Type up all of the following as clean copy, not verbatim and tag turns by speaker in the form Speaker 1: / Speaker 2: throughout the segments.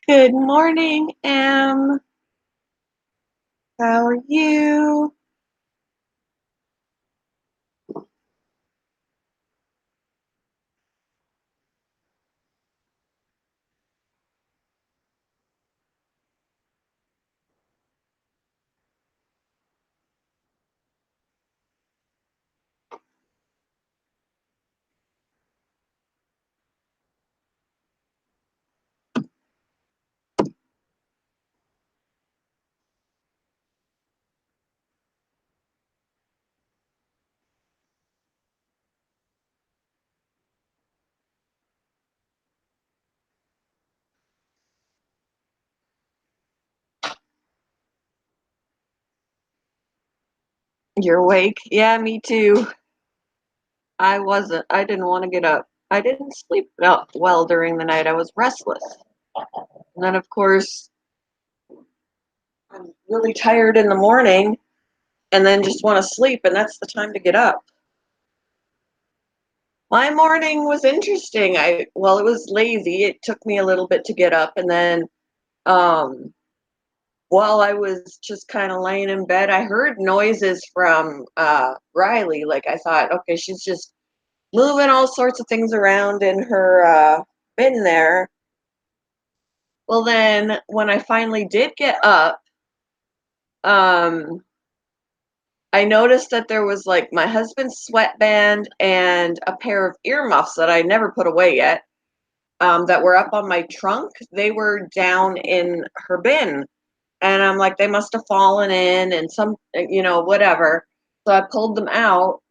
Speaker 1: Good morning, Em. How are you? You're awake? Yeah, me too. I wasn't. I didn't want to get up. I didn't sleep well during the night. I was restless. And then, of course, I'm really tired in the morning and then just want to sleep, and that's the time to get up. My morning was interesting. Well, it was lazy. It took me a little bit to get up, and then um while I was just kind of laying in bed, I heard noises from Riley. Like I thought, okay, she's just moving all sorts of things around in her bin there. Well, then when I finally did get up, um, I noticed that there was like my husband's sweatband and a pair of earmuffs that I never put away yet, that were up on my trunk. They were down in her bin. And I'm like, they must have fallen in and whatever. So I pulled them out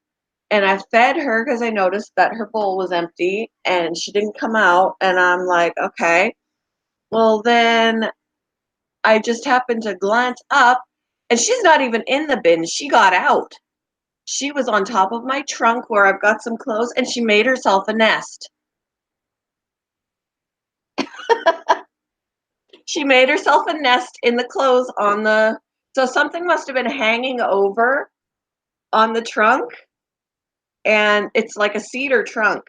Speaker 1: and I fed her because I noticed that her bowl was empty and she didn't come out. And I'm like, okay. Well, then I just happened to glance up and she's not even in the bin. She got out. She was on top of my trunk where I've got some clothes and she made herself a nest. She made herself a nest in the clothes so something must have been hanging over on the trunk, and it's like a cedar trunk.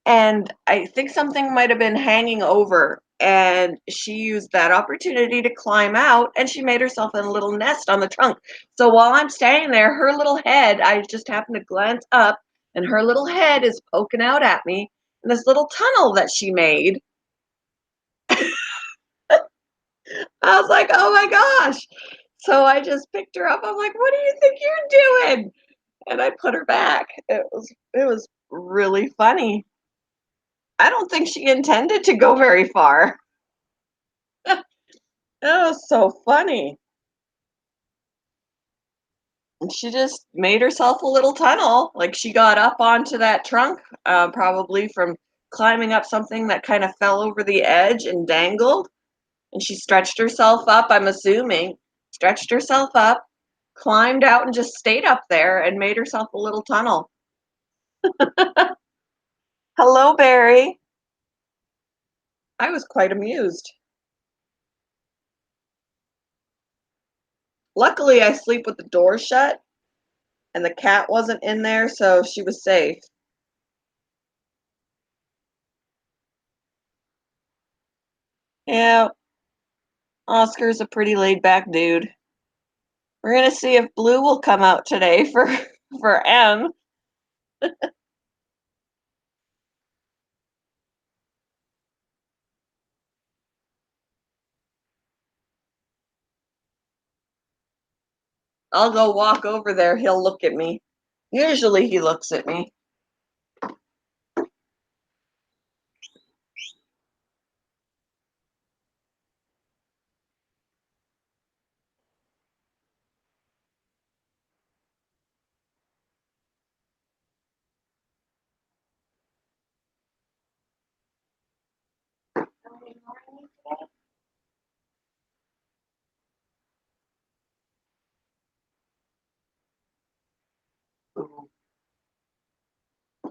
Speaker 1: And I think something might have been hanging over, and she used that opportunity to climb out, and she made herself a little nest on the trunk. So while I'm standing there, her little head, I just happened to glance up, and her little head is poking out at me in this little tunnel that she made. I was like, oh my gosh. So I just picked her up. I'm like, what do you think you're doing? And I put her back. It was really funny. I don't think she intended to go very far. That was so funny. And she just made herself a little tunnel. Like she got up onto that trunk, probably from climbing up something that kind of fell over the edge and dangled. And she stretched herself up, I'm assuming, stretched herself up, climbed out, and just stayed up there and made herself a little tunnel. Hello, Barry. I was quite amused. Luckily, I sleep with the door shut and the cat wasn't in there, so she was safe. Yeah, Oscar's a pretty laid back dude. We're gonna see if Blue will come out today for for M. I'll go walk over there. He'll look at me. Usually he looks at me.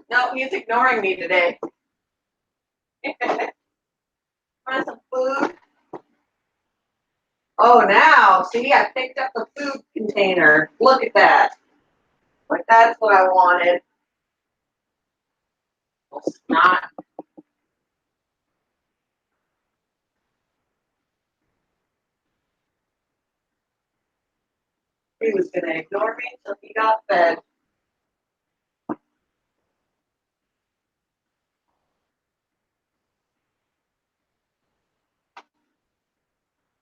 Speaker 1: No, he's ignoring me today. Want some food? Oh, now, see, I picked up the food container. Look at that. Like, that's what I wanted. It's not. He was going to ignore me until he got fed.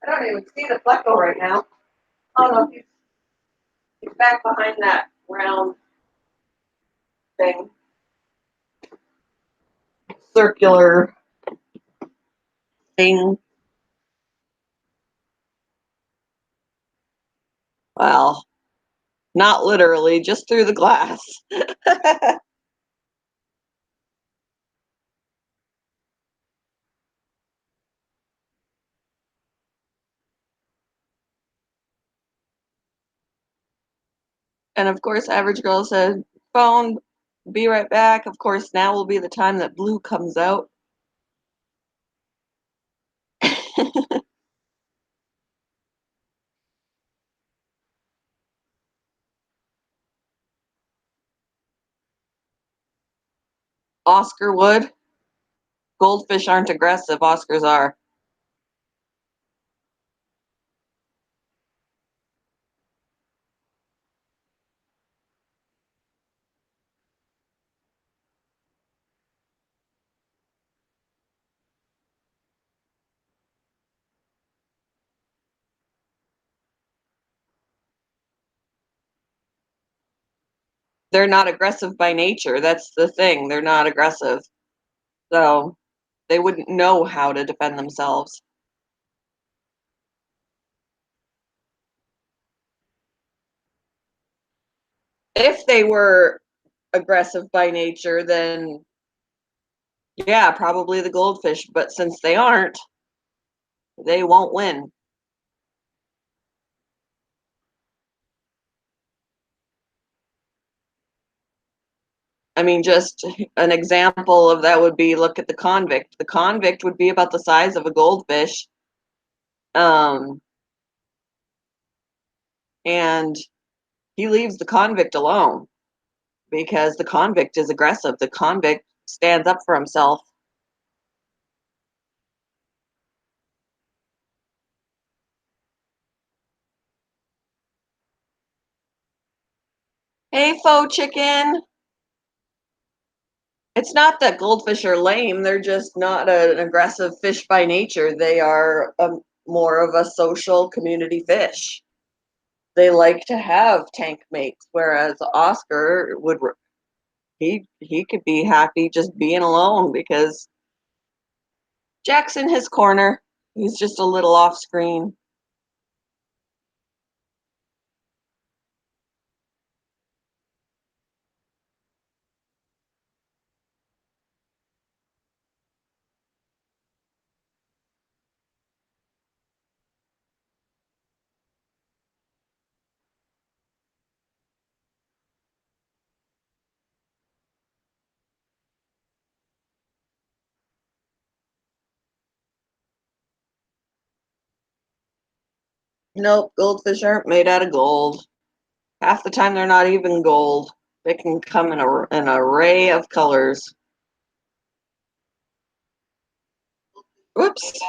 Speaker 1: I don't even see the Flecko right now. Oh no, he's back behind that round thing. Circular thing. Well, not literally, just through the glass. And of course, Average Girl said, phone, be right back. Of course, now will be the time that Blue comes out. Oscar would. Goldfish aren't aggressive, Oscars are. They're not aggressive by nature. That's the thing. They're not aggressive. So they wouldn't know how to defend themselves. If they were aggressive by nature, then yeah, probably the goldfish. But since they aren't, they won't win. I mean, just an example of that would be look at the convict. The convict would be about the size of a goldfish. Um, and he leaves the convict alone because the convict is aggressive. The convict stands up for himself. Hey, faux chicken. It's not that goldfish are lame. They're just not an aggressive fish by nature. They are more of a social community fish. They like to have tank mates, whereas Oscar would he could be happy just being alone because Jack's in his corner. He's just a little off screen. Nope, goldfish aren't made out of gold. Half the time they're not even gold. They can come in an array of colors. Whoops.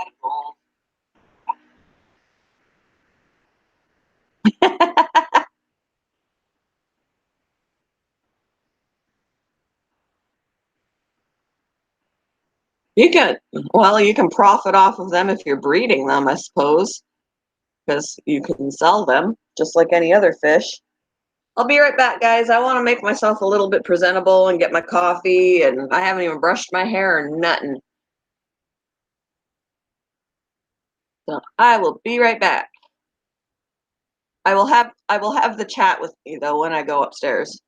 Speaker 1: You can, well, you can profit off of them if you're breeding them, I suppose, because you can sell them just like any other fish. I'll be right back, guys. I want to make myself a little bit presentable and get my coffee, and I haven't even brushed my hair or nothing. So I will be right back. I will have the chat with me though when I go upstairs.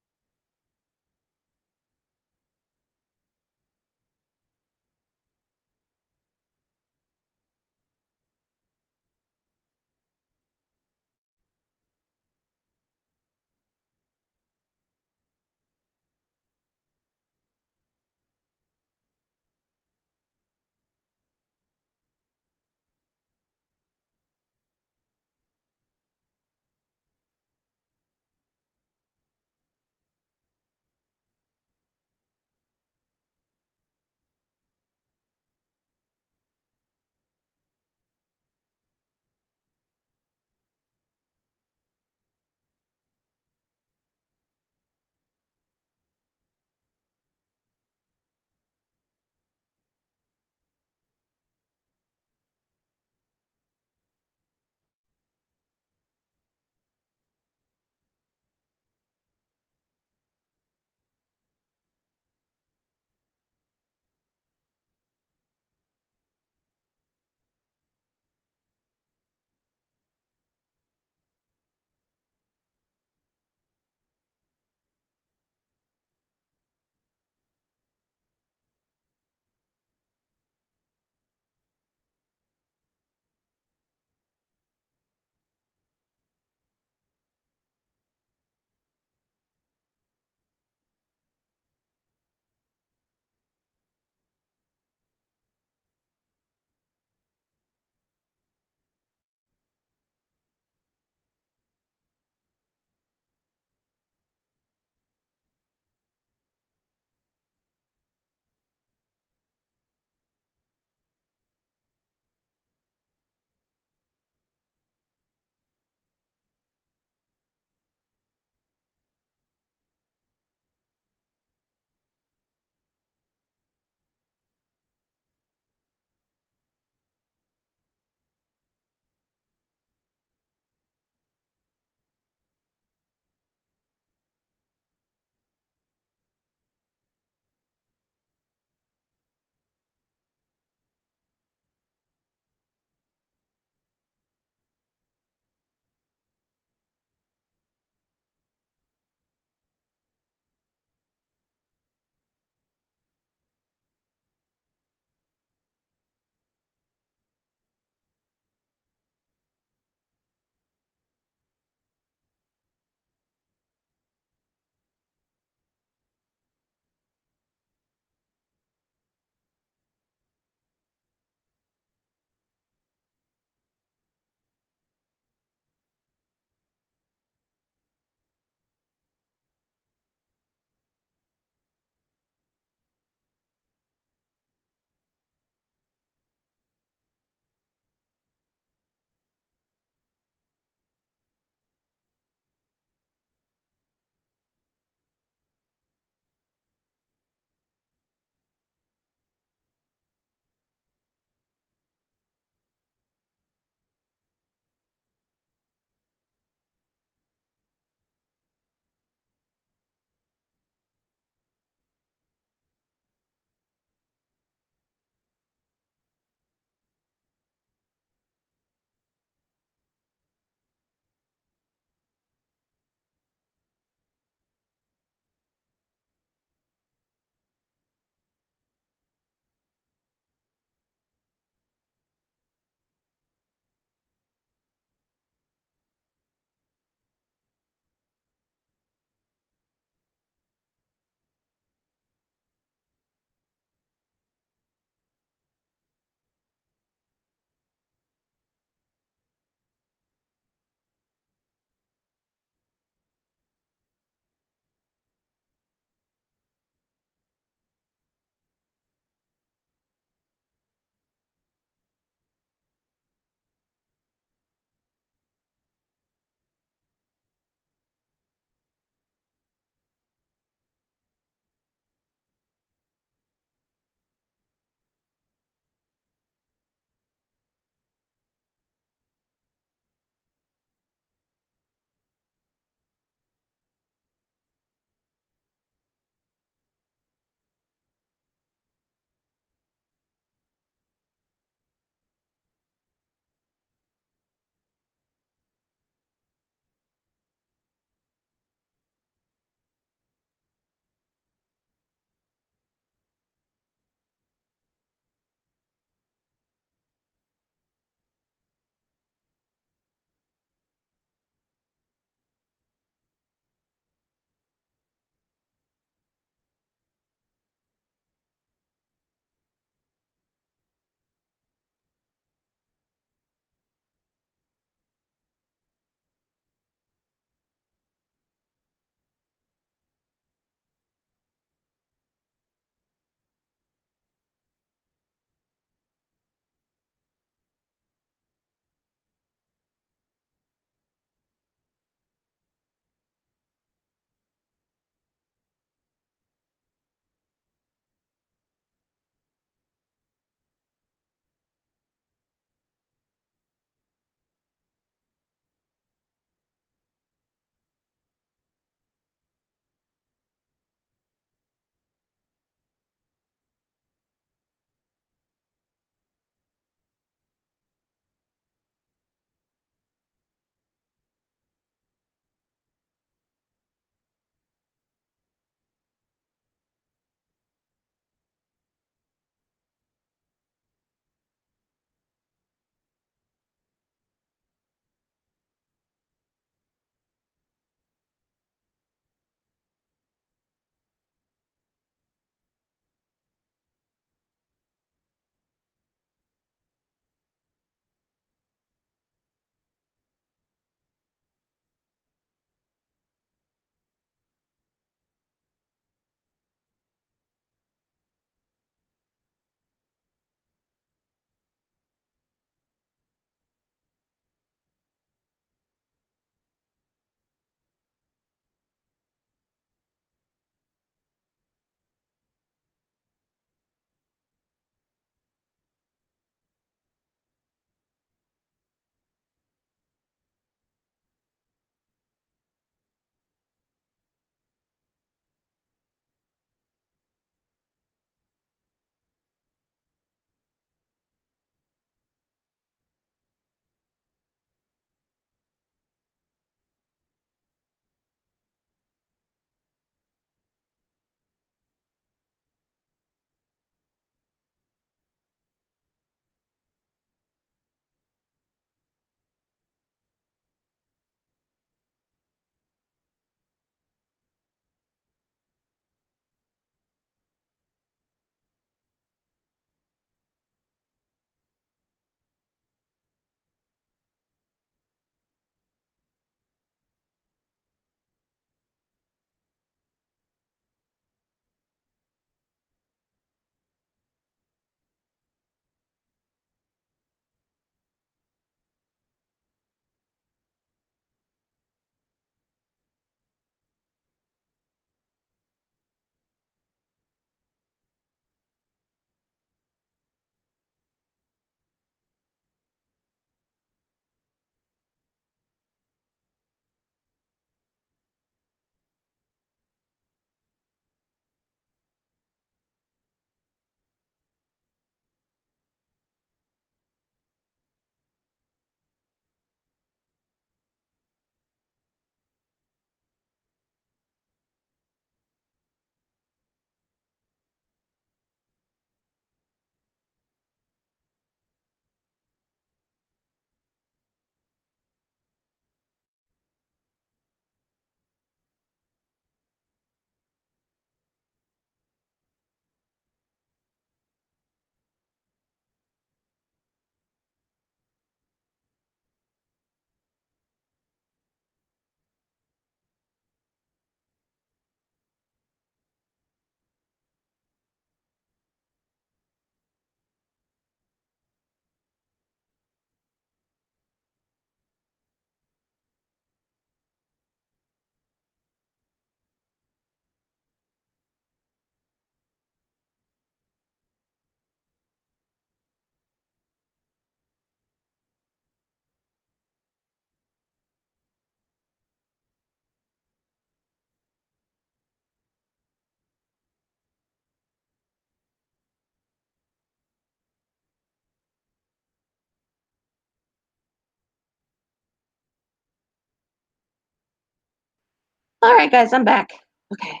Speaker 1: All right, guys, I'm back. Okay.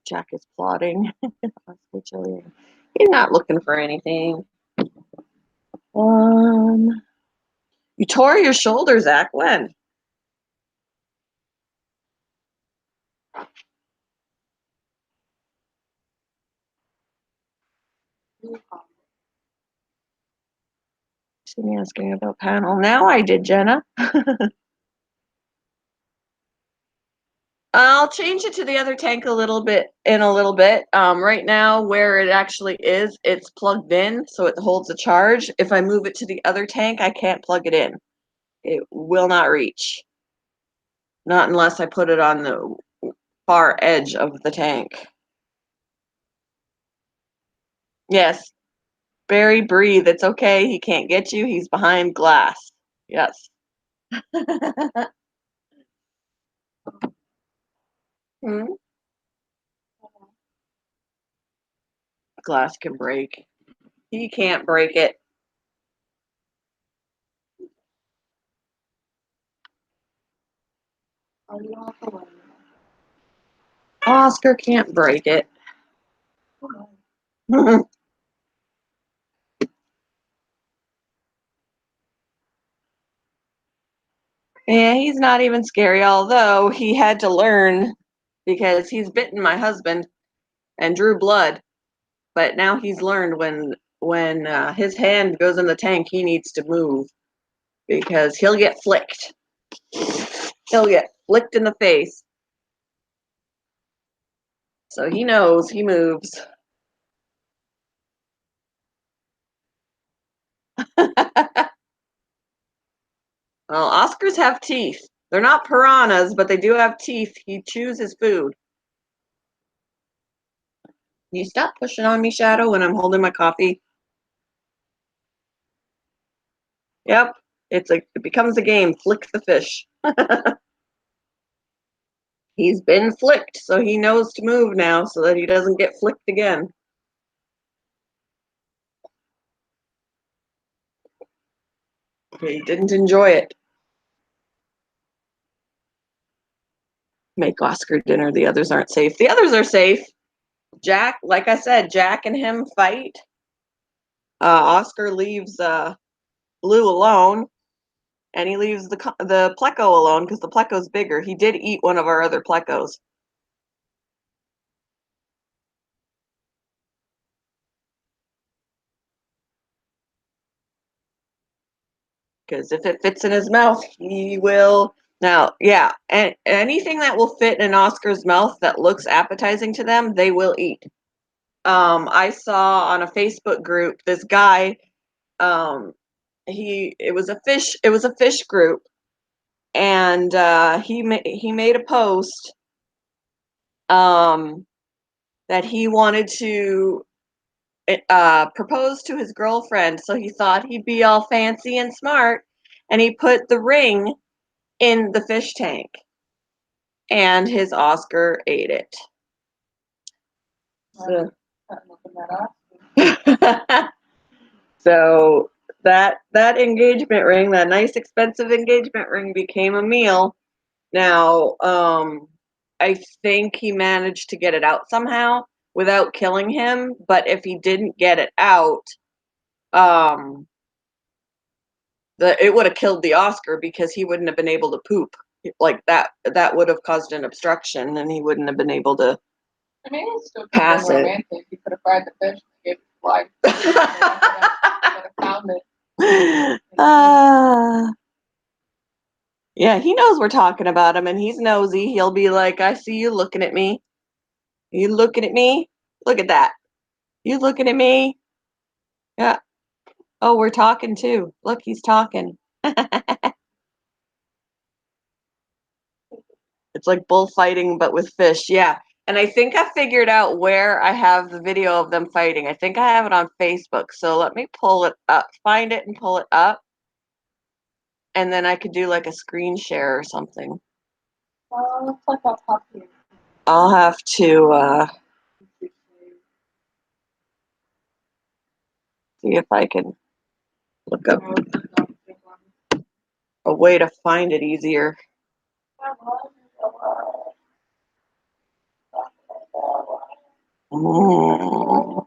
Speaker 1: Jack is plotting. He's not looking for anything. You tore your shoulder, Zach. When? She's asking about panel. Now I did, Jenna. I'll change it to the other tank a little bit in a little bit. Right now, where it actually is, it's plugged in, so it holds a charge. If I move it to the other tank, I can't plug it in. It will not reach. Not unless I put it on the far edge of the tank. Yes. Barry, breathe. It's okay. He can't get you. He's behind glass. Yes. Hmm? Glass can break. He can't break it. Oscar can't break it. Yeah, he's not even scary, although he had to learn because he's bitten my husband and drew blood. But now he's learned when his hand goes in the tank, he needs to move because he'll get flicked. He'll get flicked in the face. So he knows he moves. Well, Oscars have teeth. They're not piranhas, but they do have teeth. He chews his food. Can you stop pushing on me, Shadow, when I'm holding my coffee? Yep. It becomes a game. Flick the fish. He's been flicked, so he knows to move now so that he doesn't get flicked again. He didn't enjoy it. Make Oscar dinner. The others aren't safe. The others are safe. Jack, like I said, Jack and him fight. Oscar leaves Blue alone, and he leaves the Pleco alone because the Pleco's bigger. He did eat one of our other Plecos. Because if it fits in his mouth, he will. Now, yeah, and anything that will fit in Oscar's mouth that looks appetizing to them, they will eat. I saw on a Facebook group this guy. Um, it was a fish group, and he made a post that he wanted to propose to his girlfriend, so he thought he'd be all fancy and smart, and he put the ring in the fish tank, and his Oscar ate it. So, so that engagement ring, that nice expensive engagement ring, became a meal. Now, I think he managed to get it out somehow without killing him, but if he didn't get it out, um, it would have killed the Oscar because he wouldn't have been able to poop like that. That would have caused an obstruction, and he wouldn't have been able to. I mean, it's still pass it. Romantic. You could have fried the fish and gave it life. Could have found it. Yeah, he knows we're talking about him, and he's nosy. He'll be like, "I see you looking at me. You looking at me? Look at that. You looking at me? Yeah. Oh, we're talking too. Look, he's talking." It's like bullfighting, but with fish. Yeah. And I think I figured out where I have the video of them fighting. I think I have it on Facebook. So let me pull it up, find it and pull it up. And then I could do like a screen share or something. Looks like I'll talk to you. I'll have to see if I can look up a way to find it easier. Mm.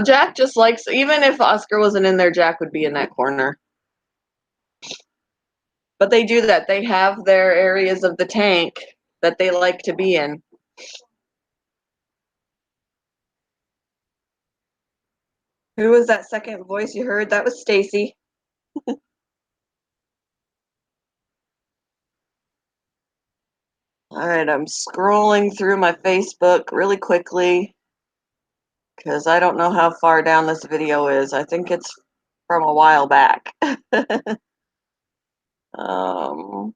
Speaker 1: Jack just likes, even if Oscar wasn't in there, Jack would be in that corner. But they do that. They have their areas of the tank that they like to be in. Who was that second voice you heard? That was Stacy. All right, I'm scrolling through my Facebook really quickly because I don't know how far down this video is. I think it's from a while back. um,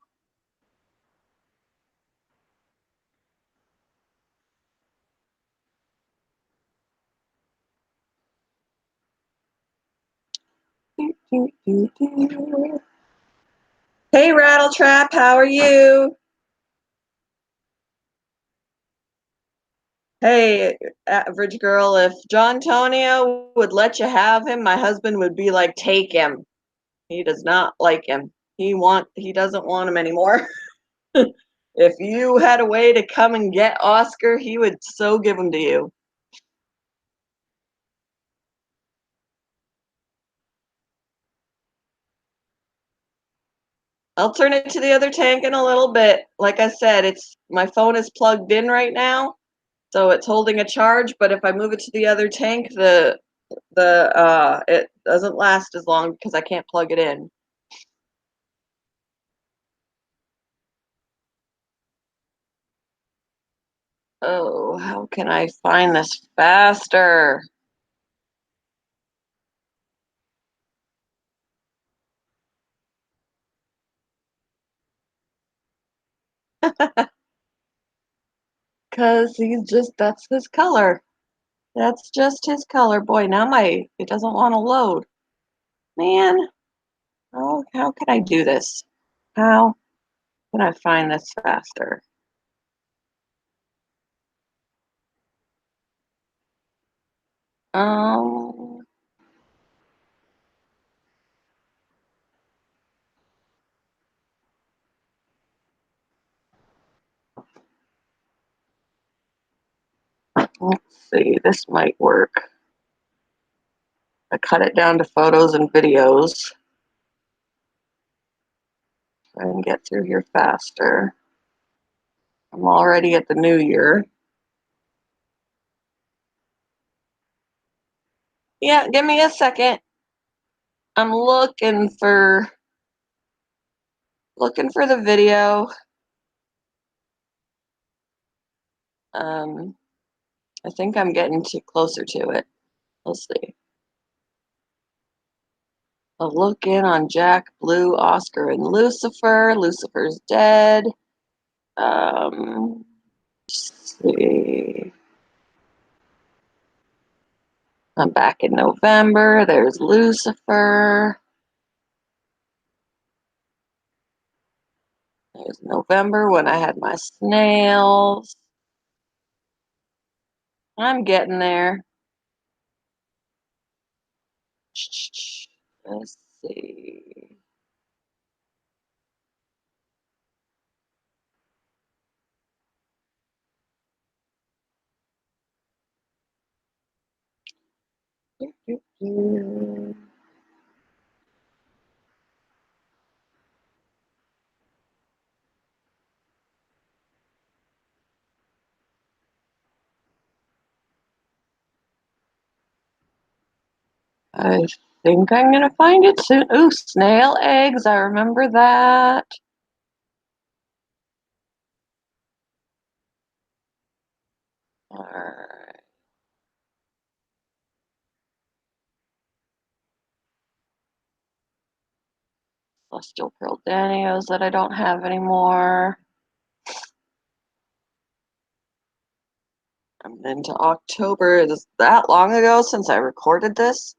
Speaker 1: Hey, Rattletrap, how are you? Hey, average girl, if John Tonio would let you have him, my husband would be like, take him. He does not like him. He doesn't want him anymore. If you had a way to come and get Oscar, he would so give him to you. I'll turn it to the other tank in a little bit. Like I said, it's my phone is plugged in right now, so it's holding a charge, but if I move it to the other tank, the it doesn't last as long because I can't plug it in. Oh, how can I find this faster? Because that's his color. That's just his color. Boy, now it doesn't want to load. Man, how can I do this? How can I find this faster? Um, let's see, this might work. I cut it down to photos and videos. Try and get through here faster. I'm already at the new year. Yeah, give me a second. I'm looking for the video. Um, I think I'm getting too closer to it. Let's see. A look in on Jack, Blue, Oscar, and Lucifer. Lucifer's dead. Let's see. I'm back in November. There's Lucifer. There's November when I had my snails. I'm getting there. Let's see. I think I'm gonna find it soon. Ooh, snail eggs. I remember that. All right. Celestial Pearl Danios that I don't have anymore. I'm into October. Is that long ago since I recorded this?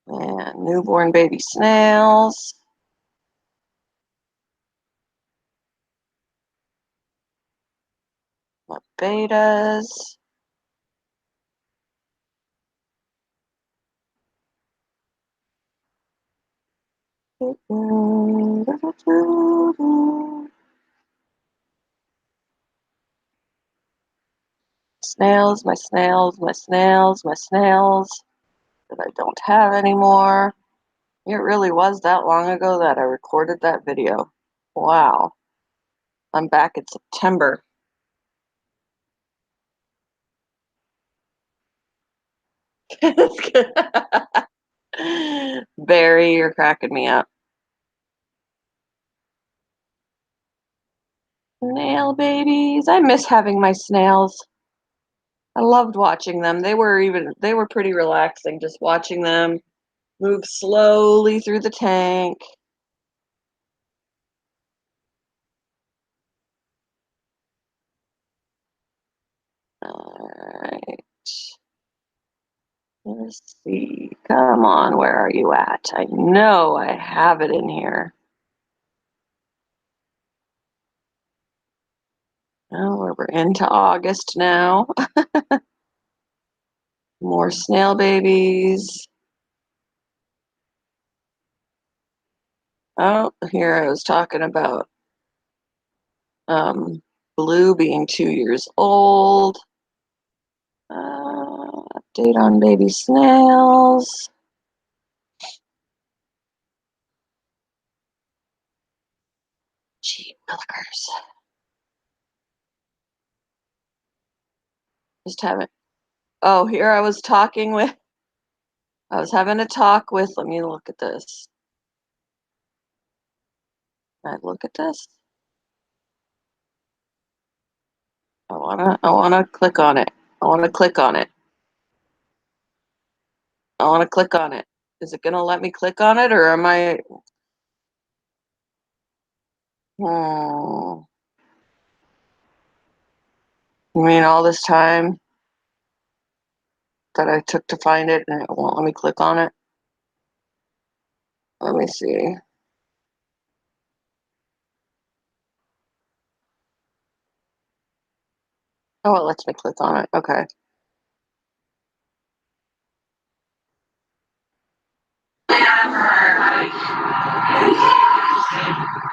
Speaker 1: And newborn baby snails. My betas. Snails, my snails, my snails, my snails that I don't have anymore. It really was that long ago that I recorded that video. Wow. I'm back in September. Barry, you're cracking me up. Snail babies. I miss having my snails. I loved watching them. They were pretty relaxing just watching them move slowly through the tank. All right. Let's see. Come on, where are you at? I know I have it in here. Oh, we're into August now. More snail babies. Oh, here I was talking about Blue being 2 years old. Update on baby snails. Gee willikers. Just haven't. Oh, here I was talking with. I was having a talk with. Let me look at this. Can I look at this? I wanna click on it. I wanna click on it. I wanna click on it. Is it gonna let me click on it or am I? Hmm. You mean all this time that I took to find it and it won't let me click on it? Let me see. Oh, it lets me click on it. Okay.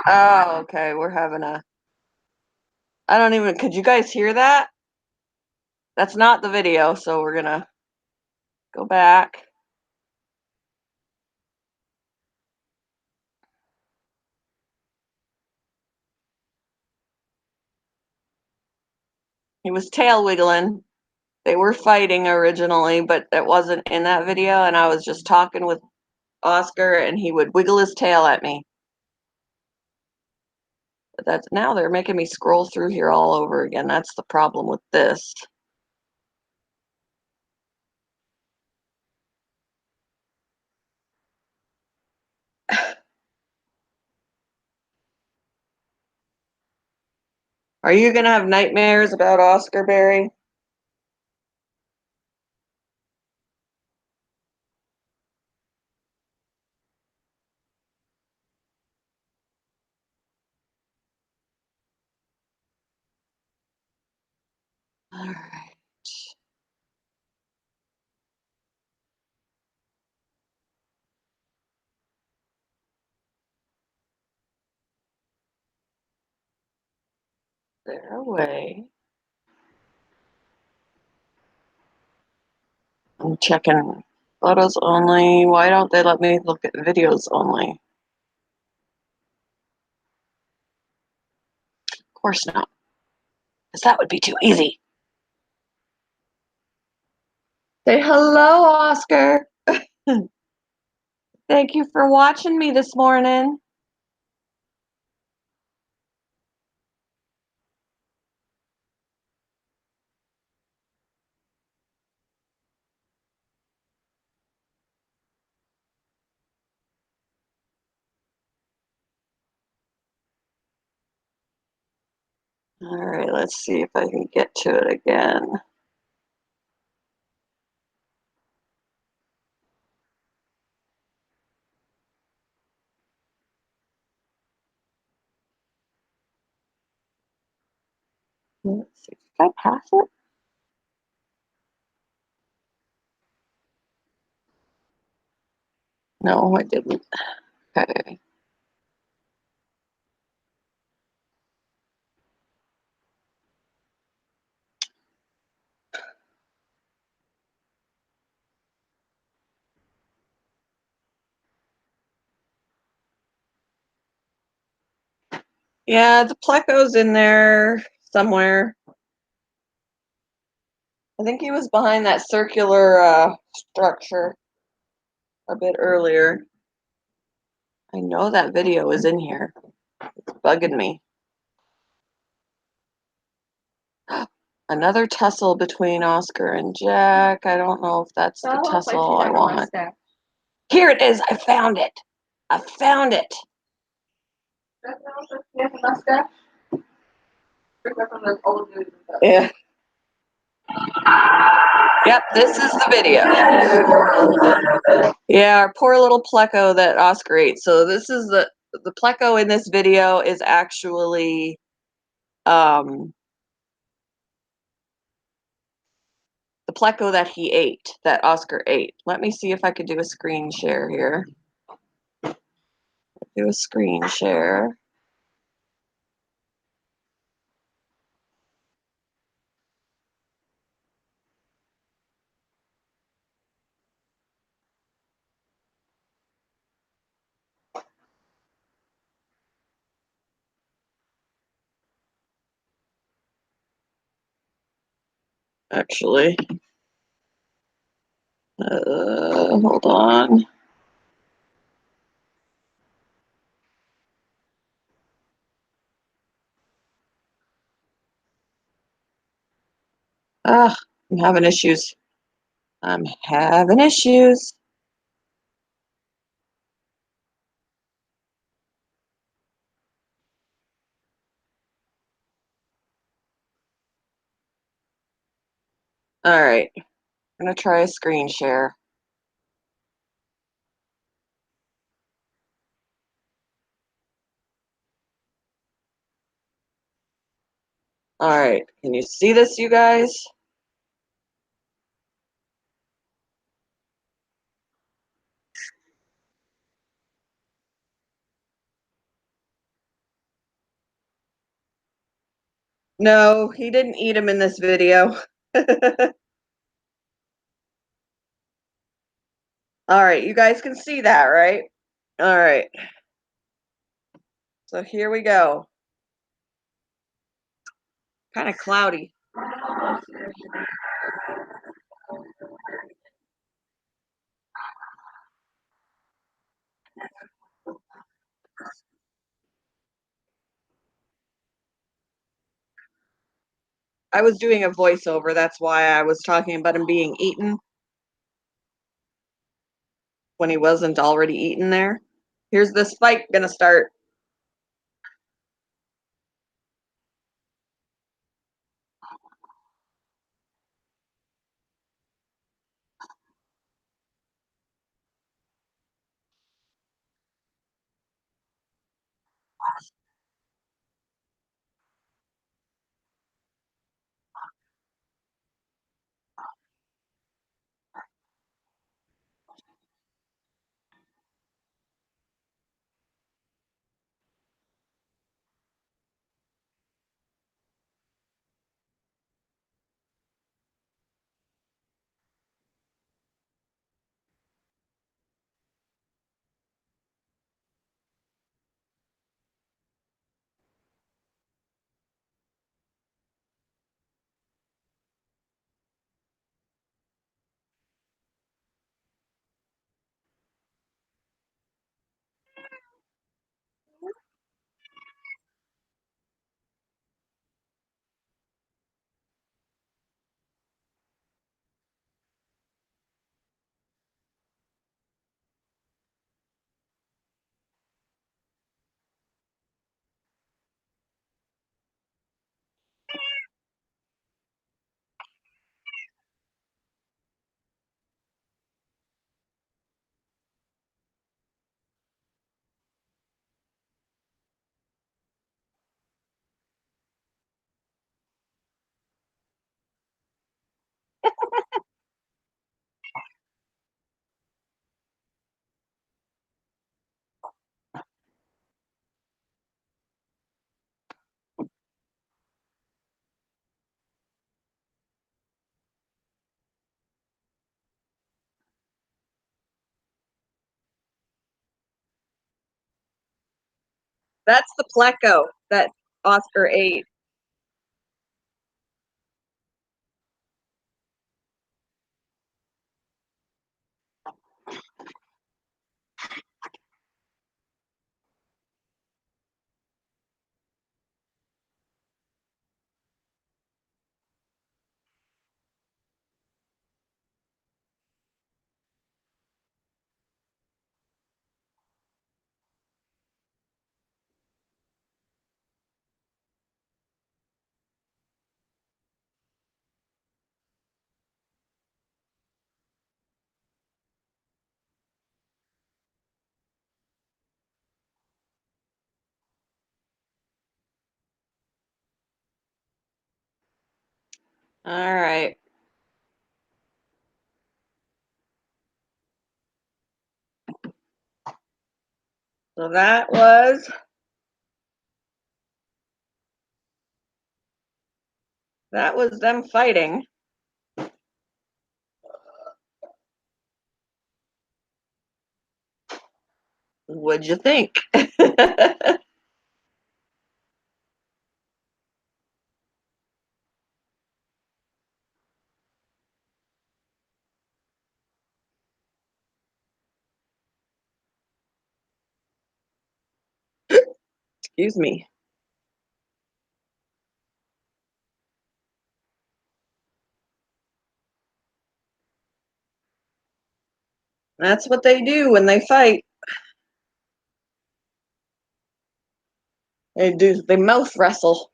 Speaker 1: Oh, okay. We're having a. I don't even. Could you guys hear that? That's not the video, so we're gonna go back. He was tail wiggling. They were fighting originally, but it wasn't in that video. And I was just talking with Oscar, and he would wiggle his tail at me. But that's now they're making me scroll through here all over again. That's the problem with this. Are you gonna have nightmares about Oscar, Barry? All right. They're away. I'm checking photos only. Why don't they let me look at videos only? Of course not, because that would be too easy. Say hello, Oscar. Thank you for watching me this morning. All right, let's see if I can get to it again. Let's see. Did I pass it? No, I didn't. Okay. Yeah, the Pleco's in there somewhere. I think he was behind that circular structure a bit earlier. I know that video is in here. It's bugging me. Another tussle between Oscar and Jack. I don't know if that's the tussle I want. Here it is. I found it. I found it. Yeah. Yep, this is the video. Yeah, our poor little Pleco that Oscar ate. So this is the Pleco in this video is actually the Pleco that he ate, that Oscar ate. Let me see if I could do a screen share here. Do a screen share. Actually, hold on. Ah, I'm having issues. I'm having issues. All right, I'm gonna try a screen share. All right, can you see this, you guys? No, he didn't eat him in this video. All right, you guys can see that, right? All right, so here we go. Kind of cloudy. I was doing a voiceover. That's why I was talking about him being eaten when he wasn't already eaten there. Here's this fight gonna start. That's the Pleco that Oscar ate. All right. So that was them fighting. What'd you think? Excuse me. That's what they do when they fight. They mouth wrestle.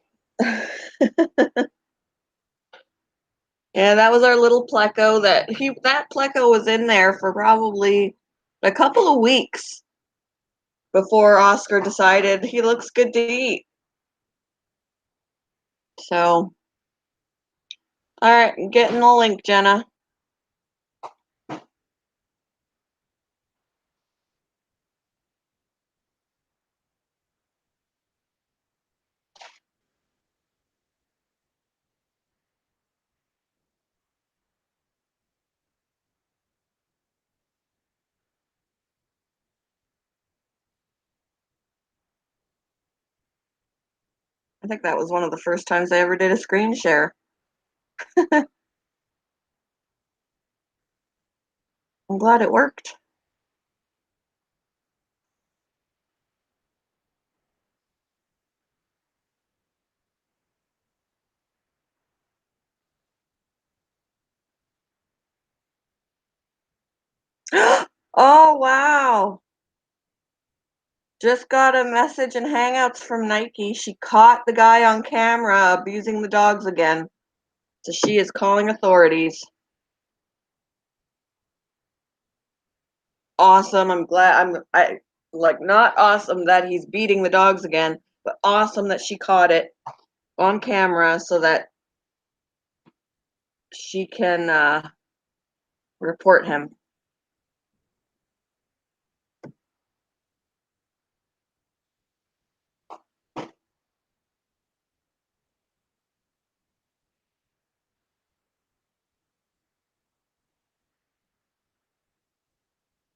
Speaker 1: Yeah, that was our little Pleco that Pleco was in there for probably a couple of weeks before Oscar decided he looks good to eat. So, all right, getting the link, Jenna. I think that was one of the first times I ever did a screen share. I'm glad it worked. Oh, wow. Just got a message in Hangouts from Nike. She caught the guy on camera abusing the dogs again. So she is calling authorities. Awesome. I'm glad I like not awesome that he's beating the dogs again, but awesome that she caught it on camera so that she can report him.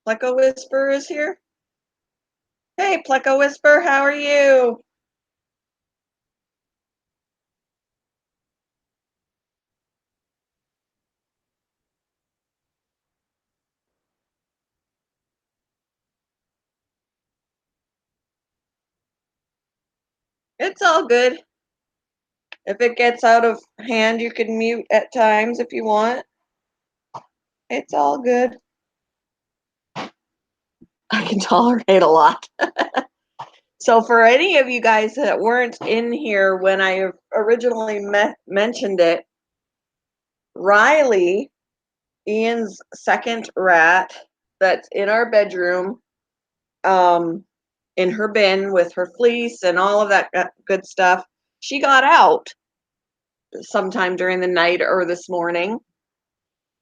Speaker 1: Pleco Whisper is here. Hey, Pleco Whisper, how are you? It's all good. If it gets out of hand, you can mute at times if you want. It's all good. I can tolerate a lot. So, for any of you guys that weren't in here when I originally mentioned it, Riley, Ian's second rat, that's in our bedroom, um, in her bin with her fleece and all of that good stuff, she got out sometime during the night or this morning.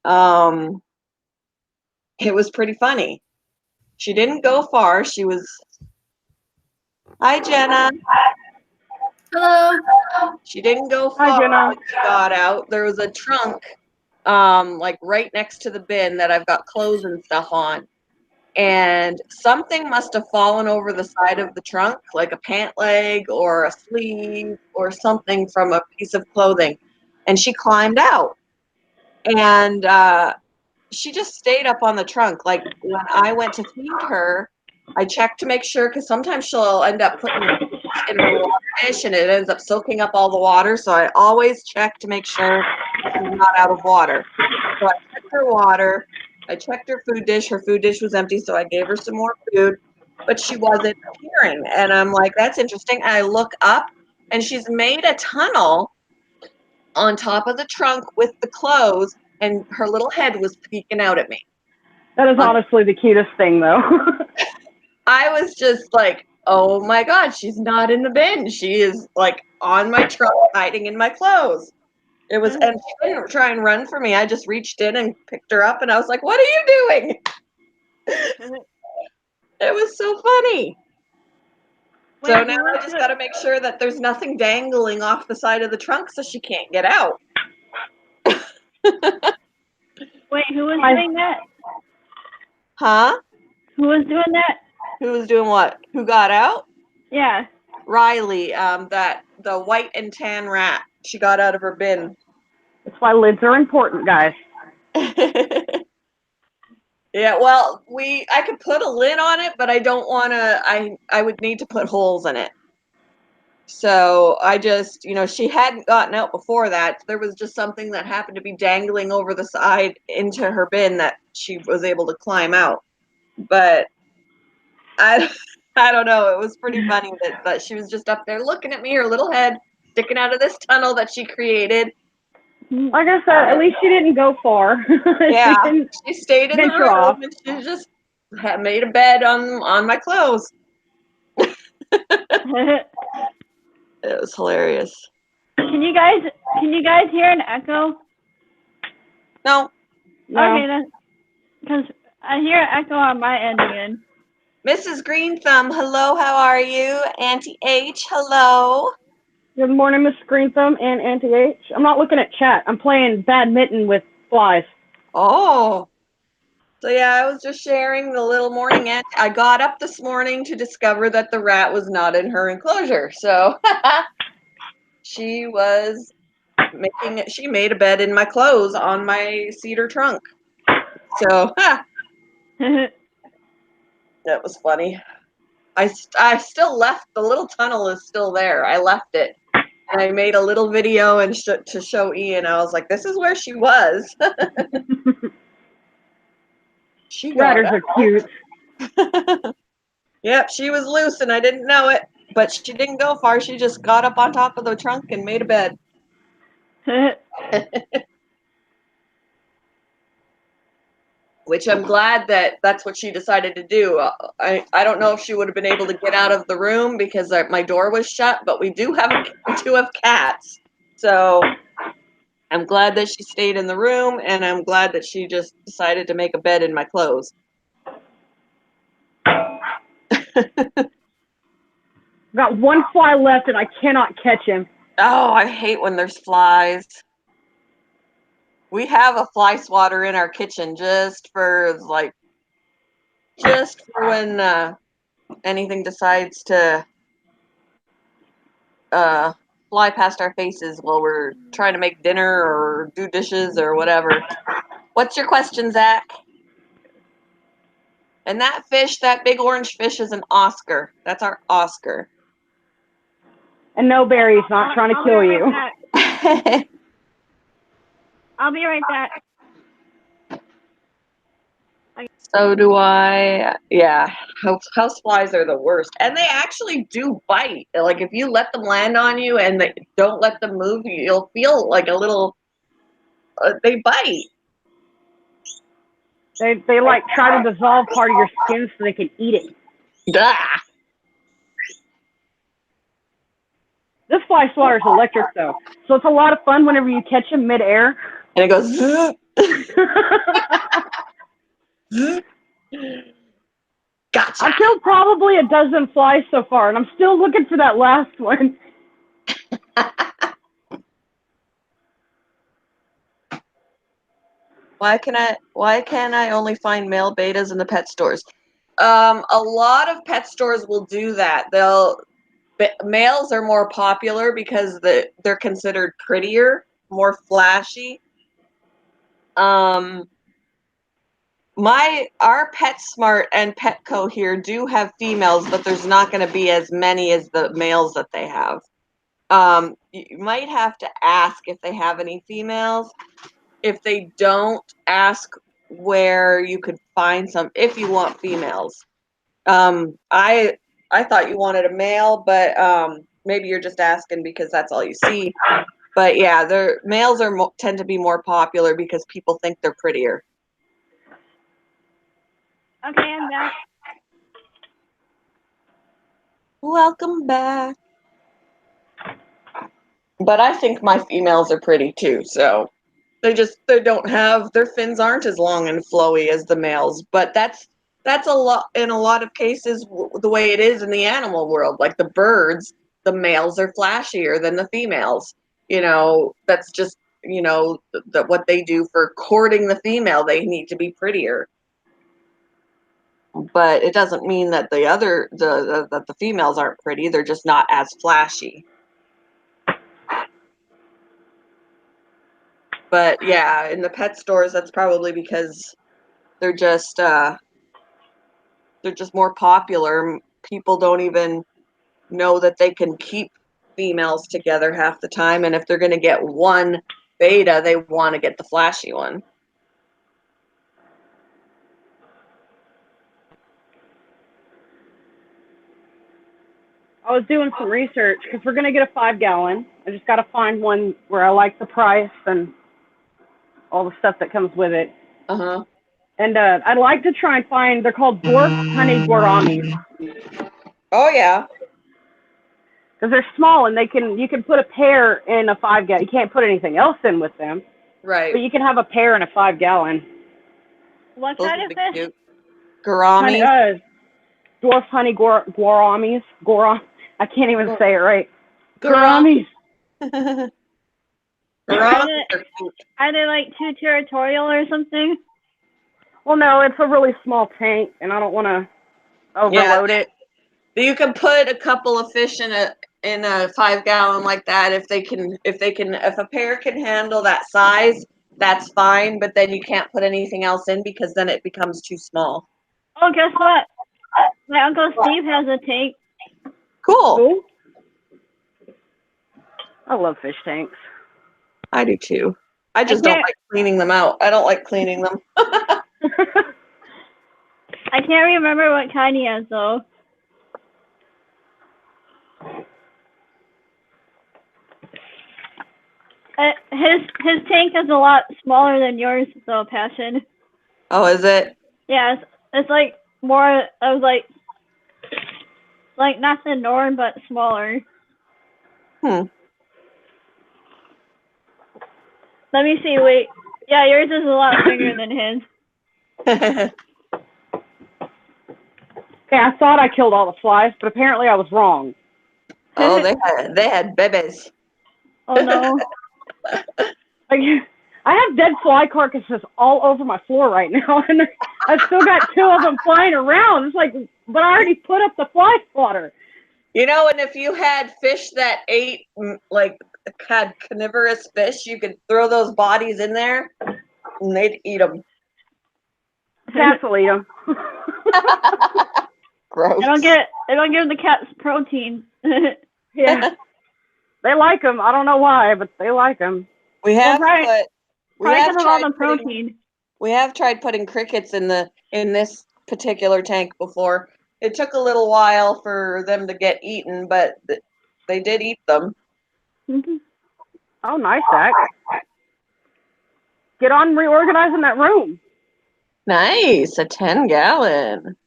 Speaker 1: it was pretty funny. She didn't go far. She was, hi Jenna.
Speaker 2: Hello.
Speaker 1: She didn't go
Speaker 3: Hi,
Speaker 1: far
Speaker 3: Jenna.
Speaker 1: when she got out. There was a trunk, like right next to the bin that I've got clothes and stuff on. And something must have fallen over the side of the trunk, like a pant leg or a sleeve or something from a piece of clothing. And she climbed out. And she just stayed up on the trunk. Like when I went to feed her, I checked to make sure because sometimes she'll end up putting it in her water dish and it ends up soaking up all the water. So I always check to make sure she's not out of water. So I checked her water. I checked her food dish. Her food dish was empty, so I gave her some more food, but she wasn't appearing. And I'm like, that's interesting. And I look up, and she's made a tunnel on top of the trunk with the clothes, and her little head was peeking out at me.
Speaker 3: That is honestly the cutest thing, though.
Speaker 1: I was just like, oh my God, she's not in the bin. She is like on my trunk, hiding in my clothes. It was, and she didn't try and run for me. I just reached in and picked her up, and I was like, what are you doing? It was so funny. So now I just got to make sure that there's nothing dangling off the side of the trunk so she can't get out.
Speaker 2: Wait, who was doing that?
Speaker 1: Huh?
Speaker 2: Who was doing that?
Speaker 1: Who was doing what? Who got out?
Speaker 2: Yeah.
Speaker 1: Riley, the white and tan rat. She got out of her bin.
Speaker 3: That's why lids are important, guys.
Speaker 1: Yeah, well, I could put a lid on it, but I don't want to, I would need to put holes in it. So I just, she hadn't gotten out before that. There was just something that happened to be dangling over the side into her bin that she was able to climb out. But I don't know. It was pretty funny that she was just up there looking at me, her little head sticking out of this tunnel that she created.
Speaker 3: Like I said, at least she didn't go far.
Speaker 1: Yeah, she stayed in the room
Speaker 3: off.
Speaker 1: and she just made a bed on my clothes. It was hilarious.
Speaker 2: Can you guys hear an echo?
Speaker 1: No.
Speaker 2: Okay, then, because I hear an echo on my end again.
Speaker 1: Mrs. Green Thumb, hello, how are you? Auntie H, hello.
Speaker 3: Good morning, Miss Green Thumb and Auntie H. I'm not looking at chat. I'm playing badminton with flies.
Speaker 1: Oh. So yeah, I was just sharing the little morning. I got up this morning to discover that the rat was not in her enclosure. So she made a bed in my clothes on my cedar trunk. So that was funny. I still left, the little tunnel is still there. I left it. And I made a little video and to show Ian. I was like, this is where she was.
Speaker 3: Ratters are cute.
Speaker 1: Yep, she was loose and I didn't know it, but she didn't go far. She just got up on top of the trunk and made a bed. Which I'm glad that's what she decided to do. I don't know if she would have been able to get out of the room because my door was shut, but we do have cats. So I'm glad that she stayed in the room, and I'm glad that she just decided to make a bed in my clothes.
Speaker 3: Got one fly left, and I cannot catch him.
Speaker 1: Oh, I hate when there's flies. We have a fly swatter in our kitchen just for when anything decides to fly past our faces while we're trying to make dinner or do dishes or whatever. What's your question, Zach? And that big orange fish is an Oscar. That's our Oscar.
Speaker 3: And no, Barry's not trying to kill you.
Speaker 2: I'll be right back.
Speaker 1: So do I. Yeah, house flies are the worst. And they actually do bite. Like, if you let them land on you and they don't let them move, you'll feel like a little, they bite.
Speaker 3: They like try to dissolve part of your skin so they can eat it.
Speaker 1: Duh.
Speaker 3: This fly swatter is electric, though. So it's a lot of fun whenever you catch him midair.
Speaker 1: And it goes, Gotcha.
Speaker 3: I've killed probably a dozen flies so far, and I'm still looking for that last one.
Speaker 1: Why can't I only find male betas in the pet stores? A lot of pet stores will do that. Males are more popular because they're considered prettier, more flashy. Our PetSmart and Petco here do have females, but there's not going to be as many as the males that they have. You might have to ask if they have any females. If they don't, ask where you could find some if you want females. I thought you wanted a male, but maybe you're just asking because that's all you see. But yeah, males tend to be more popular because people think they're prettier.
Speaker 2: Okay, I'm back.
Speaker 1: Welcome back. But I think my females are pretty too, so they don't have their fins aren't as long and flowy as the males, but that's a lot in a lot of cases the way it is in the animal world. Like the birds, the males are flashier than the females. That's just what they do for courting the female. They need to be prettier, but it doesn't mean that that the females aren't pretty. They're just not as flashy. But yeah, in the pet stores, that's probably because they're just more popular. People don't even know that they can keep females together half the time, and if they're going to get one beta, they want to get the flashy one.
Speaker 3: I was doing some research because we're going to get a 5-gallon. I just got to find one where I like the price and all the stuff that comes with it.
Speaker 1: Uh-huh.
Speaker 3: And I'd like to try and find, they're called dwarf honey gouramis.
Speaker 1: Oh, yeah.
Speaker 3: Because they're small and you can put a pair in a 5-gallon. You can't put anything else in with them.
Speaker 1: Right.
Speaker 3: But you can have a pair in a 5-gallon.
Speaker 2: What
Speaker 1: Those
Speaker 2: kind
Speaker 1: would
Speaker 2: of
Speaker 1: be
Speaker 2: fish?
Speaker 1: cute. Gouramis.
Speaker 3: Dwarf honey gouramis. I can't even say it right.
Speaker 1: Gouramis.
Speaker 3: Gouramis.
Speaker 1: Gouramis are cute.
Speaker 2: Are they like too territorial or something?
Speaker 3: Well, no, it's a really small tank, and I don't want to overload it.
Speaker 1: You can put a couple of fish in a 5-gallon like that if a pair can handle that size, that's fine, but then you can't put anything else in because then it becomes too small.
Speaker 2: Oh, guess what? My Uncle Steve has a tank.
Speaker 1: Cool.
Speaker 3: I love fish tanks.
Speaker 1: I do too. I just don't like cleaning them out. I don't like cleaning them.
Speaker 2: I can't remember what kind he has though. His tank is a lot smaller than yours though, Passion.
Speaker 1: Oh, is it?
Speaker 2: Yeah, it's like more of like not the norm but smaller. Let me see, wait. Yeah, yours is a lot bigger than his.
Speaker 3: Okay, I thought I killed all the flies, but apparently I was wrong.
Speaker 1: Oh, they had babies.
Speaker 2: Oh no.
Speaker 3: I have dead fly carcasses all over my floor right now, and I've still got 2 of them flying around. It's like, but I already put up the fly swatter.
Speaker 1: And if you had fish that ate, had carnivorous fish, you could throw those bodies in there, and they'd eat them.
Speaker 3: Cats will eat them.
Speaker 1: Gross.
Speaker 2: It'll give the cats protein.
Speaker 3: Yeah. They like them. I don't know why, but they like them.
Speaker 1: We have tried putting crickets in this particular tank before. It took a little while for them to get eaten, but they did eat them.
Speaker 3: Oh, nice, Zach. Get on reorganizing that room.
Speaker 1: Nice, a 10-gallon.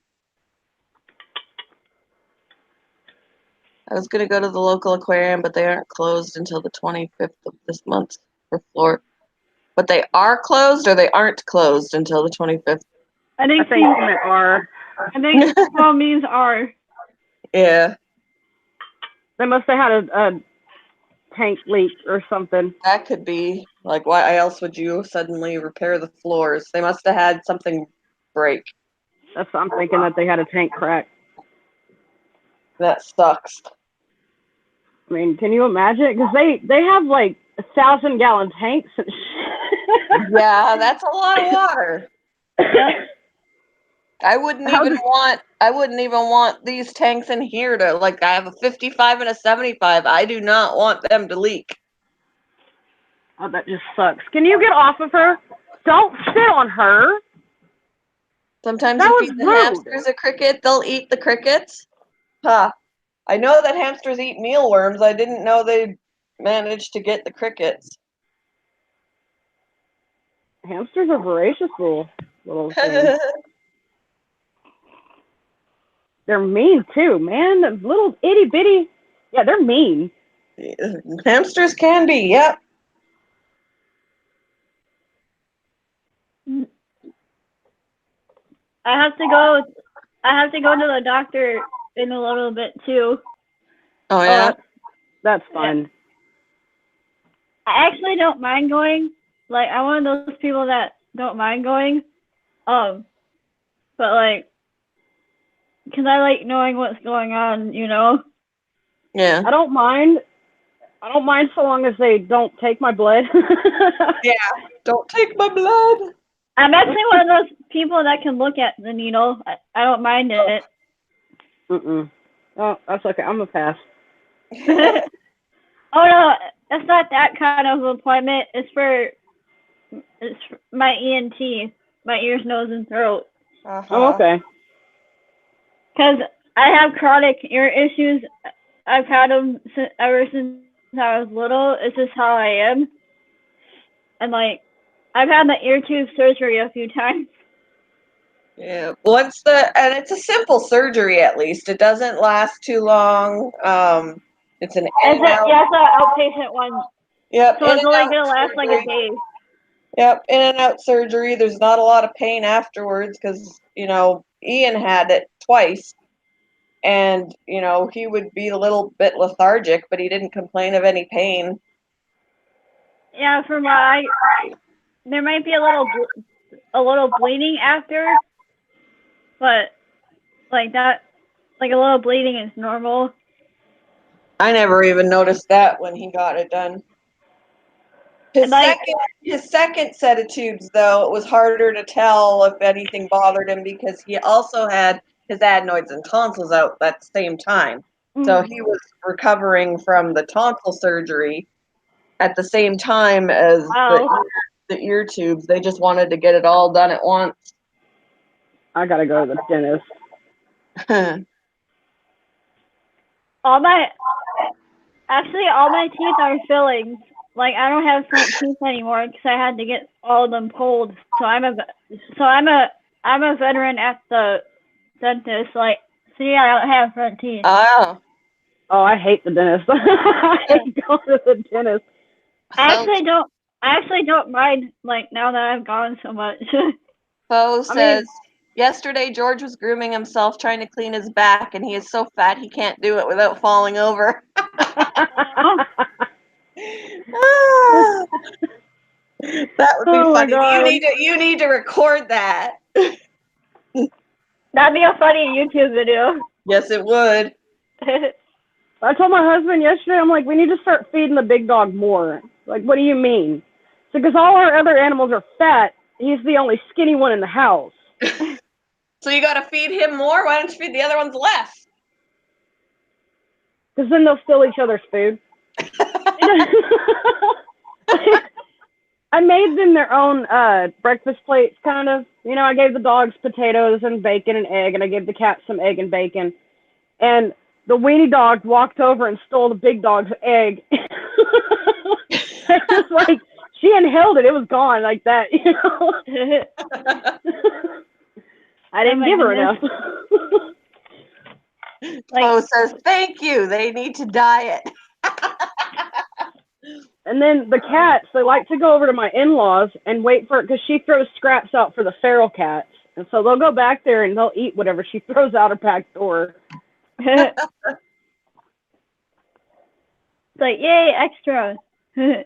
Speaker 1: I was going to go to the local aquarium, but they aren't closed until the 25th of this month for But they are closed or they aren't closed until the 25th.
Speaker 2: I
Speaker 3: I
Speaker 2: think
Speaker 3: think you meant are.
Speaker 2: I think small means are.
Speaker 1: Yeah,
Speaker 3: They must have had a tank leak or something.
Speaker 1: that could be. Like, why else would you suddenly repair the floors? They must have had something break.
Speaker 3: That's what I'm thinking, that they had a tank crack.
Speaker 1: That sucks.
Speaker 3: I mean, can you imagine? Because they have like 1,000-gallon tanks and shit.
Speaker 1: Yeah, that's a lot of water. I wouldn't
Speaker 3: How
Speaker 1: even
Speaker 3: does-
Speaker 1: want these tanks in here to, like, I have a 55 and a 75. I do not want them to leak.
Speaker 3: Oh, that just sucks. Can you get off of her? Don't sit on her.
Speaker 1: Sometimes
Speaker 3: That
Speaker 1: you
Speaker 3: was
Speaker 1: feed the
Speaker 3: rude.
Speaker 1: hamsters a cricket, they'll eat the crickets. Huh. I know that hamsters eat mealworms. I didn't know they managed to get the crickets.
Speaker 3: Hamsters are voracious little things. They're mean too, man. The little itty bitty. Yeah, they're mean.
Speaker 1: Hamsters can be, yep.
Speaker 2: I have to go to the doctor in a little bit too.
Speaker 1: Oh,
Speaker 3: Oh,
Speaker 1: yeah?
Speaker 3: that's fun.
Speaker 2: I actually don't mind going. Like, I'm one of those people that don't mind going. But like, cause I like knowing what's going on, you know?
Speaker 1: Yeah.
Speaker 3: I don't mind. I don't mind so long as they don't take my blood.
Speaker 1: Yeah. Don't take my blood.
Speaker 2: I'm actually one of those people that can look at the needle. I don't mind it.
Speaker 3: Mm-mm. Oh, that's okay. I'm a pass.
Speaker 2: Oh no, it's not that kind of appointment. It's for my ENT, my ears, nose, and throat.
Speaker 1: Uh-huh.
Speaker 3: Oh, okay.
Speaker 2: Cause I have chronic ear issues. I've had them ever since I was little. It's just how I am. And like, I've had my ear tube surgery a few times.
Speaker 1: Yeah. And it's a simple surgery at least. It doesn't last too long. It's an in and out.
Speaker 2: Yeah, it's an outpatient one.
Speaker 1: Yep.
Speaker 2: So
Speaker 1: In
Speaker 2: it's
Speaker 1: and
Speaker 2: only
Speaker 1: out
Speaker 2: gonna last like a
Speaker 1: surgery.
Speaker 2: day.
Speaker 1: Yep. In and out surgery. There's not a lot of pain afterwards because, Ian had it twice. And, he would be a little bit lethargic, but he didn't complain of any pain.
Speaker 2: Yeah, there might be a little bleeding after, but like that, like a little bleeding is normal.
Speaker 1: I never even noticed that when he got it done. His
Speaker 2: Like-
Speaker 1: second set of tubes, though, it was harder to tell if anything bothered him because he also had his adenoids and tonsils out at the same time. So he was recovering from the tonsil surgery at the same time as
Speaker 2: Wow.
Speaker 1: the ear tubes. They just wanted to get it all done at once.
Speaker 3: I gotta go to the dentist.
Speaker 2: all my teeth are fillings. Like, I don't have front teeth anymore because I had to get all of them pulled. So I'm a veteran at the dentist. Like, see, I don't have front teeth.
Speaker 1: Ah.
Speaker 3: Oh, I hate the dentist. I hate going to the dentist.
Speaker 2: I actually don't mind, like, now that I've gone so much.
Speaker 1: Bo says, yesterday George was grooming himself trying to clean his back, and he is so fat he can't do it without falling over. That would be funny. You need to record that.
Speaker 2: That'd be a funny YouTube video.
Speaker 1: Yes, it would.
Speaker 3: I told my husband yesterday, I'm like, we need to start feeding the big dog more. Like, what do you mean? So, because all our other animals are fat, he's the only skinny one in the house.
Speaker 1: So you got to feed him more? Why don't you feed the other ones less?
Speaker 3: Because then they'll steal each other's food. I made them their own breakfast plates, kind of. I gave the dogs potatoes and bacon and egg, and I gave the cat some egg and bacon. And the weenie dog walked over and stole the big dog's egg. It was like, she inhaled it. It was gone like that, I didn't give her enough.
Speaker 1: Bo says, thank you. They need to diet.
Speaker 3: And then the cats, they like to go over to my in-laws and wait for it because she throws scraps out for the feral cats. And so they'll go back there and they'll eat whatever she throws out her back door.
Speaker 2: It's like, yay, extra.
Speaker 3: Yeah,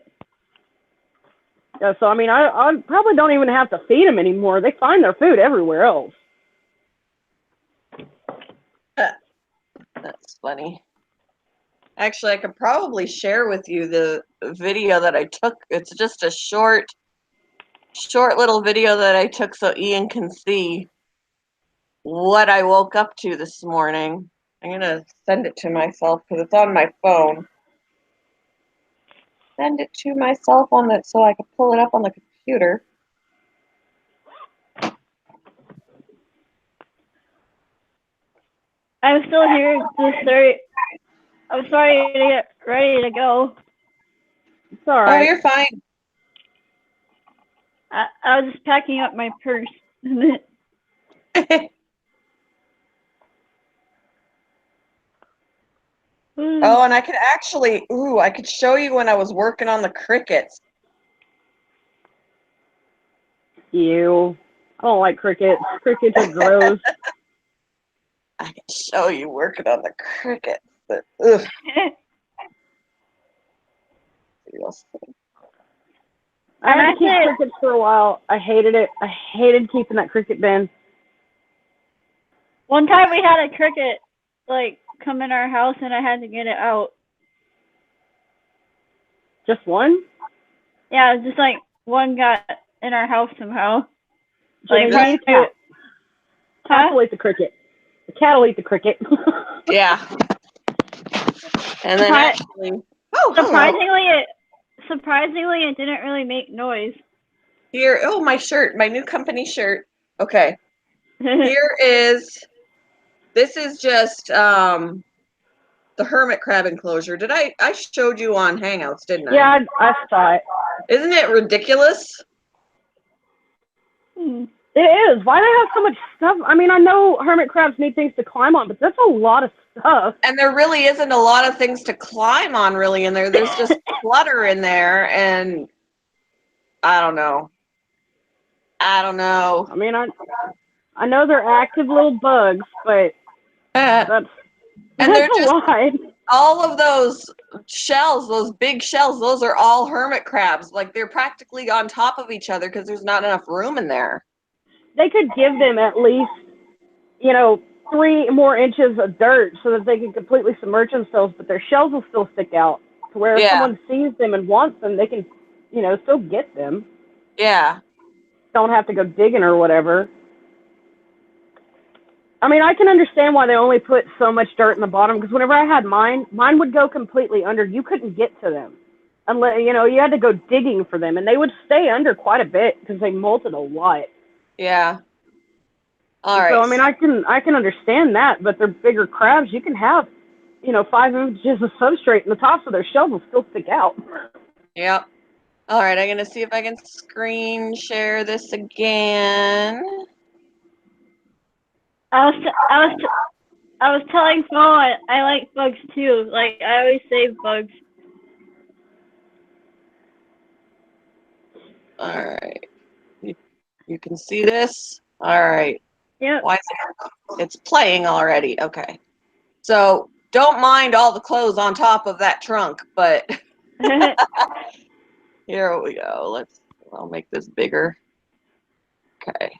Speaker 3: so I mean, I probably don't even have to feed them anymore. They find their food everywhere else.
Speaker 1: That's funny. Actually, I could probably share with you the video that I took. It's just a short little video that I took so Ian can see what I woke up to this morning. I'm going to send it to myself because it's on my phone. Send it to myself so I can pull it up on the computer.
Speaker 2: I'm still here to start. I'm sorry to get ready to go.
Speaker 3: It's all right.
Speaker 1: Oh, you're fine.
Speaker 2: I was just packing up my purse.
Speaker 1: Oh, and I could actually, I could show you when I was working on the crickets.
Speaker 3: Ew. I don't like crickets. Crickets are gross.
Speaker 1: I can show you working on the crickets. But, ugh.
Speaker 3: I had to keep crickets for a while. I hated it. I hated keeping that cricket bin.
Speaker 2: One time we had a cricket like come in our house and I had to get it out.
Speaker 3: Just one?
Speaker 2: Yeah, just like one got in our house somehow.
Speaker 3: Like,
Speaker 1: That's
Speaker 3: the cat. Cat will eat the cricket. The cat will eat the cricket.
Speaker 1: Yeah. And then actually,
Speaker 2: surprisingly, it didn't really make noise.
Speaker 1: Here, my shirt, my new company shirt. Okay. This is just the hermit crab enclosure. I showed you on Hangouts, didn't I?
Speaker 3: Yeah, I saw it.
Speaker 1: Isn't it ridiculous?
Speaker 3: It is. Why do they have so much stuff? I mean, I know hermit crabs need things to climb on, but that's a lot of stuff.
Speaker 1: And there really isn't a lot of things to climb on really in there. There's just clutter in there, and I don't know.
Speaker 3: I mean, I know they're active little bugs, but that's a lot.
Speaker 1: All of those shells, those big shells, those are all hermit crabs. Like, they're practically on top of each other because there's not enough room in there.
Speaker 3: They could give them at least, 3 more inches of dirt so that they can completely submerge themselves, but their shells will still stick out to where if someone sees them and wants them, they can, still get them.
Speaker 1: Yeah.
Speaker 3: Don't have to go digging or whatever. I mean, I can understand why they only put so much dirt in the bottom, because whenever I had mine would go completely under. You couldn't get to them. Unless, you had to go digging for them, and they would stay under quite a bit because they molted a lot.
Speaker 1: Yeah. All right.
Speaker 3: So, I mean, I can understand that, but they're bigger crabs. You can have, 5 inches of substrate, and the tops of their shells will still stick out.
Speaker 1: Yep. All right, I'm going to see if I can screen share this again.
Speaker 2: I was telling Flo I like bugs too. Like, I always save bugs.
Speaker 1: All right. You can see this? All right.
Speaker 2: Yep.
Speaker 1: Why is it's playing already. Okay. So don't mind all the clothes on top of that trunk, but here we go. I'll make this bigger. Okay.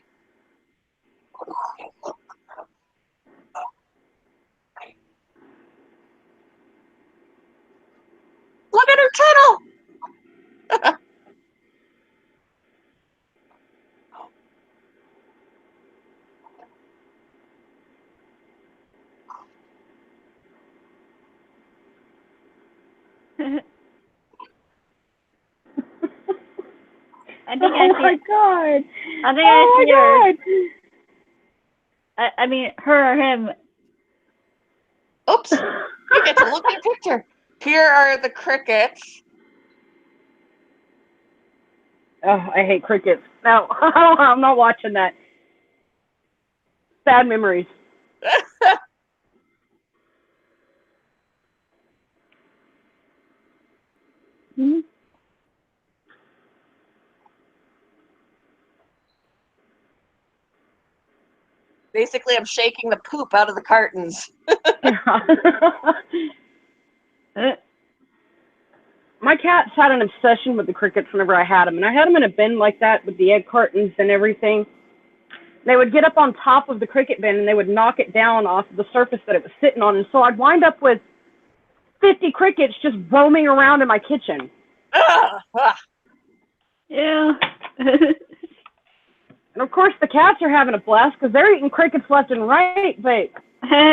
Speaker 1: Look at her tunnel.
Speaker 2: I think
Speaker 3: oh my god!
Speaker 2: I think I see her. I mean, her or him.
Speaker 1: Oops! You get to look at the picture. Here are the crickets.
Speaker 3: Oh, I hate crickets. No, I'm not watching that. Bad memories.
Speaker 1: Basically, I'm shaking the poop out of the cartons.
Speaker 3: My cats had an obsession with the crickets whenever I had them, and I had them in a bin like that with the egg cartons and everything. They would get up on top of the cricket bin and they would knock it down off the surface that it was sitting on, and so I'd wind up with 50 crickets just roaming around in my kitchen.
Speaker 2: Yeah.
Speaker 3: And of course, the cats are having a blast because they're eating crickets left and right. But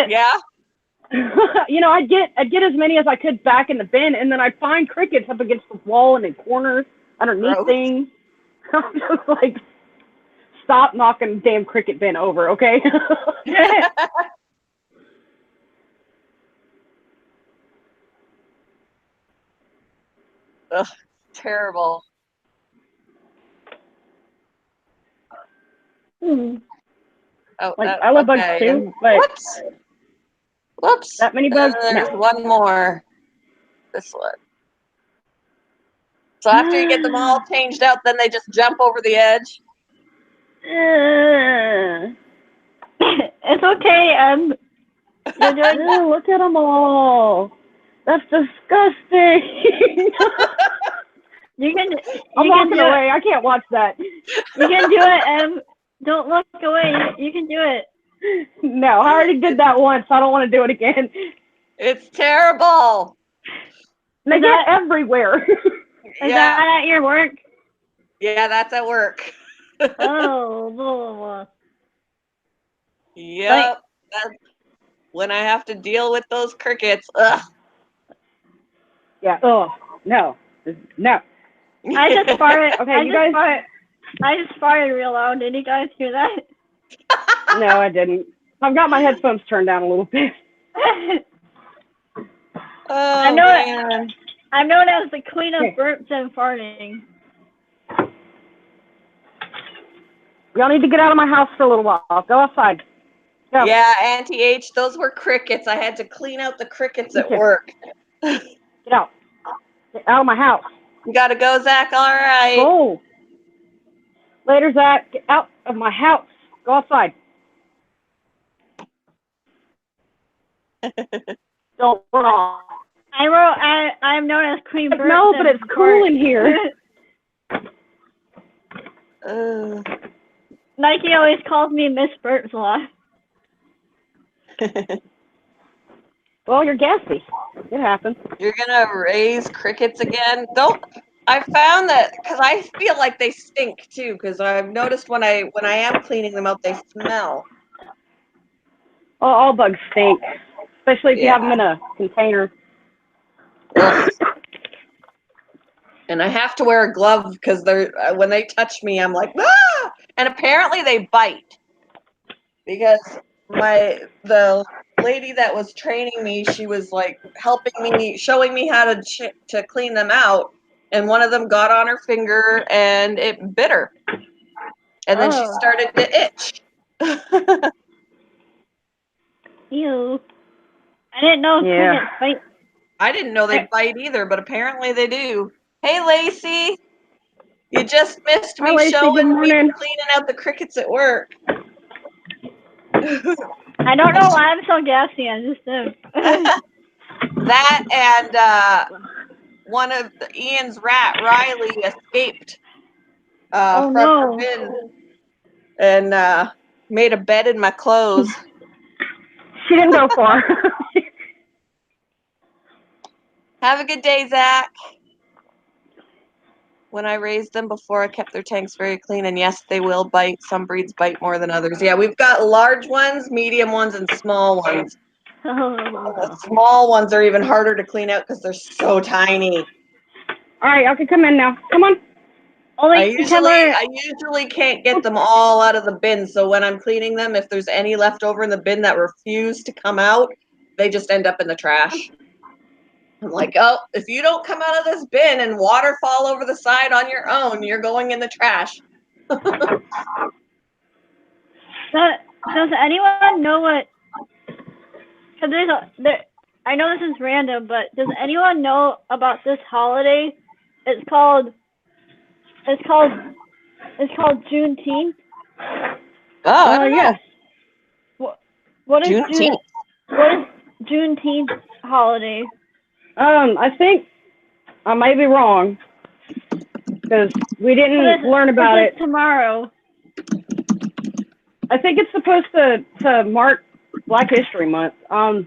Speaker 1: Yeah.
Speaker 3: you know, I'd get as many as I could back in the bin, and then I'd find crickets up against the wall and in corners underneath
Speaker 1: Gross.
Speaker 3: things. I'm just like, stop knocking the damn cricket bin over, okay?
Speaker 1: Ugh, terrible. Oh,
Speaker 3: Like, I love bugs
Speaker 1: okay.
Speaker 3: too, but
Speaker 1: Whoops. Whoops.
Speaker 3: that many bugs?
Speaker 1: There's
Speaker 3: No.
Speaker 1: one more. This one. So after you get them all changed out, then they just jump over the edge.
Speaker 2: It's okay. You're doing
Speaker 3: Oh, look at them all. That's disgusting.
Speaker 2: You can.
Speaker 3: I'm
Speaker 2: You can
Speaker 3: walking
Speaker 2: do it.
Speaker 3: away. I can't watch that.
Speaker 2: You can do it. Don't look away. You can do it.
Speaker 3: No, I already did that once. I don't want to do it again.
Speaker 1: It's terrible.
Speaker 3: And they
Speaker 2: Is
Speaker 3: get
Speaker 2: that-
Speaker 3: everywhere.
Speaker 2: Is that at your work?
Speaker 1: Yeah, that's at work.
Speaker 2: Oh, blah, blah.
Speaker 1: Yep. That's when I have to deal with those crickets. Ugh.
Speaker 3: Yeah. Oh, no. No.
Speaker 2: I just farted.
Speaker 3: Okay, you guys.
Speaker 2: I just farted real loud. Did you guys hear that?
Speaker 3: No, I didn't. I've got my headphones turned down a little bit.
Speaker 1: Oh,
Speaker 2: I know it.
Speaker 1: man.
Speaker 2: I'm known as the queen of burps and farting.
Speaker 3: Y'all need to get out of my house for a little while. Go outside. Go.
Speaker 1: Yeah, Auntie H, those were crickets. I had to clean out the crickets at
Speaker 3: Okay.
Speaker 1: work.
Speaker 3: Get out. Get out of my house.
Speaker 1: You gotta go, Zach. All right.
Speaker 3: Go. Later, Zach. Get out of my house. Go outside. Don't run off.
Speaker 2: I'm known as Queen Burps.
Speaker 3: No, but it's cool in here.
Speaker 2: Nike always calls me Miss Burps a lot.
Speaker 3: Well, you're gassy. It happens.
Speaker 1: You're gonna raise crickets again? Don't. I found that because I feel like they stink too. Because I've noticed when I am cleaning them out, they smell.
Speaker 3: All bugs stink, especially if you have them in
Speaker 1: Yeah.
Speaker 3: a container.
Speaker 1: Ugh. And I have to wear a glove because they're when they touch me, I'm like, ah! And apparently they bite because the lady that was training me, she was like helping me, showing me how to clean them out, and one of them got on her finger and it bit her, and then she
Speaker 2: Oh.
Speaker 1: started to itch.
Speaker 2: Ew. I didn't know
Speaker 3: Yeah.
Speaker 2: crickets bite.
Speaker 1: I didn't know they bite either, but apparently they do. Hey, Lacey, you just missed
Speaker 3: Hi,
Speaker 1: me
Speaker 3: Lacey. Good
Speaker 1: showing me
Speaker 3: morning.
Speaker 1: cleaning out the crickets at work.
Speaker 2: I don't know why I'm so gassy. I just am.
Speaker 1: That and one of Ian's rat, Riley, escaped
Speaker 2: Oh,
Speaker 1: from
Speaker 2: no.
Speaker 1: her bin and made a bed in my clothes.
Speaker 3: She didn't go far.
Speaker 1: Have a good day, Zach. When I raised them before, I kept their tanks very clean, and yes, they will bite. Some breeds bite more than others. Yeah, we've got large ones, medium ones, and small ones. The small ones are even harder to clean out because they're so tiny.
Speaker 3: All right, y'all can come in now. Come on.
Speaker 2: Only
Speaker 1: I usually can't get them all out of the bin, so when I'm cleaning them, if there's any left over in the bin that refuse to come out, they just end up in the trash. I'm like, oh, if you don't come out of this bin and water fall over the side on your own, you're going in the trash.
Speaker 2: Does anyone know what? Cause I know this is random, but does anyone know about this holiday? It's called Juneteenth.
Speaker 1: Oh, I don't know.
Speaker 3: Yes.
Speaker 2: What is
Speaker 1: Juneteenth.
Speaker 2: What is Juneteenth holiday?
Speaker 3: I think I may be wrong because we didn't learn about it.
Speaker 2: Tomorrow.
Speaker 3: I think it's supposed to mark Black History Month.
Speaker 2: I'm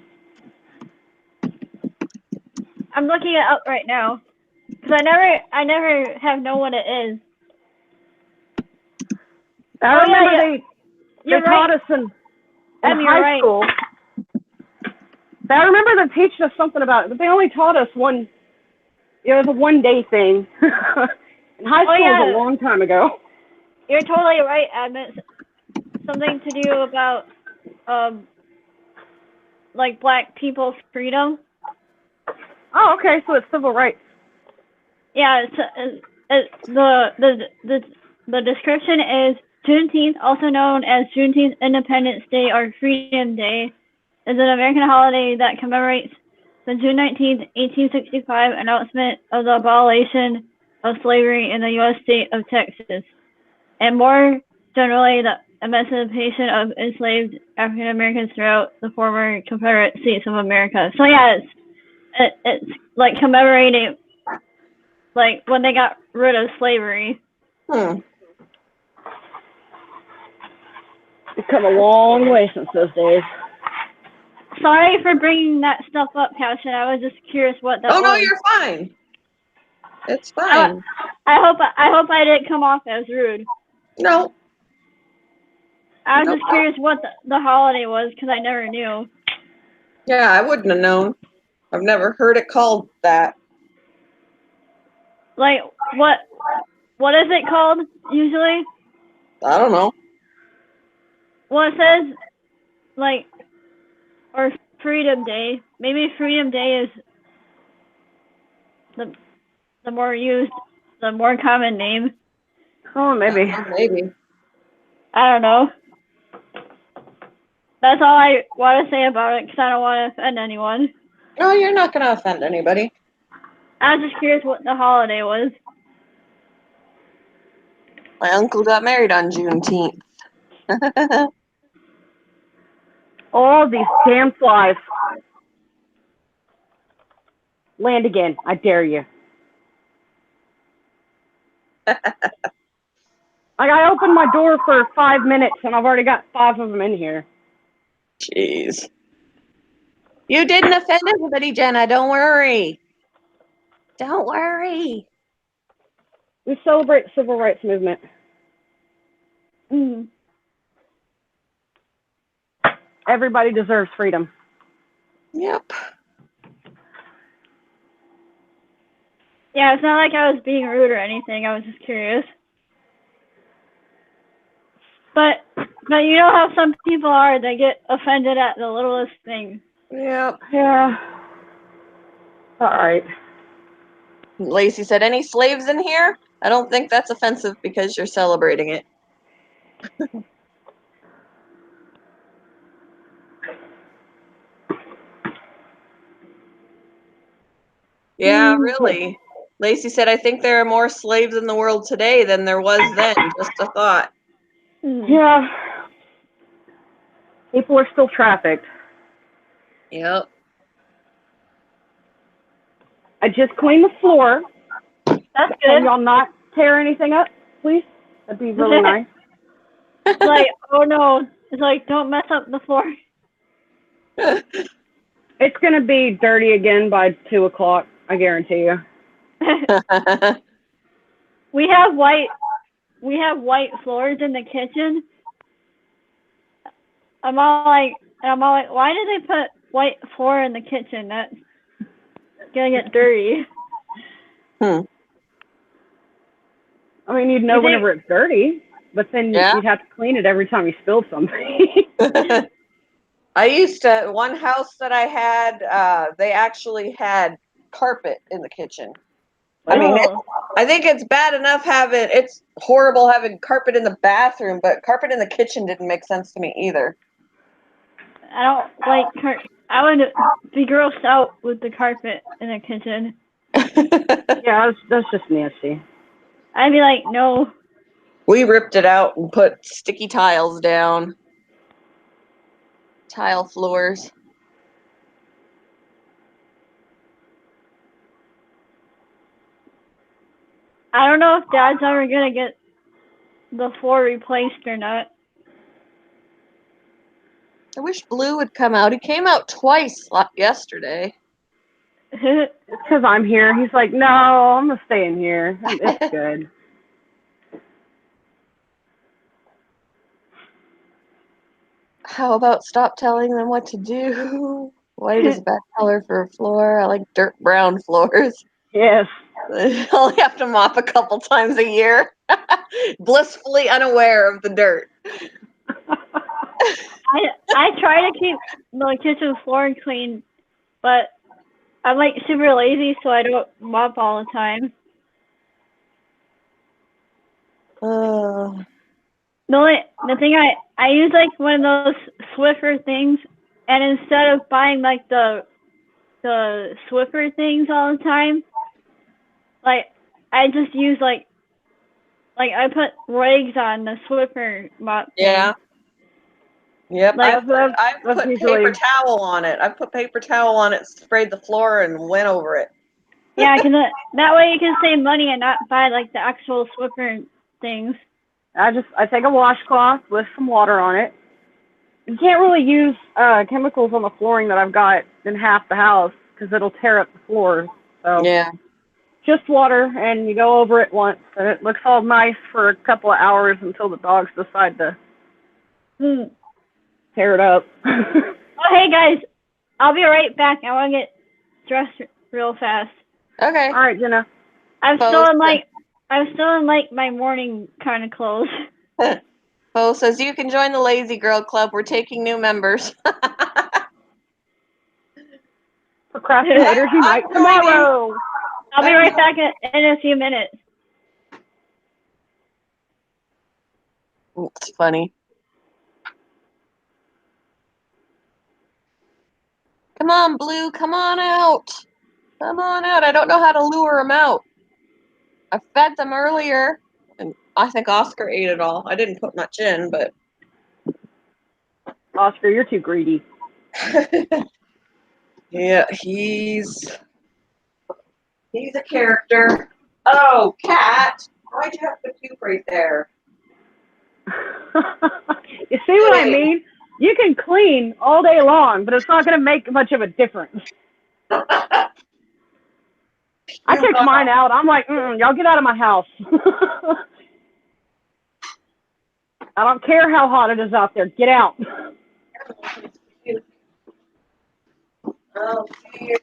Speaker 2: looking it up right now because I never have known what it is.
Speaker 3: I remember they taught us in high school. I remember them teaching us something about it, but they only taught us one. It was a one-day thing. In high school was a long time ago.
Speaker 2: You're totally right, Edmund. Something to do about like Black people's freedom.
Speaker 3: Oh, okay. So it's civil rights.
Speaker 2: Yeah, the description is Juneteenth, also known as Juneteenth Independence Day or Freedom Day, is an American holiday that commemorates the June 19th, 1865 announcement of the abolition of slavery in the U.S. state of Texas, and more generally the emancipation of enslaved African Americans throughout the former Confederate States of America. So yeah, it's like commemorating like when they got rid of slavery.
Speaker 3: It's come a long way since those days.
Speaker 2: Sorry for bringing that stuff up, Passion. I was just curious what that was.
Speaker 1: Oh no, you're fine. It's fine.
Speaker 2: I hope I didn't come off as rude.
Speaker 1: No.
Speaker 2: I was just curious what the holiday was because I never knew.
Speaker 1: Yeah, I wouldn't have known. I've never heard it called that.
Speaker 2: Like what is it called usually?
Speaker 1: I don't know.
Speaker 2: Well, it says like or Freedom Day. Maybe Freedom Day is the more used, the more common name.
Speaker 3: Oh, maybe.
Speaker 1: Maybe.
Speaker 2: I don't know. That's all I want to say about it because I don't want to offend anyone.
Speaker 1: No, you're not going to offend anybody.
Speaker 2: I was just curious what the holiday was.
Speaker 1: My uncle got married on Juneteenth.
Speaker 3: All these damn flies. Land again. I dare you. I opened my door for 5 minutes and I've already got 5 of them in here.
Speaker 1: Jeez. You didn't offend anybody, Jenna. Don't worry. Don't worry.
Speaker 3: We celebrate the civil rights movement.
Speaker 2: Mm.
Speaker 3: Everybody deserves freedom.
Speaker 1: Yep.
Speaker 2: Yeah, it's not like I was being rude or anything. I was just curious. But you know how some people are, they get offended at the littlest thing.
Speaker 1: Yep.
Speaker 3: Yeah. All right.
Speaker 1: Lacey said, any slaves in here? I don't think that's offensive because you're celebrating it. Yeah, really. Lacey said, I think there are more slaves in the world today than there was then. Just a thought.
Speaker 3: Yeah. People are still trafficked.
Speaker 1: Yep.
Speaker 3: I just cleaned the floor.
Speaker 2: That's good.
Speaker 3: Can y'all not tear anything up, please? That'd be really nice.
Speaker 2: It's like, oh no. It's like, don't mess up the floor.
Speaker 3: It's going to be dirty again by 2 o'clock, I guarantee you.
Speaker 2: We have white floors in the kitchen. I'm all like, why did they put white floor in the kitchen? That's gonna get dirty.
Speaker 3: I mean, you'd know whenever it's dirty, but then you'd have to clean it every time you spilled something.
Speaker 1: I used to, one house that I had, they actually had carpet in the kitchen. I mean, I think it's bad enough it's horrible having carpet in the bathroom, but carpet in the kitchen didn't make sense to me either.
Speaker 2: I don't like I would be grossed out with the carpet in the kitchen.
Speaker 3: Yeah, that's just nasty.
Speaker 2: I'd be like, no.
Speaker 1: We ripped it out and put sticky tiles down. tile floors.
Speaker 2: I don't know if Dad's ever gonna get the floor replaced or not.
Speaker 1: I wish Blue would come out. He came out twice yesterday.
Speaker 3: It's because I'm here. He's like, no, I'm gonna stay in here. It's good.
Speaker 1: How about stop telling them what to do? White is a bad color for a floor. I like dirt brown floors.
Speaker 3: Yes.
Speaker 1: I only have to mop a couple times a year. Blissfully unaware of the dirt.
Speaker 2: I try to keep the kitchen floor clean, but I'm like super lazy, so I don't mop all the time. The thing I use like one of those Swiffer things, and instead of buying like the Swiffer things all the time, like I just use like I put rags on the Swiffer mop thing.
Speaker 1: Yeah. Yep.
Speaker 2: Like,
Speaker 1: I've put paper towel on it. I've put paper towel on it, sprayed the floor, and went over it.
Speaker 2: Yeah, because that way you can save money and not buy like the actual Swiffer things.
Speaker 3: I take a washcloth with some water on it. You can't really use chemicals on the flooring that I've got in half the house because it'll tear up the floors. So
Speaker 1: yeah,
Speaker 3: just water, and you go over it once, and it looks all nice for a couple of hours until the dogs decide to tear it up.
Speaker 2: Oh, hey guys, I'll be right back. I want to get dressed real fast.
Speaker 1: Okay.
Speaker 3: All right, Jenna.
Speaker 2: I'm still in like my morning kind of clothes.
Speaker 1: Bo says you can join the Lazy Girl Club. We're taking new members.
Speaker 3: Procrastinators unite tomorrow.
Speaker 2: I'll be right back in a few minutes.
Speaker 1: It's funny. Come on, Blue. Come on out. Come on out. I don't know how to lure them out. I fed them earlier, and I think Oscar ate it all. I didn't put much in, but...
Speaker 3: Oscar, you're too greedy.
Speaker 1: Yeah, he's a character. Oh, cat! Why'd you have to puke right there?
Speaker 3: You see what I mean? You can clean all day long, but it's not going to make much of a difference. I kicked mine out. I'm like, y'all get out of my house. I don't care how hot it is out there. Get out.
Speaker 1: Oh, dear.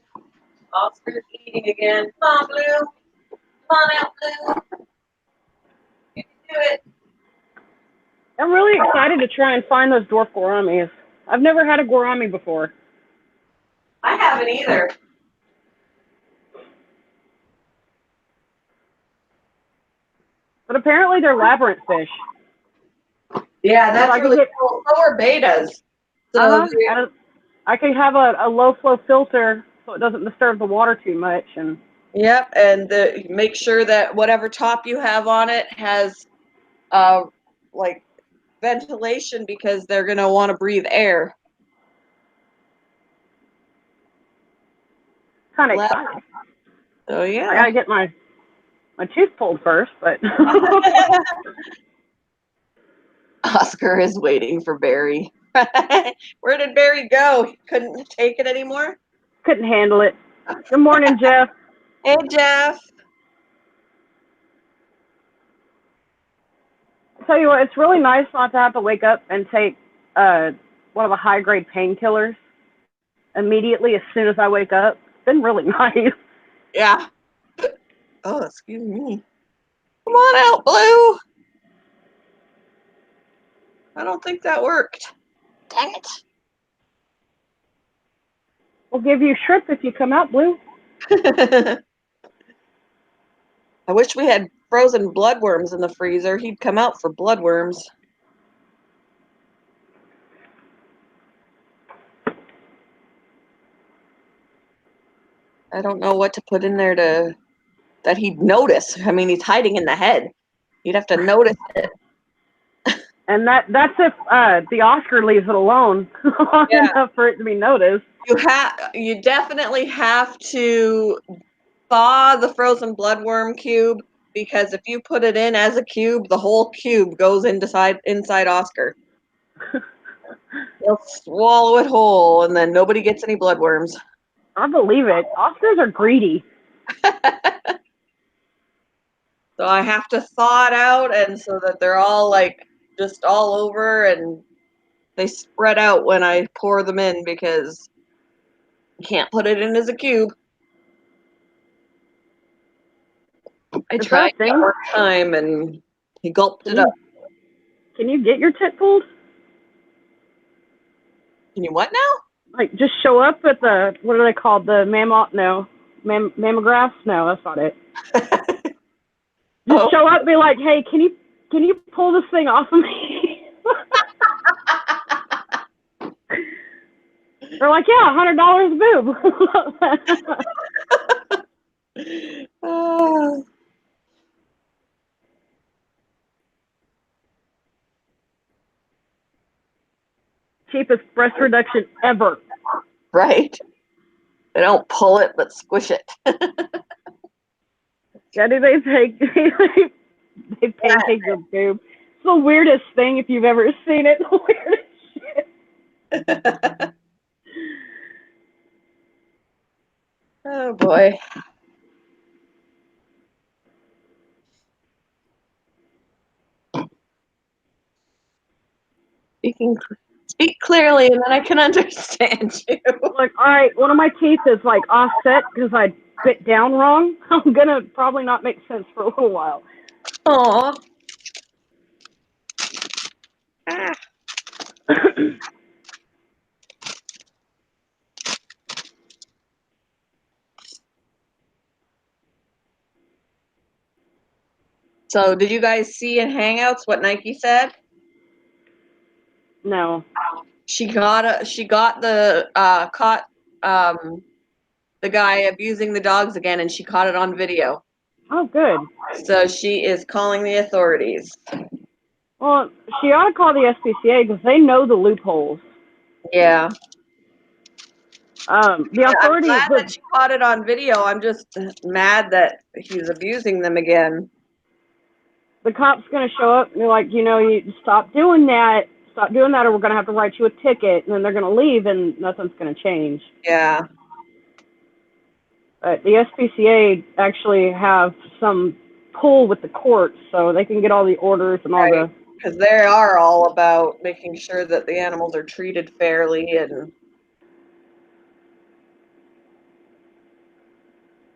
Speaker 1: Oscar's eating again. Come on, Blue. Come on out, Blue. You can do it.
Speaker 3: I'm really excited to try and find those dwarf gouramis. I've never had a gourami before.
Speaker 1: I haven't either.
Speaker 3: But apparently they're labyrinth fish.
Speaker 1: Yeah, that's really cool. So are betas. So
Speaker 3: I can have a low flow filter so it doesn't disturb the water too much. And
Speaker 1: yep, and make sure that whatever top you have on it has like ventilation because they're going to want to breathe air.
Speaker 3: Kind of exciting.
Speaker 1: Oh yeah.
Speaker 3: I gotta get my tooth pulled first, but
Speaker 1: Oscar is waiting for Barry. Where did Barry go? He couldn't take it anymore?
Speaker 3: Couldn't handle it. Good morning, Jeff.
Speaker 1: Hey, Jeff.
Speaker 3: I'll tell you what, it's really nice not to have to wake up and take one of the high-grade painkillers immediately as soon as I wake up. It's been really nice.
Speaker 1: Yeah. Oh, excuse me. Come on out, Blue. I don't think that worked. Dang it.
Speaker 3: We'll give you shrimp if you come out, Blue.
Speaker 1: I wish we had frozen bloodworms in the freezer. He'd come out for bloodworms. I don't know what to put in there that he'd notice. I mean, he's hiding in the head. You'd have to notice it.
Speaker 3: And that's if the Oscar leaves it alone long
Speaker 1: Yeah.
Speaker 3: enough for it to be noticed.
Speaker 1: You definitely have to thaw the frozen bloodworm cube, because if you put it in as a cube, the whole cube goes inside Oscar. He'll swallow it whole, and then nobody gets any bloodworms.
Speaker 3: I believe it. Oscars are greedy.
Speaker 1: So I have to thaw it out, and so that they're all like just all over, and they spread out when I pour them in, because you can't put it in as a cube. I
Speaker 3: Is that
Speaker 1: tried
Speaker 3: a thing?
Speaker 1: one time, and he gulped it up.
Speaker 3: Can you get your tit pulled?
Speaker 1: Can you what now?
Speaker 3: Like, just show up at the, what are they called? The mammographs? No, that's not it. Just
Speaker 1: Oh.
Speaker 3: show up and be like, hey, can you pull this thing off of me? They're like, yeah, $100 boob. Cheapest breast reduction ever.
Speaker 1: Right? They don't pull it, but squish it.
Speaker 3: Daddy, they pancake your boob. It's the weirdest thing if you've ever seen it. The weirdest shit.
Speaker 1: Oh boy. Speak clearly, and then I can understand you.
Speaker 3: Like, all right, one of my teeth is like offset because I bit down wrong. I'm gonna probably not make sense for a little while.
Speaker 1: Aw. Ah. So, did you guys see in Hangouts what Nike said?
Speaker 3: No.
Speaker 1: She got the caught the guy abusing the dogs again, and she caught it on video.
Speaker 3: Oh, good.
Speaker 1: So she is calling the authorities.
Speaker 3: Well, she ought to call the SPCA because they know the loopholes.
Speaker 1: Yeah.
Speaker 3: The authorities.
Speaker 1: I'm glad that she caught it on video. I'm just mad that he's abusing them again.
Speaker 3: The cop's gonna show up and they're like, you stop doing that, or we're gonna have to write you a ticket. And then they're gonna leave, and nothing's gonna change.
Speaker 1: Yeah.
Speaker 3: The SPCA actually have some pull with the courts, so they can get all the orders and all the.
Speaker 1: Because they are all about making sure that the animals are treated fairly, and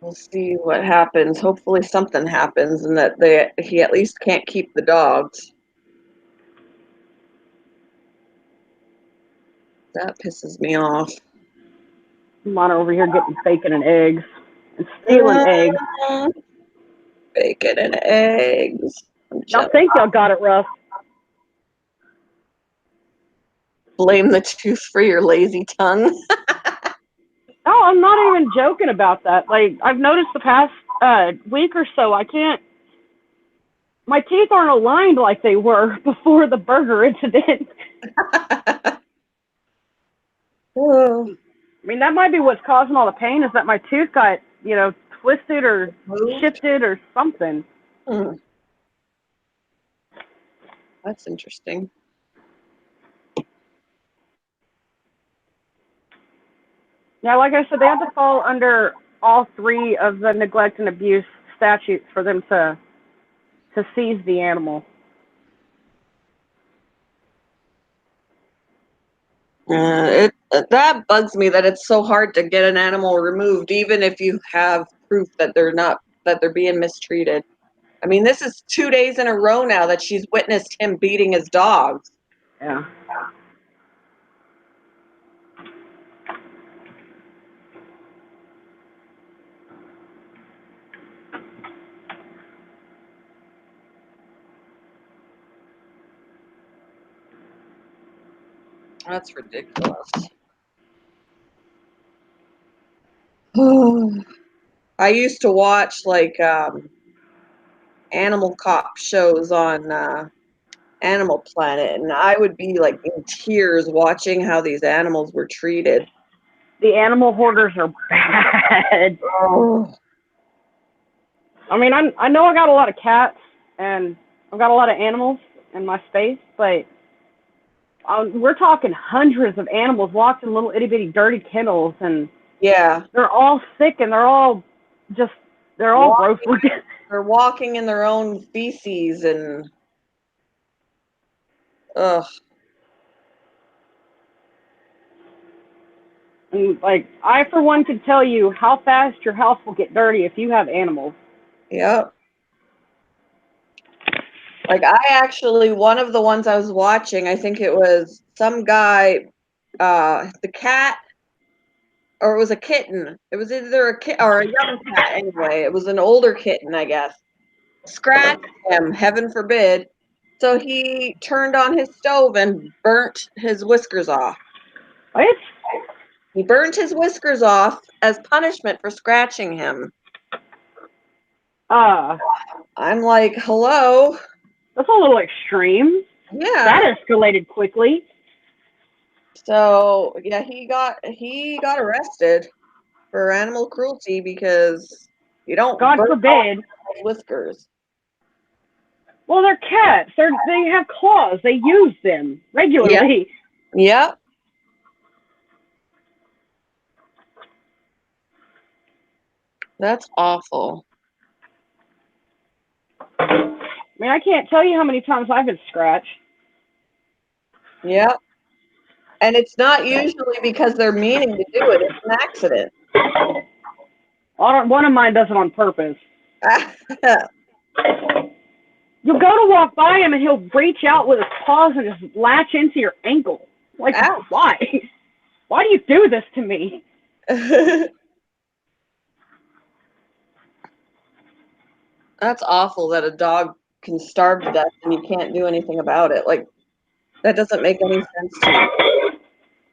Speaker 1: we'll see what happens. Hopefully something happens, and that he at least can't keep the dogs. That pisses me off.
Speaker 3: Mona over here getting bacon and eggs and stealing eggs.
Speaker 1: Bacon and eggs.
Speaker 3: Y'all think y'all got it rough. Blame the tooth for your lazy tongue. Oh, I'm not even joking about that. Like, I've noticed the past week or so, my teeth aren't aligned like they were before the burger incident.
Speaker 1: Oh.
Speaker 3: I mean, that might be what's causing all the pain, is that my tooth got, twisted or shifted or something.
Speaker 1: That's interesting.
Speaker 3: Yeah, like I said, they have to fall under all three of the neglect and abuse statutes for them to seize the animal.
Speaker 1: That bugs me, that it's so hard to get an animal removed, even if you have proof that they're being mistreated. I mean, this is 2 days in a row now that she's witnessed him beating his dogs.
Speaker 3: Yeah.
Speaker 1: That's ridiculous. I used to watch like animal cop shows on Animal Planet, and I would be like in tears watching how these animals were treated.
Speaker 3: The animal hoarders are bad.
Speaker 1: Oh,
Speaker 3: I mean, I know I got a lot of cats and I've got a lot of animals in my space, but we're talking hundreds of animals locked in little itty bitty dirty kennels, and
Speaker 1: yeah.
Speaker 3: they're all sick and they're all gross looking.
Speaker 1: They're walking in their own feces and ugh.
Speaker 3: And like, I for one could tell you how fast your house will get dirty if you have animals.
Speaker 1: Yep. Like I actually, one of the ones I was watching, I think it was some guy, the cat, or it was a kitten. It was either a kit or a young cat anyway. It was an older kitten, I guess. Scratched him, heaven forbid. So he turned on his stove and burnt his whiskers off.
Speaker 3: What?
Speaker 1: He burnt his whiskers off as punishment for scratching him. I'm like, hello?
Speaker 3: That's a little extreme.
Speaker 1: Yeah.
Speaker 3: That escalated quickly.
Speaker 1: So yeah, he got arrested for animal cruelty because you don't
Speaker 3: God
Speaker 1: burn
Speaker 3: forbid.
Speaker 1: off whiskers.
Speaker 3: Well, they're cats. They have claws. They use them regularly.
Speaker 1: Yep. That's awful.
Speaker 3: I mean, I can't tell you how many times I've been scratched.
Speaker 1: Yep. And it's not usually because they're meaning to do it. It's an accident.
Speaker 3: One of mine does it on purpose. You'll go to walk by him and he'll reach out with his paws and just latch into your ankle. Like,
Speaker 1: Ow.
Speaker 3: why? Why do you do this to me?
Speaker 1: That's awful that a dog can starve to death and you can't do anything about it. Like, that doesn't make any sense to me.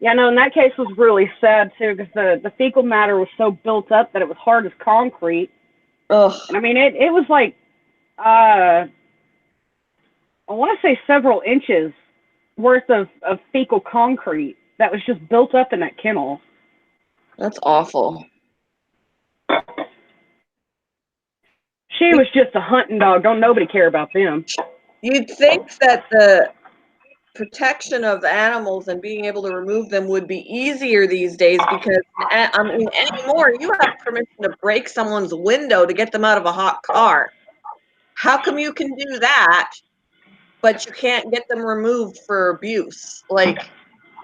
Speaker 3: Yeah, no, and that case was really sad, too, because the fecal matter was so built up that it was hard as concrete.
Speaker 1: Ugh.
Speaker 3: And, I mean, it was like, I want to say several inches worth of fecal concrete that was just built up in that kennel.
Speaker 1: That's awful.
Speaker 3: She was just a hunting dog. Don't nobody care about them.
Speaker 1: You'd think that the protection of animals and being able to remove them would be easier these days because, I mean, anymore, you have permission to break someone's window to get them out of a hot car. How come you can do that, but you can't get them removed for abuse? Like,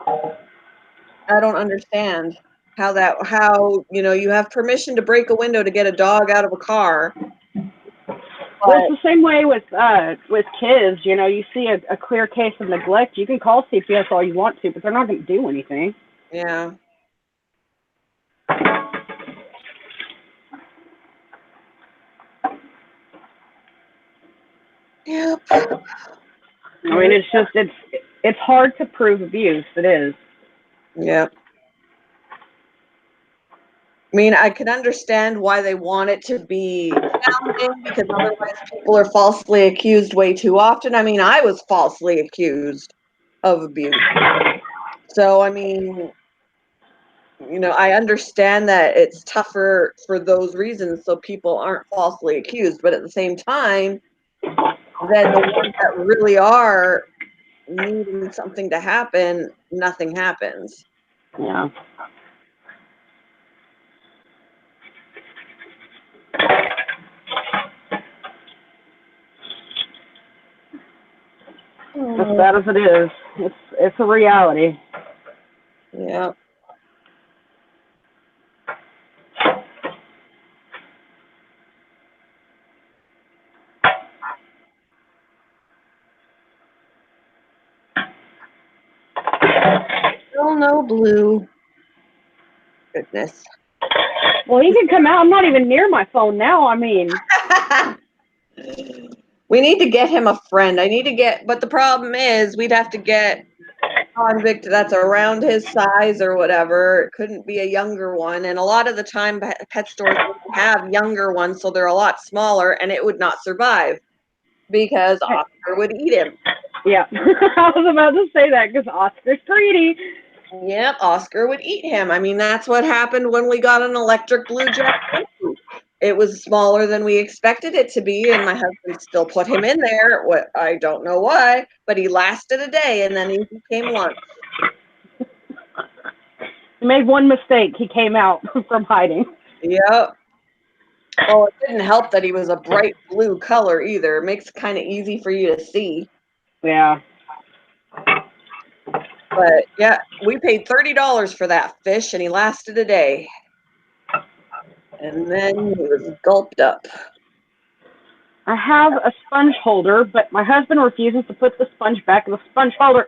Speaker 1: I don't understand how, you have permission to break a window to get a dog out of a car.
Speaker 3: Well, it's the same way with kids. You see a clear case of neglect, you can call CPS all you want to, but they're not going to do anything.
Speaker 1: Yeah. Yep.
Speaker 3: I mean, it's hard to prove abuse. It is.
Speaker 1: Yep. I mean, I can understand why they want it to be challenging because otherwise people are falsely accused way too often. I mean, I was falsely accused of abuse. So, I mean, I understand that it's tougher for those reasons so people aren't falsely accused. But at the same time, then the ones that really are needing something to happen, nothing happens.
Speaker 3: Yeah. As bad as it is, it's a reality.
Speaker 1: Yeah. Still no blue. Goodness.
Speaker 3: Well, he can come out. I'm not even near my phone now. I mean,
Speaker 1: we need to get him a friend. But the problem is we'd have to get a convict that's around his size or whatever. It couldn't be a younger one. And a lot of the time pet stores have younger ones, so they're a lot smaller and it would not survive because Oscar would eat him.
Speaker 3: Yeah. I was about to say that because Oscar's greedy.
Speaker 1: Yep, Oscar would eat him. I mean, that's what happened when we got an electric blue jet. It was smaller than we expected it to be, and my husband still put him in there. What I don't know why, but he lasted a day, and then he became lunch.
Speaker 3: He made one mistake. He came out from hiding.
Speaker 1: Yep. Well, it didn't help that he was a bright blue color either. It makes it kind of easy for you to see.
Speaker 3: Yeah.
Speaker 1: But yeah, we paid $30 for that fish, and he lasted a day. And then he was gulped up.
Speaker 3: I have a sponge holder, but my husband refuses to put the sponge back in the sponge holder.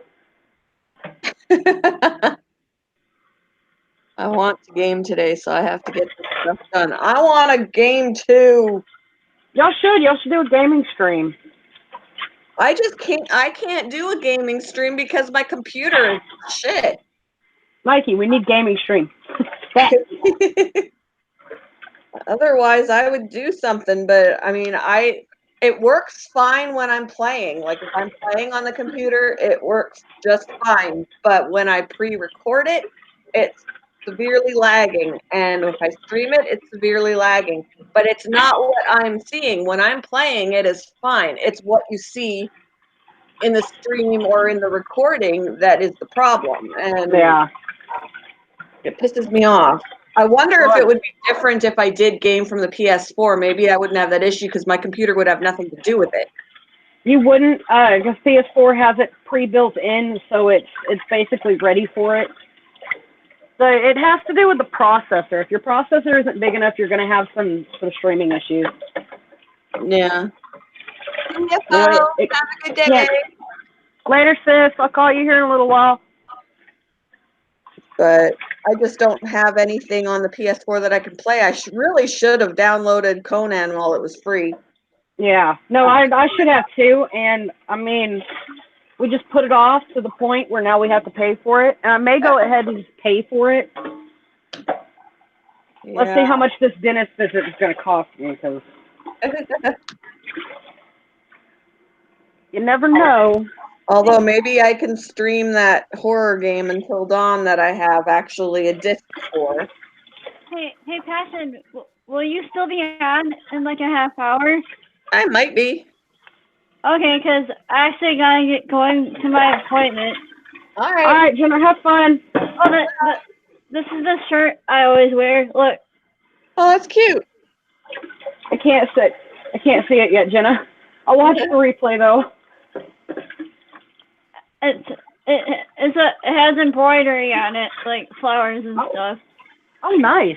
Speaker 1: I want to game today, so I have to get this stuff done. I want a game too.
Speaker 3: Y'all should. Y'all should do a gaming stream.
Speaker 1: I can't do a gaming stream because my computer is shit.
Speaker 3: Mikey, we need gaming stream.
Speaker 1: Otherwise, I would do something, but I mean, it works fine when I'm playing. Like if I'm playing on the computer, it works just fine. But when I pre-record it, it's severely lagging, and if I stream it, it's severely lagging. But it's not what I'm seeing. When I'm playing, it is fine. It's what you see in the stream or in the recording that is the problem, and
Speaker 3: Yeah.
Speaker 1: it pisses me off. I wonder if it would be different if I did game from the PS4. Maybe I wouldn't have that issue because my computer would have nothing to do with it.
Speaker 3: You wouldn't, because PS4 has it pre-built in, so it's basically ready for it. So it has to do with the processor. If your processor isn't big enough, you're going to have some streaming issues.
Speaker 1: Yeah. Yes,
Speaker 3: Yeah,
Speaker 1: have a good day.
Speaker 3: Yeah. Later, sis. I'll call you here in a little while.
Speaker 1: But I just don't have anything on the PS4 that I can play. I really should have downloaded Conan while it was free.
Speaker 3: Yeah. No, I should have too. And, I mean, we just put it off to the point where now we have to pay for it. And I may go ahead and just pay for it.
Speaker 1: Yeah.
Speaker 3: Let's see how much this dentist visit is going to cost me, because you never know.
Speaker 1: Although maybe I can stream that horror game Until Dawn that I have actually a disc for.
Speaker 2: Hey, Passion, will you still be on in like a half hour?
Speaker 1: I might be.
Speaker 2: Okay, 'cause I actually gotta get going to my appointment.
Speaker 1: All right.
Speaker 3: All right, Jenna, have fun.
Speaker 2: Oh, this is the shirt I always wear. Look.
Speaker 1: Oh, that's cute.
Speaker 3: I can't see it yet, Jenna. I'll watch the replay though.
Speaker 2: It has embroidery on it, like flowers and stuff.
Speaker 3: Oh, nice.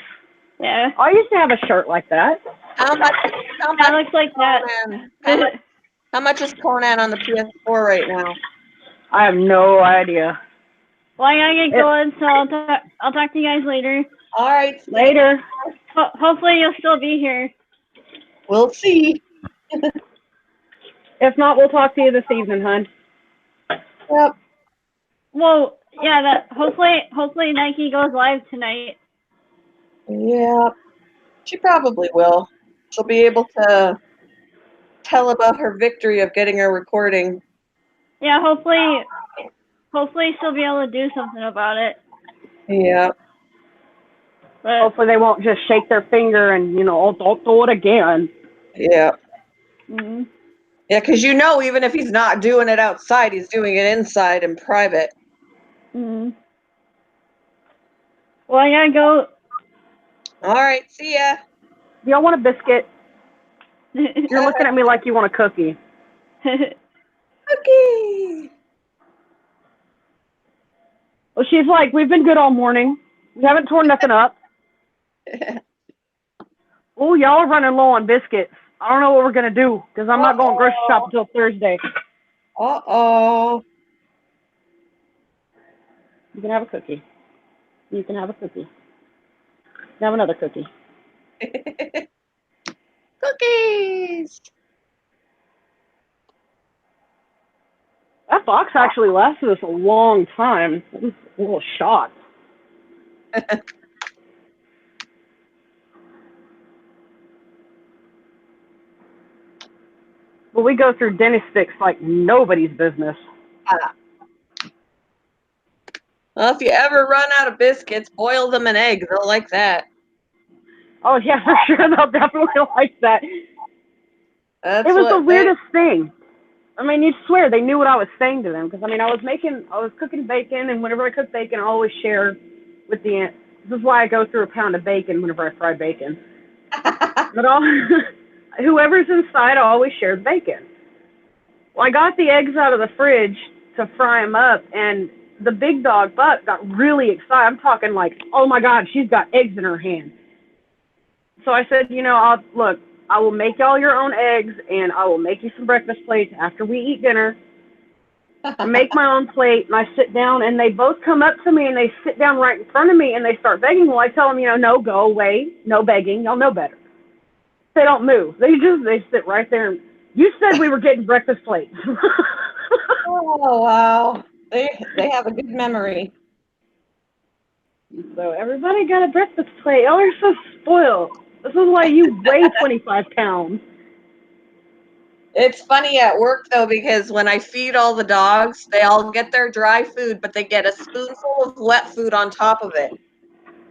Speaker 2: Yeah.
Speaker 3: I used to have a shirt like that.
Speaker 1: How much
Speaker 2: That looks like that.
Speaker 1: How much is Conan on the PS4 right now?
Speaker 3: I have no idea.
Speaker 2: Well, I gotta get going, so I'll talk to you guys later.
Speaker 1: All right.
Speaker 3: Later.
Speaker 2: Hopefully you'll still be here.
Speaker 1: We'll see.
Speaker 3: If not, we'll talk to you this evening, hon.
Speaker 1: Yep.
Speaker 2: Well, yeah. Hopefully Nike goes live tonight.
Speaker 1: Yeah. She probably will. She'll be able to tell about her victory of getting her recording.
Speaker 2: Yeah. Hopefully she'll be able to do something about it.
Speaker 1: Yeah.
Speaker 2: But
Speaker 3: Hopefully they won't just shake their finger and, oh, don't do it again.
Speaker 1: Yeah.
Speaker 2: mm-hmm.
Speaker 1: Yeah, because even if he's not doing it outside, he's doing it inside in private.
Speaker 2: Mm-hmm. Well, I gotta go.
Speaker 1: All right, see ya.
Speaker 3: Y'all want a biscuit? You're looking at me like you want a cookie.
Speaker 1: Okay.
Speaker 3: Well, she's like, we've been good all morning. We haven't torn nothing up. Oh, y'all are running low on biscuits. I don't know what we're going to do, because I'm not going grocery shop until Thursday.
Speaker 1: Uh-oh.
Speaker 3: You can have a cookie. You can have a cookie. You can have another cookie.
Speaker 1: Cookies.
Speaker 3: That box actually lasted us a long time. It was a little shot. But we go through dentist fix like nobody's business.
Speaker 1: Well, if you ever run out of biscuits, boil them in egg. They'll like that.
Speaker 3: Oh yeah, for sure. They'll definitely like that.
Speaker 1: That's
Speaker 3: It was the
Speaker 1: what they.
Speaker 3: weirdest thing. I mean, you'd swear they knew what I was saying to them because I mean, I was cooking bacon, and whenever I cook bacon, I always share with the ant. This is why I go through a pound of bacon whenever I fry bacon. But all whoever's inside, I always share the bacon. Well, I got the eggs out of the fridge to fry them up, and the big dog Buck got really excited. I'm talking like, oh my God, she's got eggs in her hand. So I said, look, I will make y'all your own eggs, and I will make you some breakfast plates after we eat dinner. I make my own plate, and I sit down, and they both come up to me, and they sit down right in front of me, and they start begging. Well, I tell them, no, go away, no begging, y'all know better. They don't move. They sit right there. And, you said we were getting breakfast plates.
Speaker 1: Oh wow, they have a good memory.
Speaker 3: So everybody got a breakfast plate. Oh, you're so spoiled. This is why you weigh 25 pounds.
Speaker 1: It's funny at work though because when I feed all the dogs, they all get their dry food, but they get a spoonful of wet food on top of it.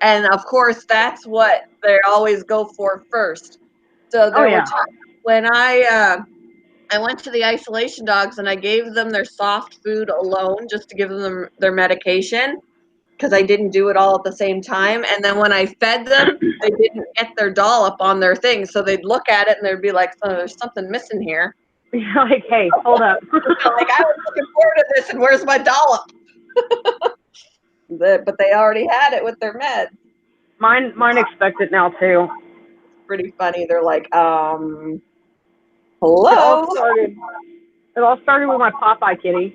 Speaker 1: And of course, that's what they always go for first. So
Speaker 3: Oh
Speaker 1: there were
Speaker 3: yeah.
Speaker 1: times when I went to the isolation dogs and I gave them their soft food alone just to give them their medication because I didn't do it all at the same time. And then when I fed them, they didn't get their dollop on their thing. So they'd look at it and they'd be like, "Oh, there's something missing here."
Speaker 3: You're like, hey, hold up.
Speaker 1: Like, I was looking forward to this and where's my dollop? But they already had it with their meds.
Speaker 3: Mine expect it now too.
Speaker 1: Pretty funny. They're like,
Speaker 3: It
Speaker 1: hello.
Speaker 3: all started with my Popeye kitty.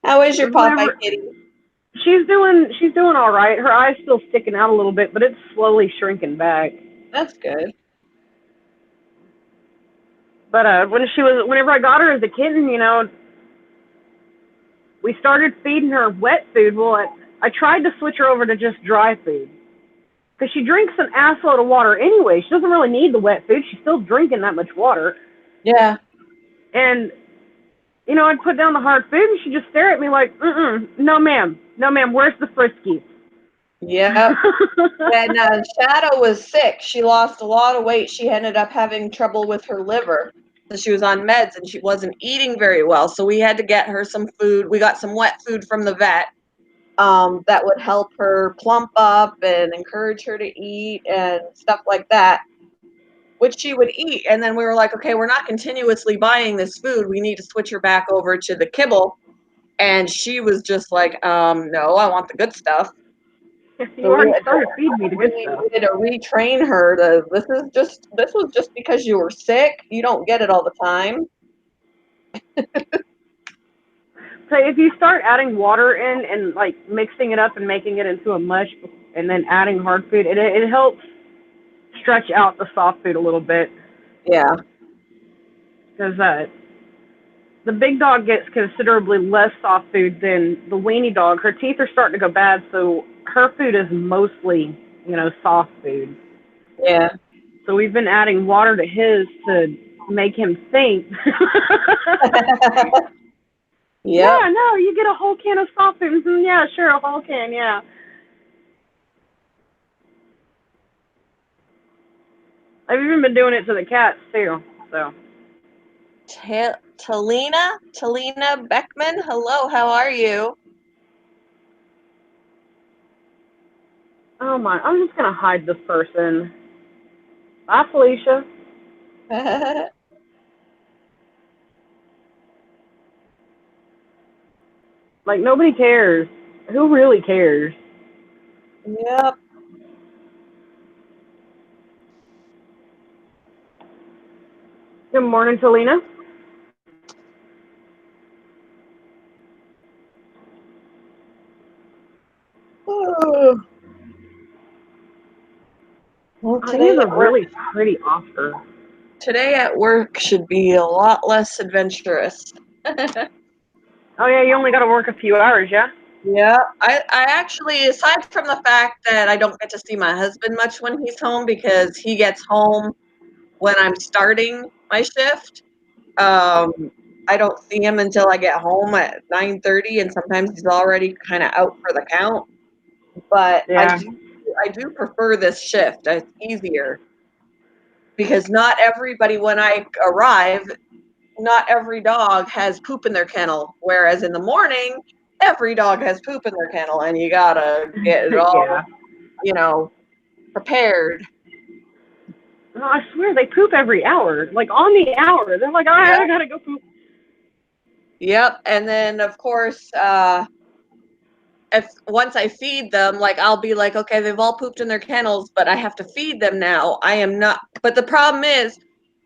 Speaker 1: How is your Popeye
Speaker 3: Whenever
Speaker 1: kitty?
Speaker 3: she's doing all right. Her eye's still sticking out a little bit, but it's slowly shrinking back.
Speaker 1: That's good.
Speaker 3: But whenever I got her as a kitten, we started feeding her wet food. Well, I tried to switch her over to just dry food because she drinks an assload of water anyway. She doesn't really need the wet food. She's still drinking that much water.
Speaker 1: Yeah.
Speaker 3: And I'd put down the hard food, and she'd just stare at me like, no, ma'am. Where's the Friskies?
Speaker 1: Yeah. When Shadow was sick, she lost a lot of weight. She ended up having trouble with her liver. So she was on meds and she wasn't eating very well. So we had to get her some food. We got some wet food from the vet that would help her plump up and encourage her to eat and stuff like that, which she would eat. And then we were like, okay, we're not continuously buying this food. We need to switch her back over to the kibble. And she was just like, no, I want the good stuff.
Speaker 3: You already started feeding me the good stuff.
Speaker 1: We had to retrain her to this was just because you were sick. You don't get it all the time.
Speaker 3: So if you start adding water in and like mixing it up and making it into a mush and then adding hard food, it helps stretch out the soft food a little bit.
Speaker 1: Yeah.
Speaker 3: Because the big dog gets considerably less soft food than the weenie dog. Her teeth are starting to go bad, so her food is mostly, soft food.
Speaker 1: Yeah.
Speaker 3: So we've been adding water to his to make him think.
Speaker 1: Yeah.
Speaker 3: Yeah, no, you get a whole can of soft food. Yeah, sure, a whole can, yeah. I've even been doing it to the cats too. So.
Speaker 1: Talina Beckman. Hello, how are you?
Speaker 3: Oh my! I'm just gonna hide this person. Bye, Felicia. Like, nobody cares. Who really cares?
Speaker 1: Yep.
Speaker 3: Good morning, Talina.
Speaker 1: Ooh. Well,
Speaker 3: He's a really pretty Oscar.
Speaker 1: Today at work should be a lot less adventurous.
Speaker 3: Oh yeah, you only got to work a few hours, yeah?
Speaker 1: Yeah, I actually, aside from the fact that I don't get to see my husband much when he's home because he gets home when I'm starting my shift, I don't see him until I get home at 9:30, and sometimes he's already kind of out for the count. But
Speaker 3: Yeah.
Speaker 1: I do prefer this shift. It's easier because not everybody, when I arrive, not every dog has poop in their kennel. Whereas in the morning, every dog has poop in their kennel, and you gotta get it all,
Speaker 3: Yeah.
Speaker 1: prepared.
Speaker 3: No, I swear they poop every hour, like on the hour. They're like, all right, I gotta go poop.
Speaker 1: Yep. And then of course, if once I feed them, like I'll be like, okay, they've all pooped in their kennels, but I have to feed them now. I am not. But the problem is,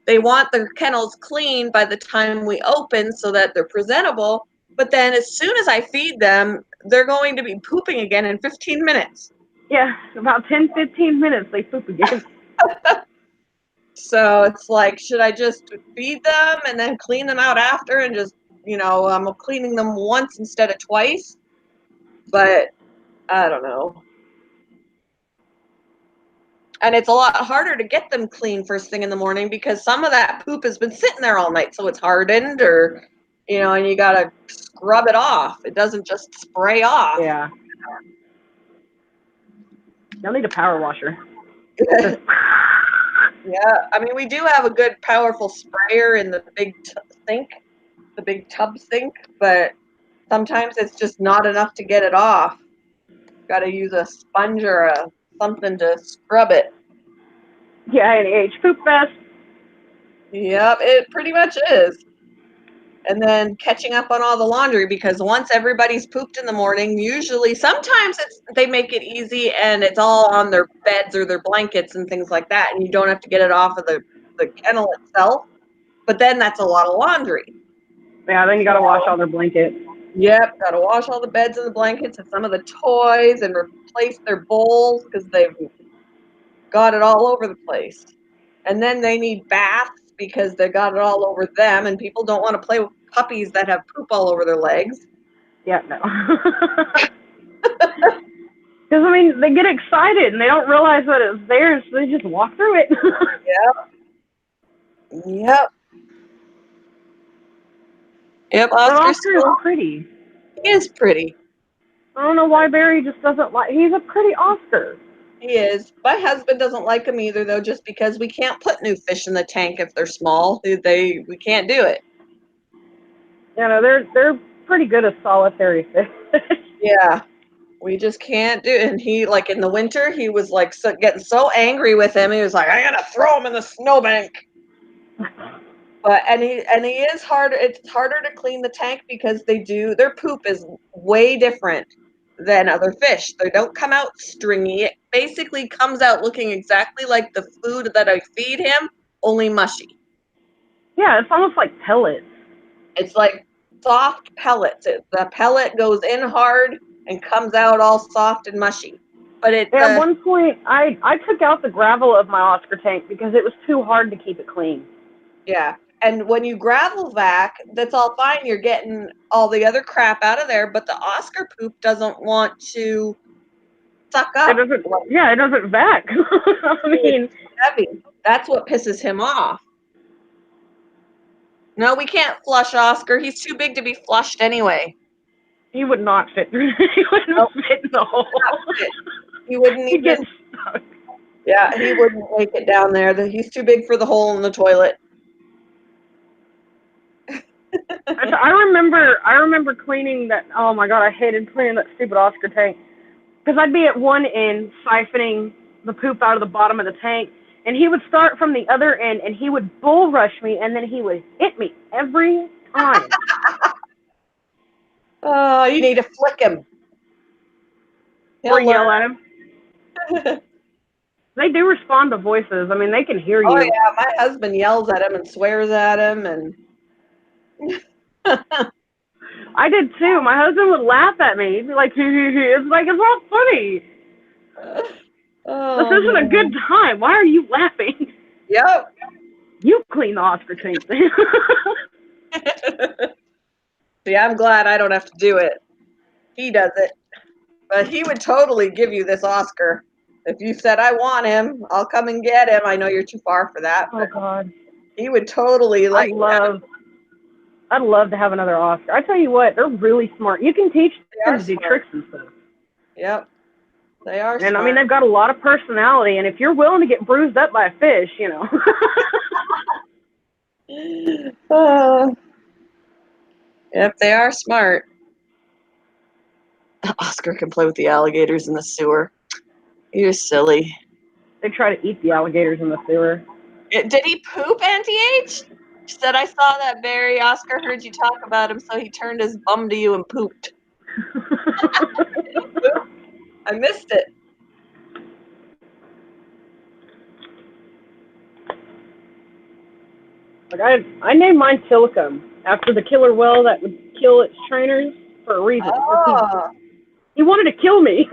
Speaker 1: they want their kennels clean by the time we open so that they're presentable. But then as soon as I feed them, they're going to be pooping again in 15 minutes.
Speaker 3: Yeah, about 10, 15 minutes they poop again.
Speaker 1: So it's like, should I just feed them and then clean them out after and just, I'm cleaning them once instead of twice? But I don't know. And it's a lot harder to get them clean first thing in the morning because some of that poop has been sitting there all night. So it's hardened or, and you got to scrub it off. It doesn't just spray off.
Speaker 3: Yeah. They'll need a power washer.
Speaker 1: Yeah. I mean, we do have a good, powerful sprayer in the big sink, the big tub sink, but sometimes it's just not enough to get it off. Got to use a sponge or something to scrub it.
Speaker 3: Yeah, NH poop vest.
Speaker 1: Yep, it pretty much is. And then catching up on all the laundry because once everybody's pooped in the morning, usually sometimes they make it easy and it's all on their beds or their blankets and things like that, and you don't have to get it off of the kennel itself. But then that's a lot of laundry.
Speaker 3: Yeah, then you gotta wash all their blankets.
Speaker 1: Yep, gotta wash all the beds and the blankets and some of the toys and replace their bowls because they've got it all over the place. And then they need baths because they got it all over them, and people don't want to play with puppies that have poop all over their legs.
Speaker 3: Yeah, no. Because, I mean, they get excited and they don't realize that it's theirs, so they just walk through it.
Speaker 1: Yep. Yep,
Speaker 3: But
Speaker 1: Oscar's
Speaker 3: Oscar is pretty.
Speaker 1: he is pretty.
Speaker 3: I don't know why Barry just doesn't like. He's a pretty Oscar.
Speaker 1: He is. My husband doesn't like him either, though, just because we can't put new fish in the tank if they're small. We can't do it.
Speaker 3: You know, they're pretty good at solitary fish.
Speaker 1: Yeah. We just can't do it. And he, like, in the winter, he was, like, getting so angry with him. He was like, I'm going to throw him in the snowbank. But and he is harder. It's harder to clean the tank because their poop is way different than other fish. They don't come out stringy. It basically comes out looking exactly like the food that I feed him, only mushy.
Speaker 3: Yeah, it's almost like pellets.
Speaker 1: It's like soft pellets. The pellet goes in hard and comes out all soft and mushy. But
Speaker 3: at one point, I took out the gravel of my Oscar tank because it was too hard to keep it clean.
Speaker 1: Yeah. And when you gravel vac, that's all fine. You're getting all the other crap out of there, but the Oscar poop doesn't want to suck up.
Speaker 3: It doesn't vac. I mean,
Speaker 1: it's heavy. That's what pisses him off. No, we can't flush Oscar. He's too big to be flushed anyway.
Speaker 3: He would not fit through. He wouldn't fit in the hole.
Speaker 1: He wouldn't
Speaker 3: He'd
Speaker 1: even.
Speaker 3: get stuck.
Speaker 1: Yeah, he wouldn't make it down there. He's too big for the hole in the toilet.
Speaker 3: I remember cleaning that. Oh my god, I hated cleaning that stupid Oscar tank because I'd be at one end siphoning the poop out of the bottom of the tank, and he would start from the other end, and he would bull rush me, and then he would hit me every time.
Speaker 1: Oh, you need to flick him.
Speaker 3: Or yell at him. They do respond to voices. I mean, they can hear you.
Speaker 1: Oh yeah, my husband yells at him and swears at him, and
Speaker 3: I did too. My husband would laugh at me. He'd be like, it's like, it's not funny. This isn't a good time. Why are you laughing?
Speaker 1: Yep.
Speaker 3: You clean the Oscar tank.
Speaker 1: See, I'm glad I don't have to do it. He does it. But he would totally give you this Oscar. If you said, I want him, I'll come and get him. I know you're too far for that.
Speaker 3: Oh, God.
Speaker 1: He would totally like.
Speaker 3: I'd love to have another Oscar. I tell you what, they're really smart. You can teach
Speaker 1: They
Speaker 3: them
Speaker 1: are
Speaker 3: to do
Speaker 1: smart.
Speaker 3: tricks and stuff.
Speaker 1: Yep. They are
Speaker 3: And
Speaker 1: smart.
Speaker 3: I mean, they've got a lot of personality. And if you're willing to get bruised up by a fish, you know.
Speaker 1: Yep, they are smart. Oscar can play with the alligators in the sewer. You're silly.
Speaker 3: They try to eat the alligators in the sewer.
Speaker 1: Did he poop, Auntie H? She said, I saw that, Barry. Oscar heard you talk about him, so he turned his bum to you and pooped. I missed it.
Speaker 3: Like I named mine Silicum after the killer whale that would kill its trainers for a reason.
Speaker 1: Oh.
Speaker 3: He wanted to kill me.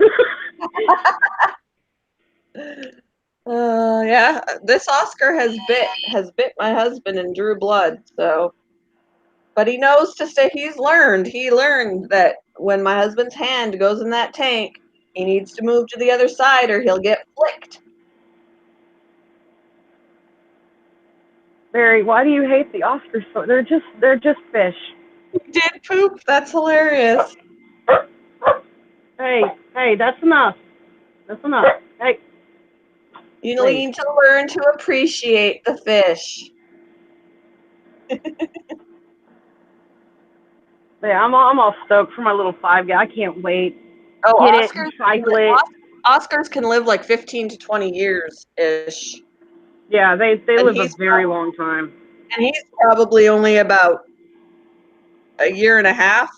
Speaker 1: Yeah. This Oscar has bit my husband and drew blood. So, but he knows to stay. He learned that when my husband's hand goes in that tank, he needs to move to the other side or he'll get flicked.
Speaker 3: Barry, why do you hate the Oscars so? They're just fish.
Speaker 1: He did poop. That's hilarious.
Speaker 3: Hey, that's enough. That's enough. Hey.
Speaker 1: You
Speaker 3: Please.
Speaker 1: need to learn to appreciate the fish.
Speaker 3: Yeah, I'm all stoked for my little 5 guy. I can't wait.
Speaker 1: Oh,
Speaker 3: Get
Speaker 1: Oscars,
Speaker 3: it, cycle it.
Speaker 1: Oscars can live like 15 to 20 years ish.
Speaker 3: Yeah, they
Speaker 1: And
Speaker 3: live a very long time.
Speaker 1: And he's probably only about a year and a half.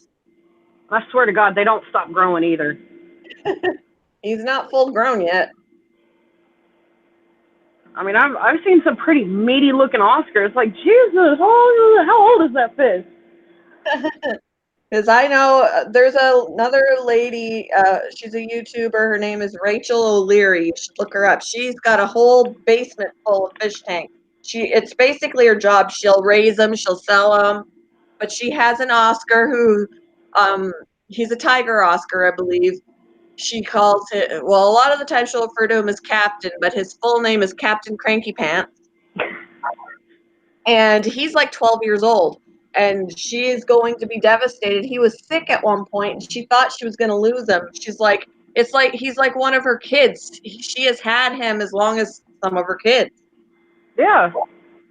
Speaker 3: I swear to God, they don't stop growing either.
Speaker 1: He's not full grown yet.
Speaker 3: I mean, I've seen some pretty meaty looking Oscars. Like, Jesus, how old is that fish?
Speaker 1: Because I know there's another lady, she's a YouTuber, her name is Rachel O'Leary. You should look her up. She's got a whole basement full of fish tanks. It's basically her job. She'll raise them, she'll sell them, but she has an Oscar who, he's a tiger Oscar, I believe. She calls it, well, a lot of the time she'll refer to him as Captain, but his full name is Captain Cranky Pants. And he's like 12 years old. And she is going to be devastated. He was sick at one point, and she thought she was going to lose him. She's like, it's like he's like one of her kids. She has had him as long as some of her kids.
Speaker 3: Yeah.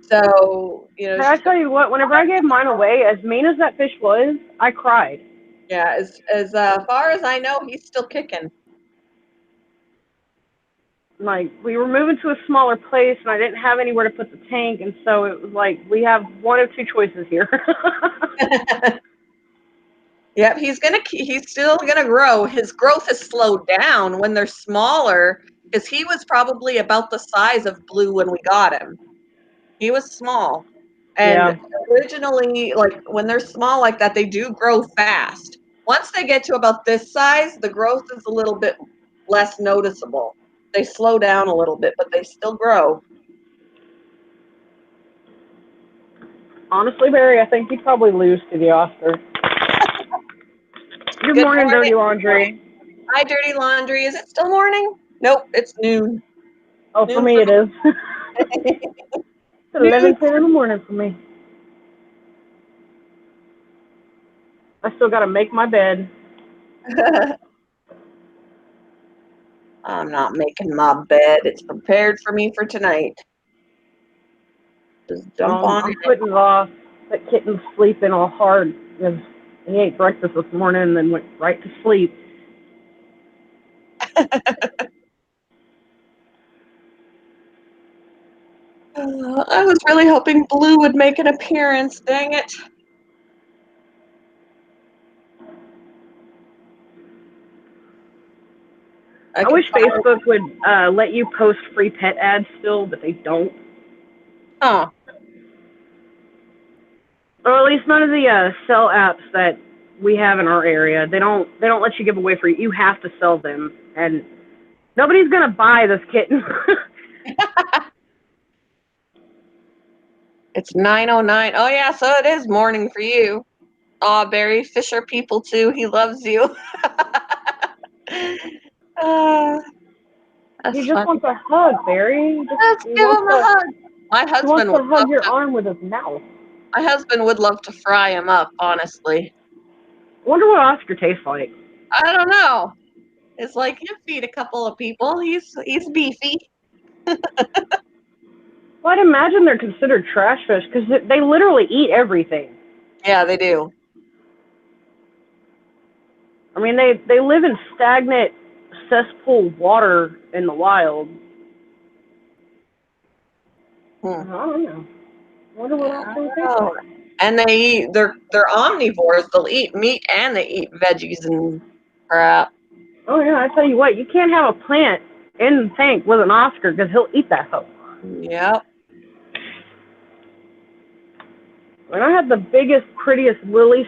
Speaker 1: So, you know.
Speaker 3: I tell you what, whenever I gave mine away, as mean as that fish was, I cried.
Speaker 1: Yeah, as far as I know, he's still kicking.
Speaker 3: Like, we were moving to a smaller place, and I didn't have anywhere to put the tank, and so it was like, we have one of two choices here.
Speaker 1: Yep, he's still gonna grow. His growth has slowed down when they're smaller, because he was probably about the size of Blue when we got him. He was small. And originally, like when they're small like that, they do grow fast. Once they get to about this size, the growth is a little bit less noticeable. They slow down a little bit, but they still grow.
Speaker 3: Honestly, Barry, I think you'd probably lose to the Oscar. Good morning, Dirty Laundry.
Speaker 1: Hi, Dirty Laundry. Is it still morning? Nope, it's noon.
Speaker 3: Oh, for me it is. It's 11:10 in the morning for me. I still got to make my bed.
Speaker 1: I'm not making my bed. It's prepared for me for tonight. Just jump on.
Speaker 3: I'm putting it off. That kitten's sleeping all hard because he ate breakfast this morning and then went right to sleep.
Speaker 1: I was really hoping Blue would make an appearance. Dang it.
Speaker 3: I wish Facebook would let you post free pet ads still, but they don't.
Speaker 1: Oh.
Speaker 3: Or at least none of the sell apps that we have in our area. They don't let you give away free. You have to sell them, and nobody's gonna buy this kitten.
Speaker 1: It's 9:09. Oh yeah, so it is morning for you. Aw, Barry Fisher people too. He loves you.
Speaker 3: He just wants a hug, Barry.
Speaker 1: Let's give him a hug. My husband
Speaker 3: wants to hug your arm with his mouth.
Speaker 1: My husband would love to fry him up, honestly.
Speaker 3: I wonder what Oscar tastes like.
Speaker 1: I don't know. It's like he'll feed a couple of people. He's beefy.
Speaker 3: Well, I'd imagine they're considered trash fish because they literally eat everything.
Speaker 1: Yeah, they do.
Speaker 3: I mean, they live in stagnant cesspool water in the wild. I
Speaker 1: Hmm.
Speaker 3: don't know. I wonder what
Speaker 1: I
Speaker 3: Oscar would
Speaker 1: don't
Speaker 3: taste
Speaker 1: know.
Speaker 3: like.
Speaker 1: And they're omnivores. They'll eat meat and they eat veggies and crap.
Speaker 3: Oh yeah, I tell you what, you can't have a plant in the tank with an Oscar because he'll eat that hoe.
Speaker 1: Yep.
Speaker 3: When I had the biggest, prettiest lily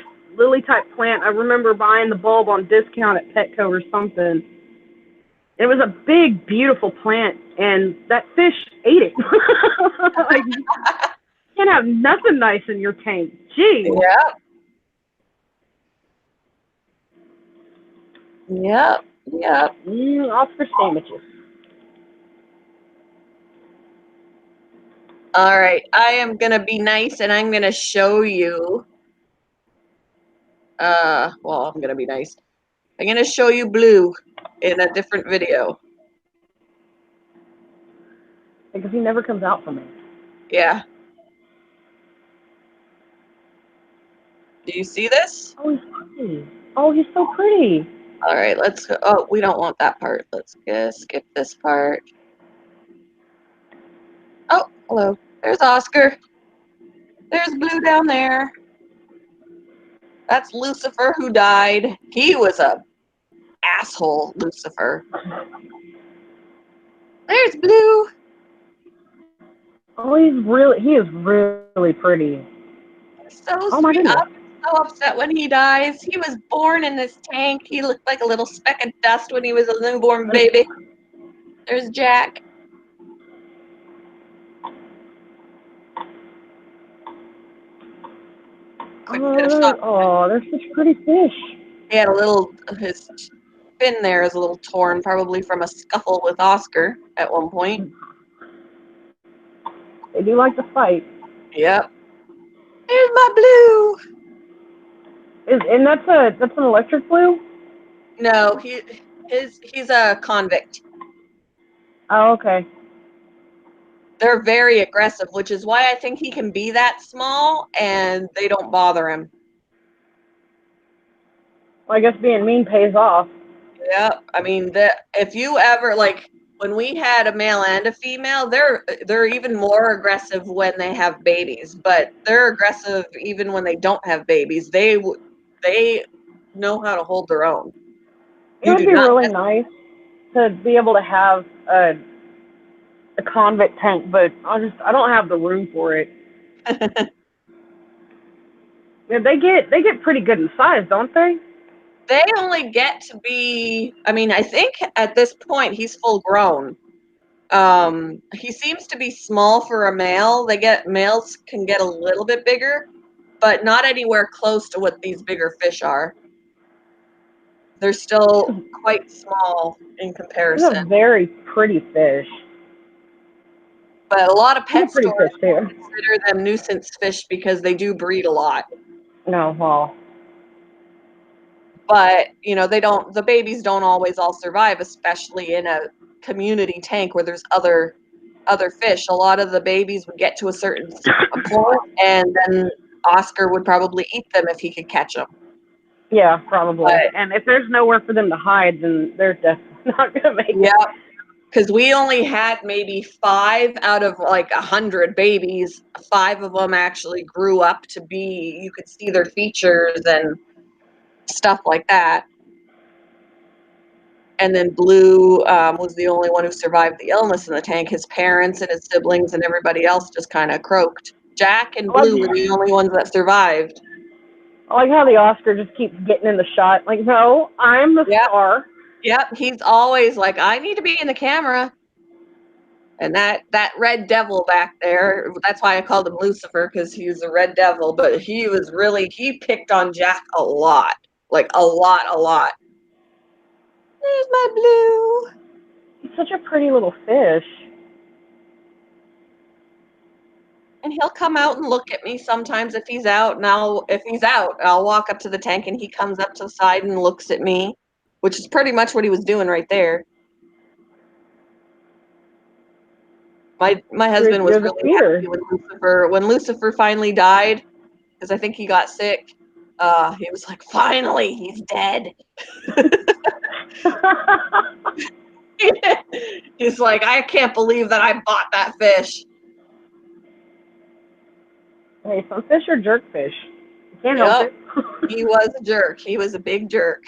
Speaker 3: type plant, I remember buying the bulb on discount at Petco or something. It was a big, beautiful plant, and that fish ate it. Like, you can't have nothing nice in your tank. Gee.
Speaker 1: Yep. Yep. Yep.
Speaker 3: Oscar sandwiches.
Speaker 1: All right. I am gonna be nice and I'm gonna show you. Well, I'm gonna be nice. I'm gonna show you Blue in a different video.
Speaker 3: Because he never comes out for me.
Speaker 1: Yeah. Do you see this?
Speaker 3: Oh, he's pretty. Oh, he's so pretty.
Speaker 1: All right, let's go. Oh, we don't want that part. Let's skip this part. Oh, hello. There's Oscar. There's Blue down there. That's Lucifer who died. He was a asshole, Lucifer. There's Blue.
Speaker 3: Oh, he is really pretty.
Speaker 1: So
Speaker 3: Oh my
Speaker 1: sweet.
Speaker 3: goodness.
Speaker 1: I'm so upset when he dies. He was born in this tank. He looked like a little speck of dust when he was a newborn baby. There's Jack. Quick bit of shot.
Speaker 3: Oh, they're such pretty fish.
Speaker 1: He had his fin there is a little torn, probably from a scuffle with Oscar at one point.
Speaker 3: They do like to fight.
Speaker 1: Yep. There's my Blue.
Speaker 3: And that's an electric blue?
Speaker 1: No, he's a convict.
Speaker 3: Oh, okay.
Speaker 1: They're very aggressive, which is why I think he can be that small and they don't bother him.
Speaker 3: Well, I guess being mean pays off.
Speaker 1: Yep. I mean, if you ever like when we had a male and a female, they're even more aggressive when they have babies, but they're aggressive even when they don't have babies. They know how to hold their own.
Speaker 3: It
Speaker 1: You
Speaker 3: would
Speaker 1: do
Speaker 3: be
Speaker 1: not.
Speaker 3: really nice to be able to have a convict tank, but I don't have the room for it. Yeah, they get pretty good in size, don't they?
Speaker 1: They only get to be, I mean, I think at this point he's full grown. He seems to be small for a male. Males can get a little bit bigger, but not anywhere close to what these bigger fish are. They're still quite small in
Speaker 3: It's
Speaker 1: comparison.
Speaker 3: a very pretty fish.
Speaker 1: But a lot of
Speaker 3: He's a
Speaker 1: pet
Speaker 3: pretty
Speaker 1: stores
Speaker 3: fish too.
Speaker 1: consider them nuisance fish because they do breed a lot.
Speaker 3: No, well,
Speaker 1: But, the babies don't always all survive, especially in a community tank where there's other fish. A lot of the babies would get to a certain point and then Oscar would probably eat them if he could catch them.
Speaker 3: yeah, probably.
Speaker 1: But
Speaker 3: And if there's nowhere for them to hide, then they're definitely not gonna make it.
Speaker 1: yeah, because we only had maybe 5 out of like 100 babies. 5 of them actually grew up to be, you could see their features and stuff like that. And then Blue was the only one who survived the illness in the tank. His parents and his siblings and everybody else just kind of croaked. Jack and Blue were the only ones that survived.
Speaker 3: I like how the Oscar just keeps getting in the shot. Like, no, I'm the star.
Speaker 1: Yep, he's always like, I need to be in the camera. And that red devil back there, that's why I called him Lucifer, because he was a red devil, but he picked on Jack a lot. Like, a lot. There's my Blue.
Speaker 3: He's such a pretty little fish.
Speaker 1: And he'll come out and look at me sometimes if he's out, and if he's out, I'll walk up to the tank and he comes up to the side and looks at me, which is pretty much what he was doing right there. My husband was
Speaker 3: You're the
Speaker 1: really
Speaker 3: feeder.
Speaker 1: happy when Lucifer finally died, because I think he got sick. He was like, finally, he's dead. He's like, I can't believe that I bought that fish.
Speaker 3: Hey, some fish are jerkfish. You can't help
Speaker 1: Yep,
Speaker 3: it.
Speaker 1: he was a jerk. He was a big jerk.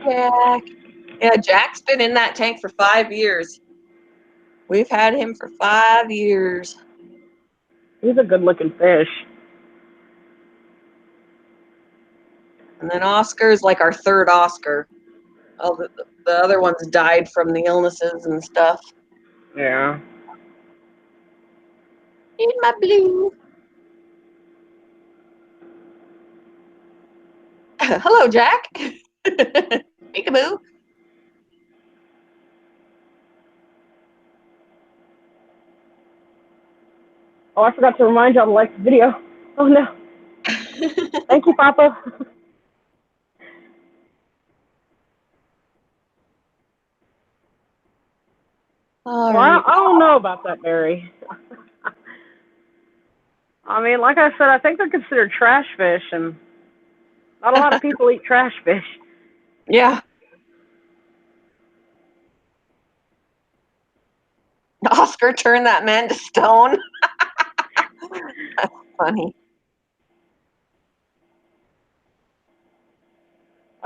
Speaker 1: Jack. Yeah, Jack's been in that tank for 5 years. We've had him for 5 years.
Speaker 3: He's a good-looking fish.
Speaker 1: And then Oscar's like our third Oscar. All the other ones died from the illnesses and stuff.
Speaker 3: Yeah.
Speaker 1: In my blue. Hello, Jack. Peekaboo.
Speaker 3: Oh, I forgot to remind y'all to like the video. Oh, no. Thank you, Papa.
Speaker 1: All
Speaker 3: Well,
Speaker 1: right.
Speaker 3: I don't know about that, Barry. I mean, like I said, I think they're considered trash fish, and not a lot of people eat trash fish.
Speaker 1: Yeah. Oscar turned that man to stone. That's funny.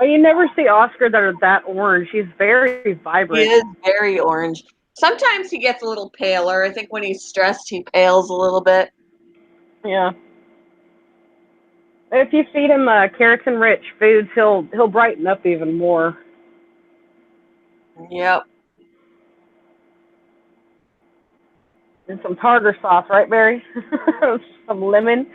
Speaker 3: Oh, you never see Oscar that are that orange. He's very vibrant.
Speaker 1: He is very orange. Sometimes he gets a little paler. I think when he's stressed, he pales a little bit.
Speaker 3: Yeah. If you feed him keratin-rich foods, he'll brighten up even more.
Speaker 1: Yep.
Speaker 3: And some tartar sauce, right, Barry? Some lemon.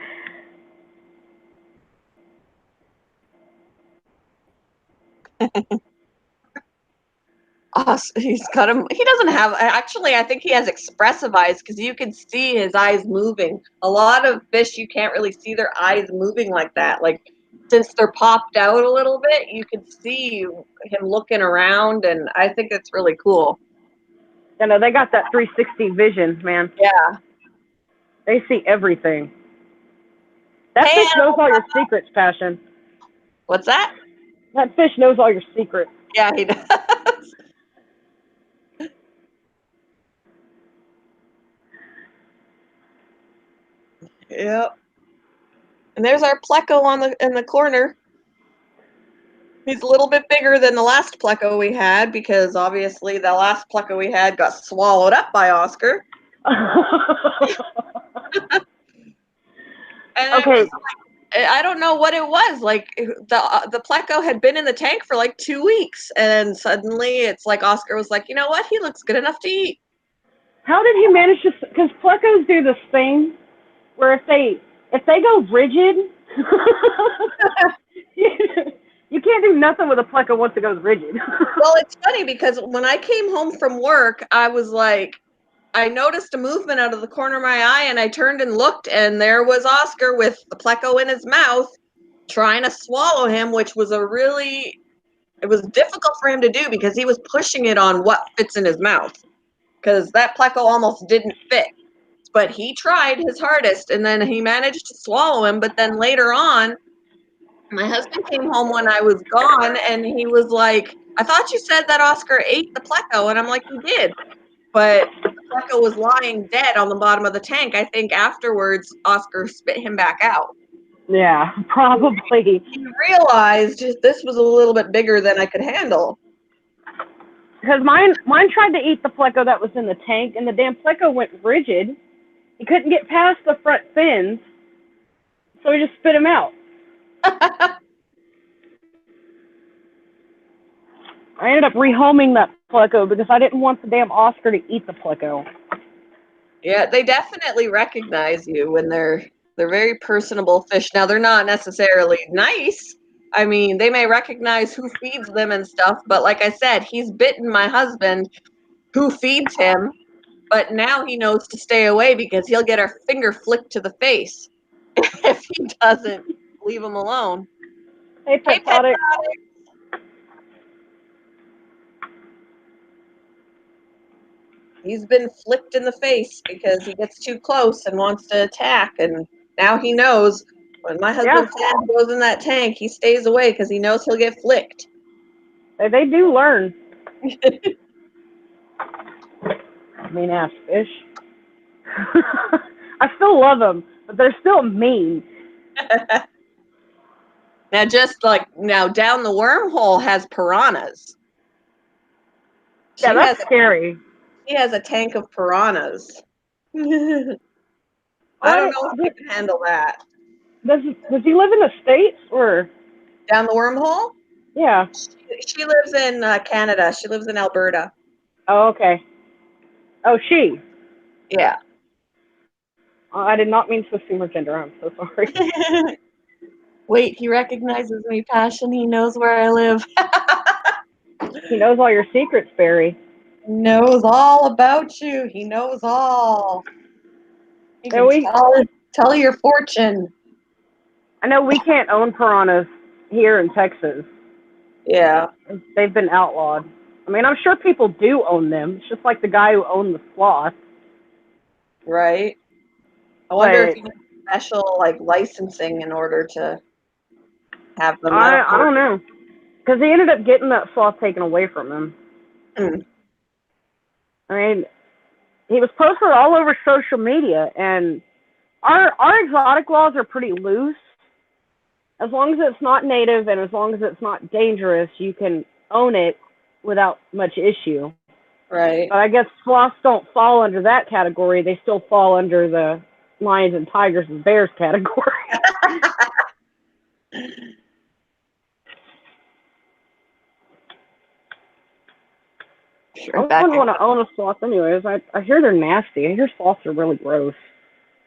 Speaker 1: He's got him. He doesn't have. Actually, I think he has expressive eyes because you can see his eyes moving. A lot of fish, you can't really see their eyes moving like that. Like, since they're popped out a little bit, you can see him looking around, and I think it's really cool.
Speaker 3: You know, they got that 360 vision, man.
Speaker 1: Yeah.
Speaker 3: They see everything. That
Speaker 1: Hey,
Speaker 3: fish knows all your secrets, Passion.
Speaker 1: What's that?
Speaker 3: That fish knows all your secrets.
Speaker 1: Yeah, he does. Yep. And there's our pleco in the corner. He's a little bit bigger than the last pleco we had because obviously the last pleco we had got swallowed up by Oscar. And
Speaker 3: Okay.
Speaker 1: I don't know what it was. Like the pleco had been in the tank for like 2 weeks, and suddenly it's like Oscar was like, you know what? He looks good enough to eat.
Speaker 3: How did he manage to? Because plecos do this thing where if they go rigid, you can't do nothing with a pleco once it goes rigid.
Speaker 1: Well, it's funny because when I came home from work, I was like, I noticed a movement out of the corner of my eye, and I turned and looked, and there was Oscar with the pleco in his mouth, trying to swallow him, which was it was difficult for him to do because he was pushing it on what fits in his mouth, because that pleco almost didn't fit. But he tried his hardest, and then he managed to swallow him. But then later on, my husband came home when I was gone, and he was like, I thought you said that Oscar ate the pleco, and I'm like, he did. But the pleco was lying dead on the bottom of the tank. I think afterwards, Oscar spit him back out.
Speaker 3: Yeah, probably.
Speaker 1: He realized this was a little bit bigger than I could handle.
Speaker 3: Because mine tried to eat the pleco that was in the tank, and the damn pleco went rigid. He couldn't get past the front fins, so he just spit him out. I ended up rehoming that pleco because I didn't want the damn Oscar to eat the pleco.
Speaker 1: Yeah, they definitely recognize you when they're very personable fish. Now they're not necessarily nice. I mean, they may recognize who feeds them and stuff, but like I said, he's bitten my husband who feeds him, but now he knows to stay away because he'll get a finger flicked to the face if he doesn't leave him alone.
Speaker 3: Hey,
Speaker 1: Hey,
Speaker 3: Pet
Speaker 1: Pet
Speaker 3: Product.
Speaker 1: He's been flicked in the face because he gets too close and wants to attack, and now he knows when my husband's hand goes in that tank, he stays away because he knows he'll get flicked.
Speaker 3: They do learn. Mean ass fish. I still love them, but they're still mean.
Speaker 1: Now, now down the wormhole has piranhas.
Speaker 3: Yeah, that's scary.
Speaker 1: She has a tank of piranhas. I don't know if we can handle that.
Speaker 3: Does he live in the States or
Speaker 1: down the wormhole?
Speaker 3: Yeah.
Speaker 1: She lives in Canada. She lives in Alberta.
Speaker 3: Oh, okay. Oh, she.
Speaker 1: Yeah.
Speaker 3: I did not mean to assume her gender. I'm so sorry.
Speaker 1: Wait, he recognizes me, Passion. He knows where I live.
Speaker 3: He knows all your secrets, Barry.
Speaker 1: He knows all about you. He knows all. He can tell your fortune.
Speaker 3: I know we can't own piranhas here in Texas.
Speaker 1: Yeah.
Speaker 3: They've been outlawed. I mean, I'm sure people do own them. It's just like the guy who owned the sloth.
Speaker 1: Right. I wonder if you need special licensing in order to have them.
Speaker 3: I don't know. Because he ended up getting that sloth taken away from him.
Speaker 1: Mm.
Speaker 3: I mean, he was posted all over social media, and our exotic laws are pretty loose. As long as it's not native and as long as it's not dangerous, you can own it without much issue.
Speaker 1: Right.
Speaker 3: But I guess sloths don't fall under that category. They still fall under the lions and tigers and bears category.
Speaker 1: Sure,
Speaker 3: I wouldn't want to own a sloth anyways. I hear they're nasty. I hear sloths are really gross.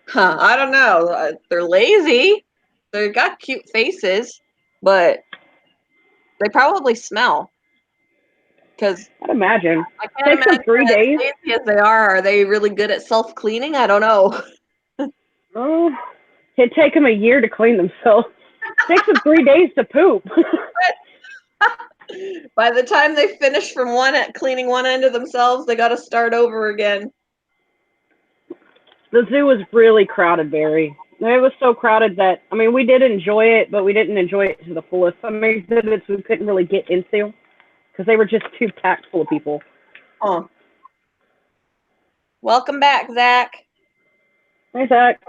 Speaker 1: Huh, I don't know. They're lazy. They've got cute faces, but they probably smell. Because
Speaker 3: I'd imagine.
Speaker 1: I can't
Speaker 3: Takes them 3 days.
Speaker 1: As lazy as they are they really good at self-cleaning? I don't know.
Speaker 3: Oh, it'd take them a year to clean themselves. It takes them 3 days to poop.
Speaker 1: By the time they finish from cleaning one end of themselves, they got to start over again.
Speaker 3: The zoo was really crowded, Barry. It was so crowded that, I mean, we did enjoy it, but we didn't enjoy it to the fullest. Some exhibits we couldn't really get into because they were just too packed full of people.
Speaker 1: Oh. Welcome back, Zach.
Speaker 3: Hey, Zach.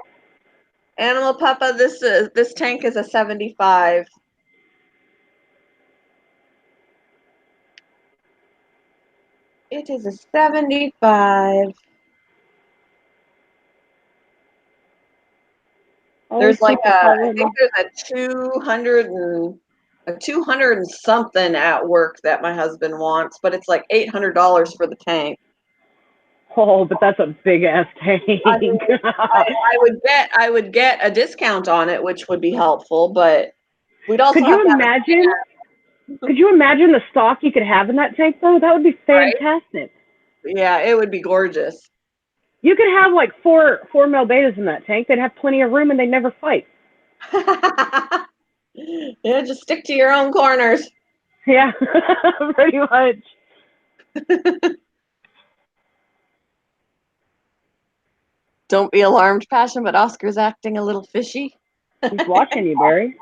Speaker 1: Animal Papa, this tank is a 75. It is a 75. There's I think there's a 200 and something at work that my husband wants, but it's like $800 for the tank.
Speaker 3: Oh, but that's a big ass tank.
Speaker 1: I mean, I would get a discount on it, which would be helpful, but we'd also
Speaker 3: Could you imagine the stock you could have in that tank though? That would be fantastic.
Speaker 1: Right? Yeah, it would be gorgeous.
Speaker 3: You could have like four male betas in that tank. They'd have plenty of room and they'd never fight.
Speaker 1: Yeah, just stick to your own corners.
Speaker 3: Yeah, pretty much.
Speaker 1: Don't be alarmed, Passion, but Oscar's acting a little fishy.
Speaker 3: He's watching you, Barry.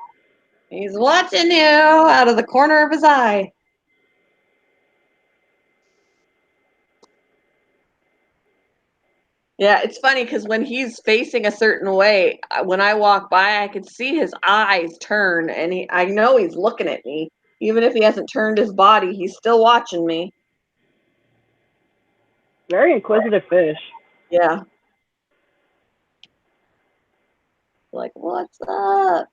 Speaker 1: He's watching you out of the corner of his eye. Yeah, it's funny because when he's facing a certain way, when I walk by, I can see his eyes turn, and I know he's looking at me. Even if he hasn't turned his body, he's still watching me.
Speaker 3: Very inquisitive fish.
Speaker 1: Yeah. Like, what's up?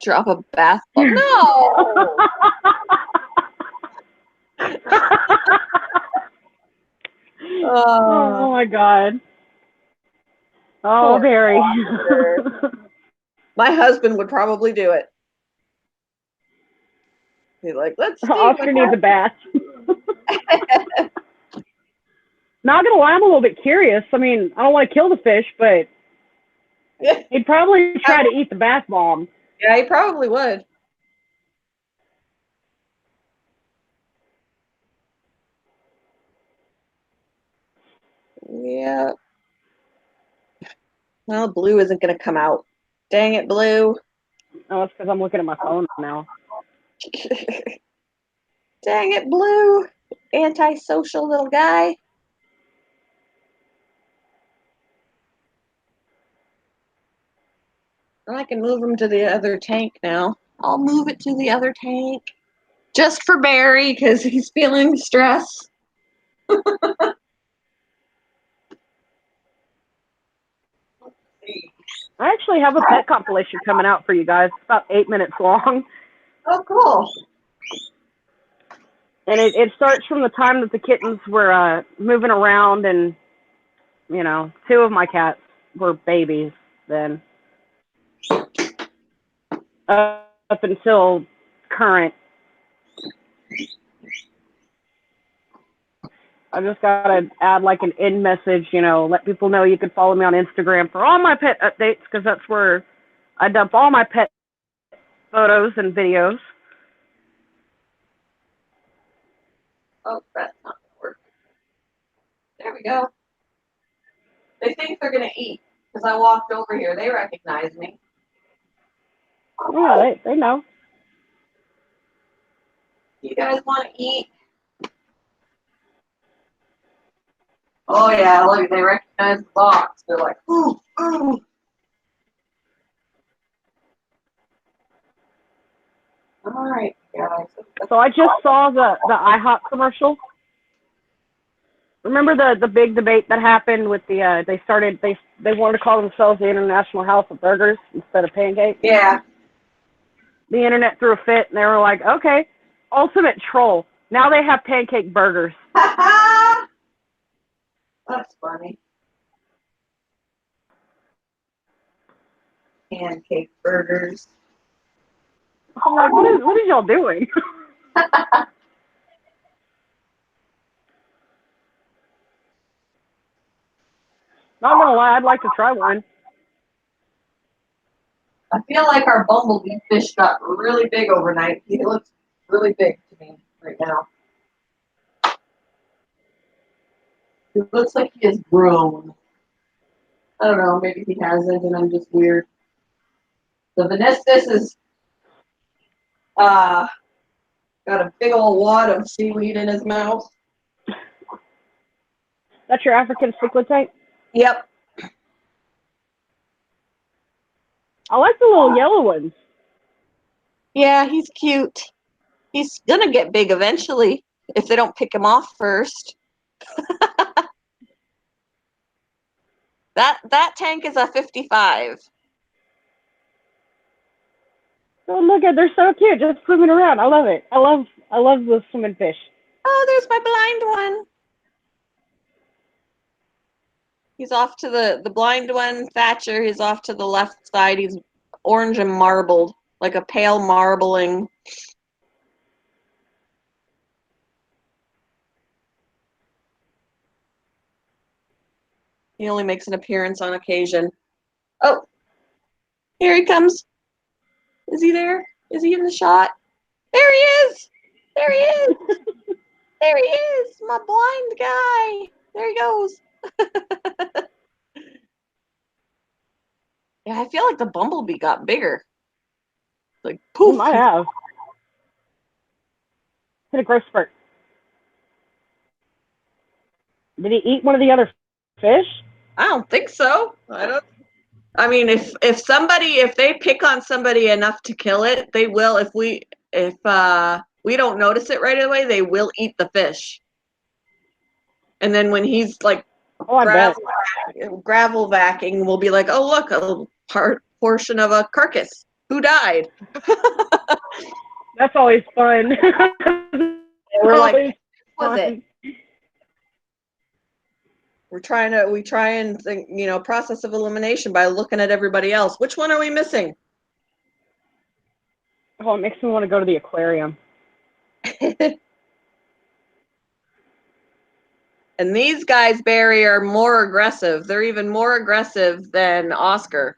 Speaker 1: Drop a bath bomb. No!
Speaker 3: Oh my god. Oh,
Speaker 1: Poor
Speaker 3: very.
Speaker 1: Oscar. My husband would probably do it. He's like, let's see
Speaker 3: Oscar
Speaker 1: what
Speaker 3: needs a bath. Not gonna lie, I'm a little bit curious. I mean, I don't want to kill the fish, but
Speaker 1: happens.
Speaker 3: he'd probably try to eat the bath bomb.
Speaker 1: Yeah, he probably would. Yeah. Well, Blue isn't going to come out. Dang it, Blue.
Speaker 3: Oh, it's because I'm looking at my phone now.
Speaker 1: Dang it, Blue. Antisocial little guy. I can move him to the other tank now. I'll move it to the other tank. Just for Barry, because he's feeling stress.
Speaker 3: I actually have a pet compilation coming out for you guys. It's about 8 minutes long.
Speaker 1: Oh, cool.
Speaker 3: And it starts from the time that the kittens were moving around, and, you know, 2 of my cats were babies then. Up until current. I just gotta add like an in message, you know, let people know you can follow me on Instagram for all my pet updates, because that's where I dump all my pet photos and videos.
Speaker 1: Oh, that's not going to work. There we go. They think they're going to eat because I walked over here. They recognize me.
Speaker 3: Yeah, they know.
Speaker 1: You guys want to eat? Oh, yeah, look, they recognize the box. They're like, ooh, ooh. All right, guys.
Speaker 3: So I just saw the IHOP commercial. Remember the big debate that happened with the they wanted to call themselves the International House of Burgers instead of pancakes.
Speaker 1: Yeah.
Speaker 3: The internet threw a fit, and they were like, okay, ultimate troll. Now they have pancake burgers.
Speaker 1: That's funny. Pancake burgers.
Speaker 3: I'm like, what is y'all doing? Not gonna lie, I'd like to try one.
Speaker 1: I feel like our bumblebee fish got really big overnight. He looks really big to me right now. It looks like he has grown. I don't know, maybe he hasn't and I'm just weird. The Venestus is got a big old wad of seaweed in his mouth.
Speaker 3: That's your African cichlid tank?
Speaker 1: Yep.
Speaker 3: I like the little yellow ones.
Speaker 1: Yeah, he's cute. He's gonna get big eventually if they don't pick him off first. That tank is a 55.
Speaker 3: Oh, look at, they're so cute, just swimming around. I love it. I love the swimming fish.
Speaker 1: Oh, there's my blind one. He's off to the blind one, Thatcher. He's off to the left side. He's orange and marbled, like a pale marbling. He only makes an appearance on occasion. Oh, here he comes. Is he there? Is he in the shot? There he is. There he is. There he is. My blind guy. There he goes. Yeah, I feel like the bumblebee got bigger. Like poof.
Speaker 3: He might have. Hit a growth spurt. Did he eat one of the other fish?
Speaker 1: I don't think so. I mean, if they pick on somebody enough to kill it, they will. If we don't notice it right away, they will eat the fish. And then when he's like gravel vacking, we'll be like, oh look, a portion of a carcass. Who died?
Speaker 3: That's always fun.
Speaker 1: We're like, what was it? We try and think, process of elimination by looking at everybody else. Which one are we missing?
Speaker 3: Oh, it makes me want to go to the aquarium.
Speaker 1: And these guys, Barry, are more aggressive. They're even more aggressive than Oscar.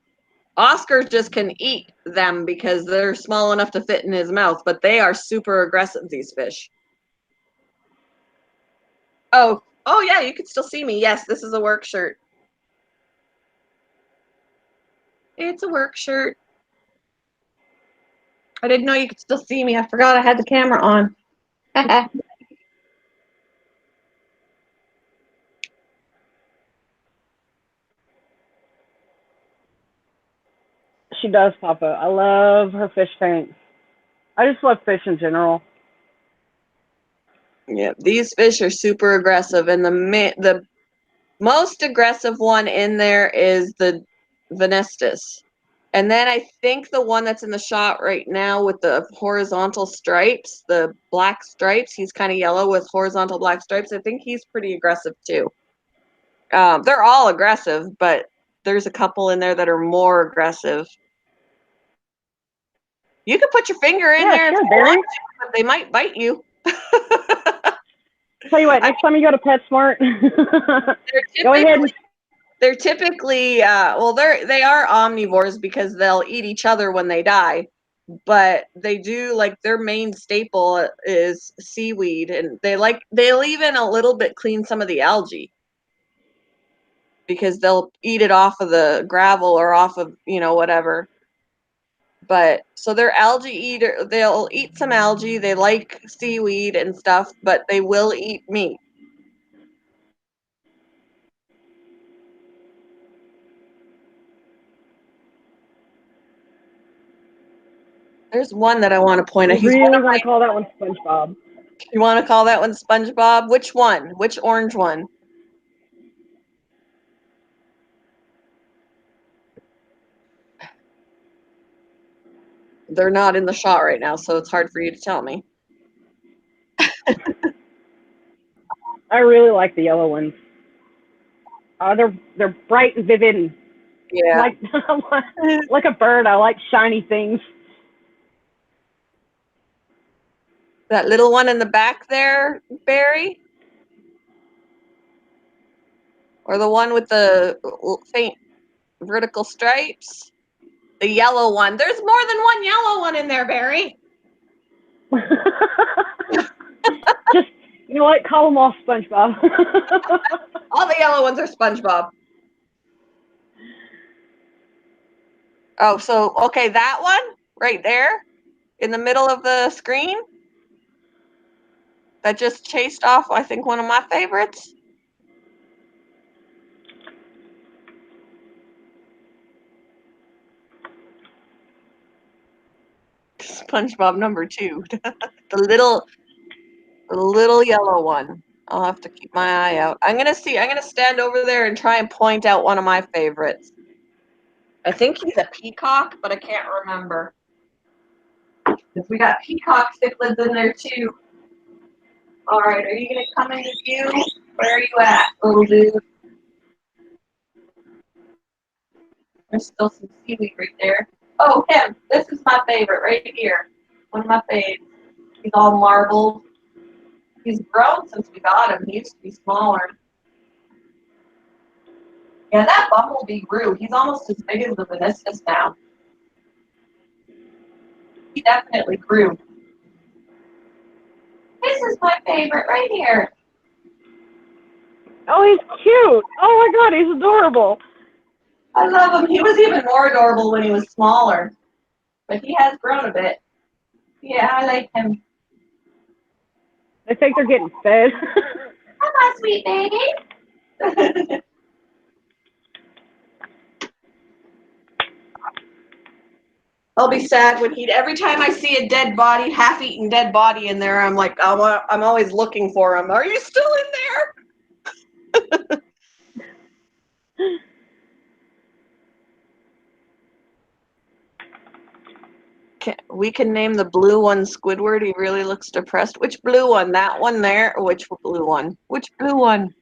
Speaker 1: Oscar just can eat them because they're small enough to fit in his mouth, but they are super aggressive, these fish. Oh yeah, you can still see me. Yes, this is a work shirt. It's a work shirt. I didn't know you could still see me. I forgot I had the camera on.
Speaker 3: She does, Papa. I love her fish tanks. I just love fish in general.
Speaker 1: Yeah, these fish are super aggressive, and the most aggressive one in there is the Venestus. And then I think the one that's in the shot right now with the horizontal stripes, the black stripes, he's kind of yellow with horizontal black stripes. I think he's pretty aggressive too. They're all aggressive, but there's a couple in there that are more aggressive. You could put your finger in there
Speaker 3: sure,
Speaker 1: if you
Speaker 3: Barry.
Speaker 1: want to, but they might bite you.
Speaker 3: Tell you what, next time you go to PetSmart, go ahead.
Speaker 1: They're typically they are omnivores because they'll eat each other when they die, but they do, like, their main staple is seaweed, and they'll even a little bit clean some of the algae because they'll eat it off of the gravel or off of whatever. But so they're algae eater. They'll eat some algae. They like seaweed and stuff, but they will eat meat. There's one that I want to point out.
Speaker 3: You really want to call that one SpongeBob?
Speaker 1: You want to call that one SpongeBob? Which one? Which orange one? They're not in the shot right now, so it's hard for you to tell me.
Speaker 3: I really like the yellow ones. They're bright and vivid, and
Speaker 1: Yeah.
Speaker 3: like a bird. I like shiny things.
Speaker 1: That little one in the back there, Barry? Or the one with the faint vertical stripes? The yellow one. There's more than one yellow one in there, Barry.
Speaker 3: Just, you know what? Call them all SpongeBob.
Speaker 1: All the yellow ones are SpongeBob. Oh, so, okay, that one right there in the middle of the screen that just chased off, I think, one of my favorites. SpongeBob number 2. the little yellow one. I'll have to keep my eye out. I'm gonna stand over there and try and point out one of my favorites. I think he's a peacock, but I can't remember. Because we got peacock cichlids in there too. All right, are you gonna come into view? Where are you at, little dude? There's still some seaweed right there. Oh, him. This is my favorite right here. One of my faves. He's all marbled. He's grown since we got him. He used to be smaller. Yeah, that bumblebee grew. He's almost as big as the Veniscus now. He definitely grew. This is my favorite right here.
Speaker 3: Oh, he's cute. Oh my God, he's adorable.
Speaker 1: I love him. He was even more adorable when he was smaller. But he has grown a bit. Yeah, I like him.
Speaker 3: I think they're getting fed.
Speaker 1: Come on, sweet baby. I'll be sad when every time I see a dead body, half-eaten dead body in there, I'm like, I'm always looking for him. Are you still in there? We can name the blue one Squidward. He really looks depressed. Which blue one? That one there? Or which blue one? Which blue one?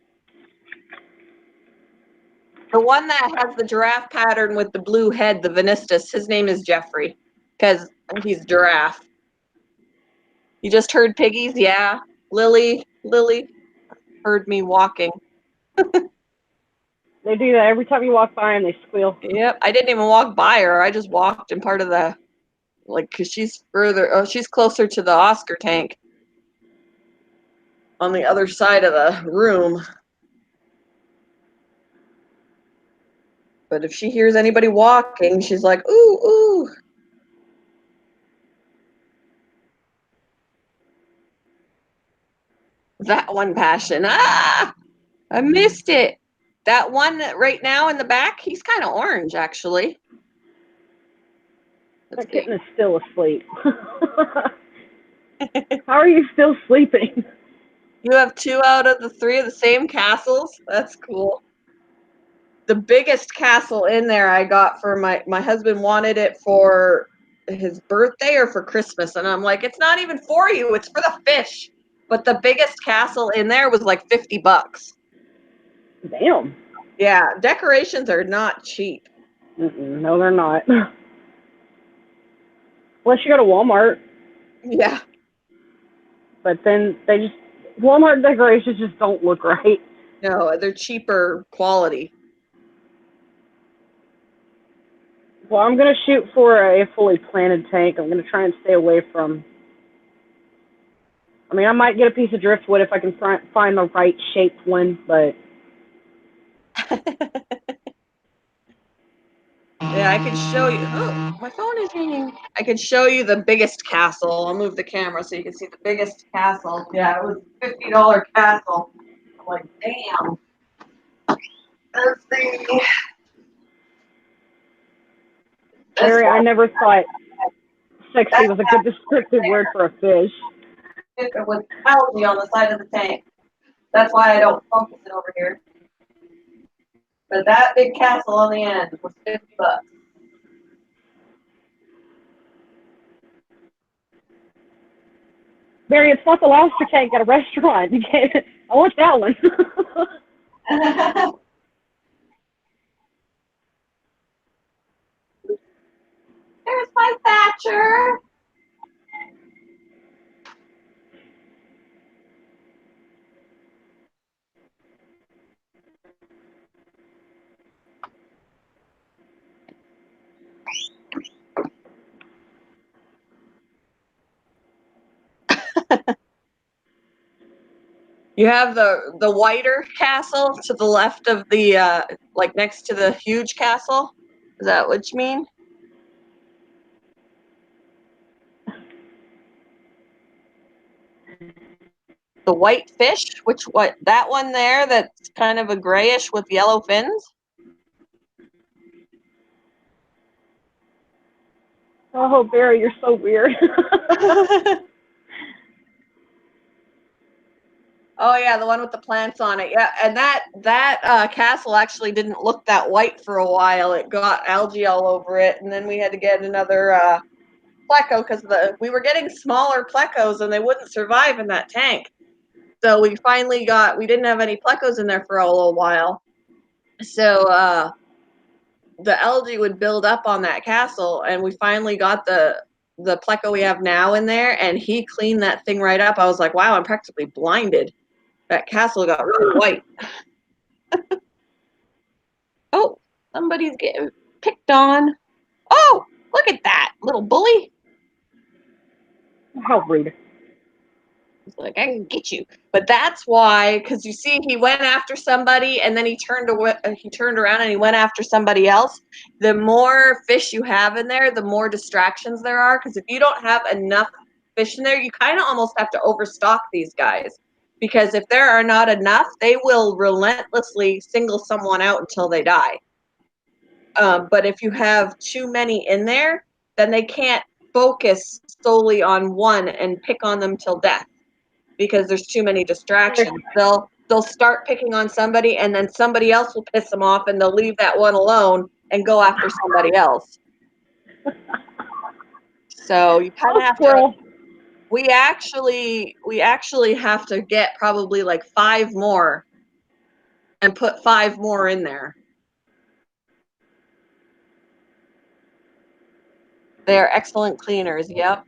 Speaker 1: The one that has the giraffe pattern with the blue head, the Venistus, his name is Jeffrey because he's giraffe. You just heard piggies? Yeah. Lily heard me walking.
Speaker 3: They do that every time you walk by and they squeal.
Speaker 1: Yep. I didn't even walk by her. I just walked in part of the, like, because she's she's closer to the Oscar tank on the other side of the room. But if she hears anybody walking, she's like, ooh, ooh. That one passion. Ah, I missed it. That one right now in the back, he's kind of orange, actually.
Speaker 3: That kitten is still asleep. How are you still sleeping?
Speaker 1: You have 2 out of the 3 of the same castles. That's cool. The biggest castle in there I got for my husband wanted it for his birthday or for Christmas. And I'm like, it's not even for you, it's for the fish. But the biggest castle in there was like $50.
Speaker 3: Damn.
Speaker 1: Yeah, decorations are not cheap.
Speaker 3: No, they're not. Unless you go to Walmart.
Speaker 1: Yeah.
Speaker 3: But then Walmart decorations just don't look right.
Speaker 1: No, they're cheaper quality.
Speaker 3: Well, I'm going to shoot for a fully planted tank. I'm going to try and stay away from... I mean, I might get a piece of driftwood if I can find the right shaped one, but...
Speaker 1: Yeah, I could show you. Oh, my phone is ringing. I could show you the biggest castle. I'll move the camera so you can see the biggest castle. Yeah, it was a $50 castle. I'm like, damn. Let's see.
Speaker 3: Larry, I never thought sexy was a good descriptive word for a fish.
Speaker 1: It was algae on the side of the tank. That's why I don't focus it over here. But that big castle on the end was $50.
Speaker 3: Barry, it's not the lobster tank at a restaurant. You can't. I want that one.
Speaker 1: There's my Thatcher. You have the whiter castle to the left of the like next to the huge castle. Is that what you mean? The white fish, that one there that's kind of a grayish with yellow fins?
Speaker 3: Oh, Barry, you're so weird.
Speaker 1: Oh yeah, the one with the plants on it. Yeah, and that castle actually didn't look that white for a while. It got algae all over it, and then we had to get another pleco because we were getting smaller plecos and they wouldn't survive in that tank. So we didn't have any plecos in there for a little while. So the algae would build up on that castle, and we finally got the pleco we have now in there, and he cleaned that thing right up. I was like, wow, I'm practically blinded. That castle got really white. Oh, somebody's getting picked on. Oh, look at that little bully.
Speaker 3: How rude.
Speaker 1: He's like, I can get you. But that's why, because you see, he went after somebody, and then he turned around and he went after somebody else. The more fish you have in there, the more distractions there are. Because if you don't have enough fish in there, you kind of almost have to overstock these guys. Because if there are not enough, they will relentlessly single someone out until they die. But if you have too many in there, then they can't focus solely on one and pick on them till death because there's too many distractions. They'll start picking on somebody, and then somebody else will piss them off, and they'll leave that one alone and go after somebody else. So you kind of have to. We actually have to get probably like 5 more and put 5 more in there. They're excellent cleaners. Yep.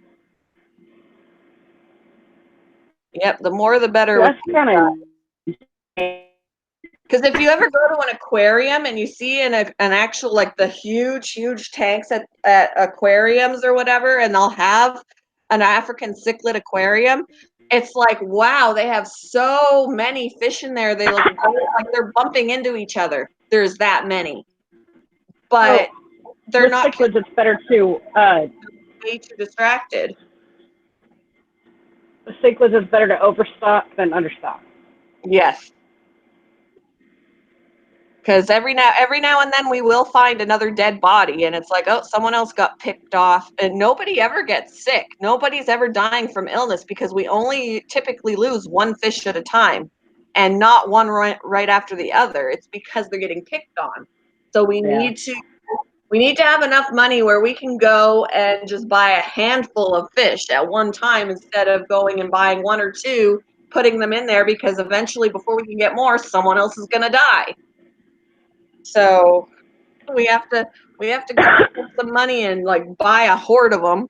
Speaker 1: Yep. The more the better with
Speaker 3: That's kind of.
Speaker 1: because if you ever go to an aquarium and you see an actual like the huge tanks at aquariums or whatever, and they'll have an African cichlid aquarium, it's like wow, they have so many fish in there. They look like they're bumping into each other. There's that many, but they're
Speaker 3: With
Speaker 1: not
Speaker 3: cichlids, it's better to
Speaker 1: way too distracted.
Speaker 3: with cichlids, it's better to overstock than understock.
Speaker 1: Yes. Because every now and then we will find another dead body, and it's like, oh, someone else got picked off, and nobody ever gets sick. Nobody's ever dying from illness because we only typically lose one fish at a time, and not one right after the other. It's because they're getting picked on. So we need to have enough money where we can go and just buy a handful of fish at one time instead of going and buying one or two, putting them in there because eventually, before we can get more, someone else is going to die. So we have to go get some money and like buy a horde of them.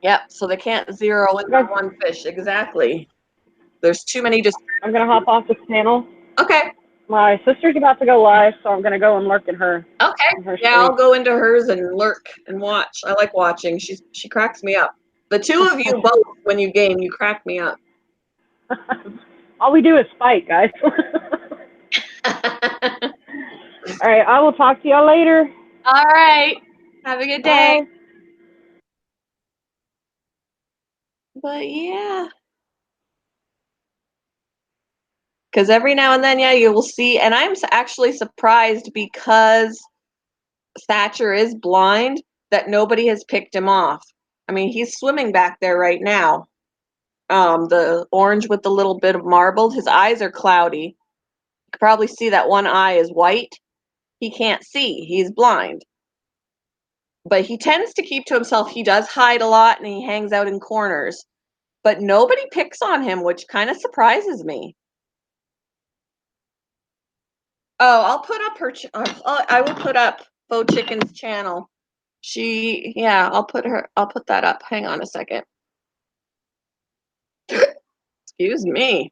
Speaker 1: Yep. So they can't zero in on one fish. Exactly. There's too many. Just
Speaker 3: I'm gonna hop off this panel.
Speaker 1: okay.
Speaker 3: My sister's about to go live, so I'm gonna go and lurk in her.
Speaker 1: Okay.
Speaker 3: In her
Speaker 1: Yeah, I'll go into hers and lurk and watch. I like watching. She cracks me up. The two of you both, when you game, you crack me up.
Speaker 3: All we do is fight, guys. All right, I will talk to y'all later.
Speaker 1: All right. Have a good day.
Speaker 3: Bye.
Speaker 1: But yeah. Because every now and then, yeah, you will see, and I'm actually surprised because Thatcher is blind that nobody has picked him off. I mean, he's swimming back there right now. The orange with the little bit of marbled, his eyes are cloudy. You can probably see that one eye is white. He can't see. He's blind. But he tends to keep to himself. He does hide a lot and he hangs out in corners. But nobody picks on him, which kind of surprises me. Oh, I'll put up her. I will put up Faux Chicken's channel. Yeah, I'll put that up. Hang on a second. Excuse me.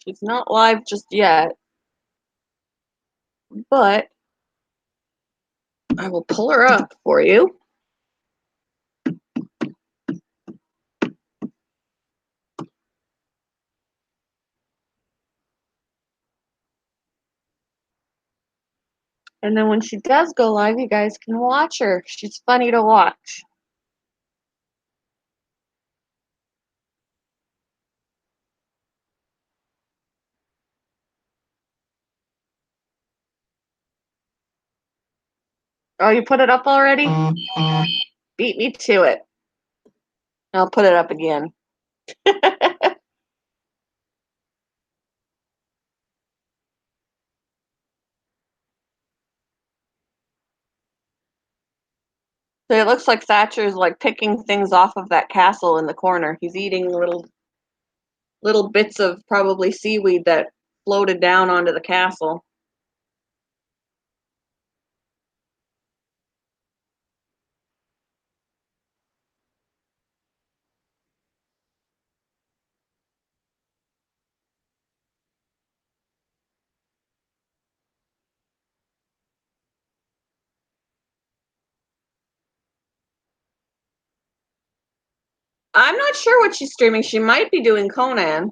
Speaker 1: She's not live just yet, but I will pull her up for you. And then when she does go live, you guys can watch her. She's funny to watch. Oh, you put it up already? Beat me to it. I'll put it up again. So it looks like Thatcher's like picking things off of that castle in the corner. He's eating little bits of probably seaweed that floated down onto the castle. I'm not sure what she's streaming. She might be doing Conan.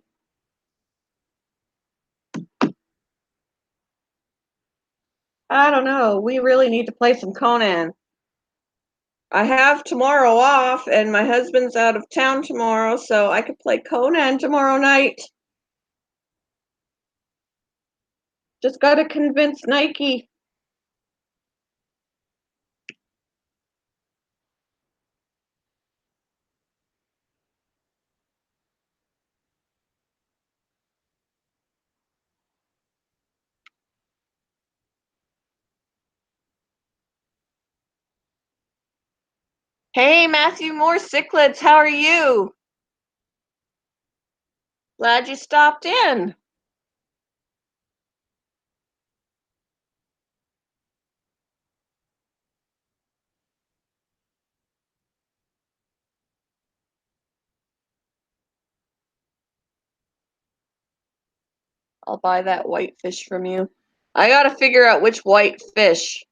Speaker 1: I don't know. We really need to play some Conan. I have tomorrow off, and my husband's out of town tomorrow, so I could play Conan tomorrow night. Just gotta convince Nike. Hey, Matthew Moore Cichlids, how are you? Glad you stopped in. I'll buy that white fish from you. I gotta figure out which white fish,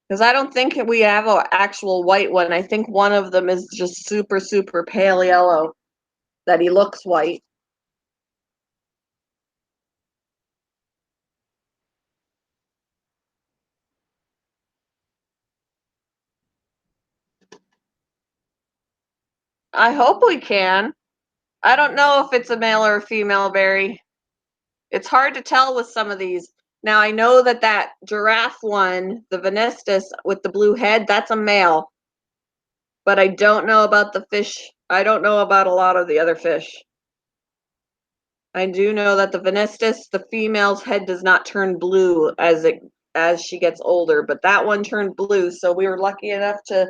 Speaker 1: because I don't think we have an actual white one. I think one of them is just super, super pale yellow, that he looks white. I hope we can. I don't know if it's a male or a female berry. It's hard to tell with some of these. Now I know that giraffe one, the Venistus with the blue head, that's a male. But I don't know about the fish. I don't know about a lot of the other fish. I do know that the Venistus, the female's head does not turn blue as she gets older, but that one turned blue, so we were lucky enough to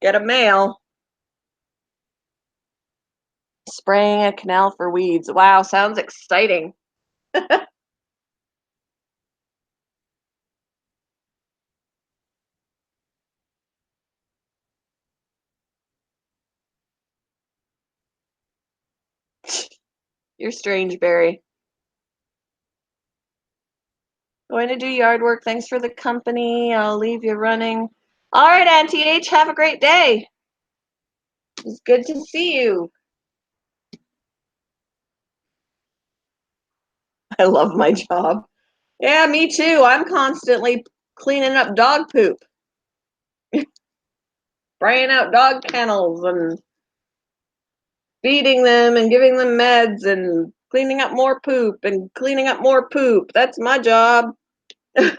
Speaker 1: get a male. Spraying a canal for weeds. Wow, sounds exciting. You're strange, Barry. Going to do yard work. Thanks for the company. I'll leave you running. All right, Auntie H, have a great day. It's good to see you. I love my job. Yeah, me too. I'm constantly cleaning up dog poop, spraying out dog kennels and feeding them and giving them meds and cleaning up more poop and cleaning up more poop. That's my job. There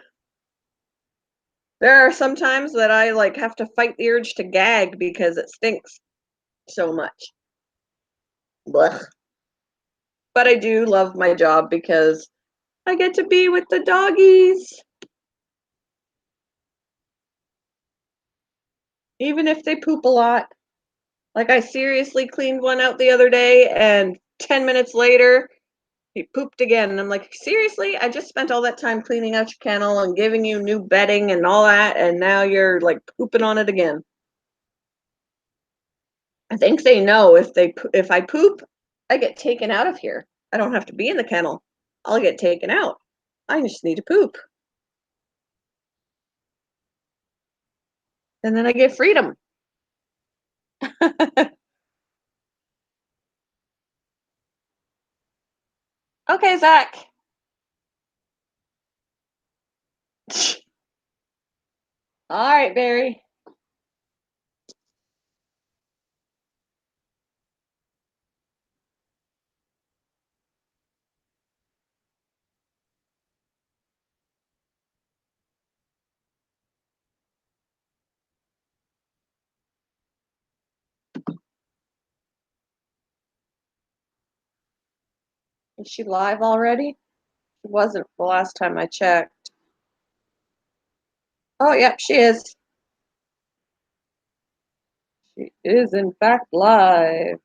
Speaker 1: are some times that I like have to fight the urge to gag because it stinks so much. Blech. But I do love my job because I get to be with the doggies. Even if they poop a lot. Like I seriously cleaned one out the other day and 10 minutes later he pooped again. And I'm like, seriously? I just spent all that time cleaning out your kennel and giving you new bedding and all that, and now you're like pooping on it again. I think they know if I poop, I get taken out of here. I don't have to be in the kennel. I'll get taken out. I just need to poop. And then I get freedom. Okay, Zach. All right, Barry. Is she live already? She wasn't the last time I checked. Oh, yep, she is. She is, in fact, live.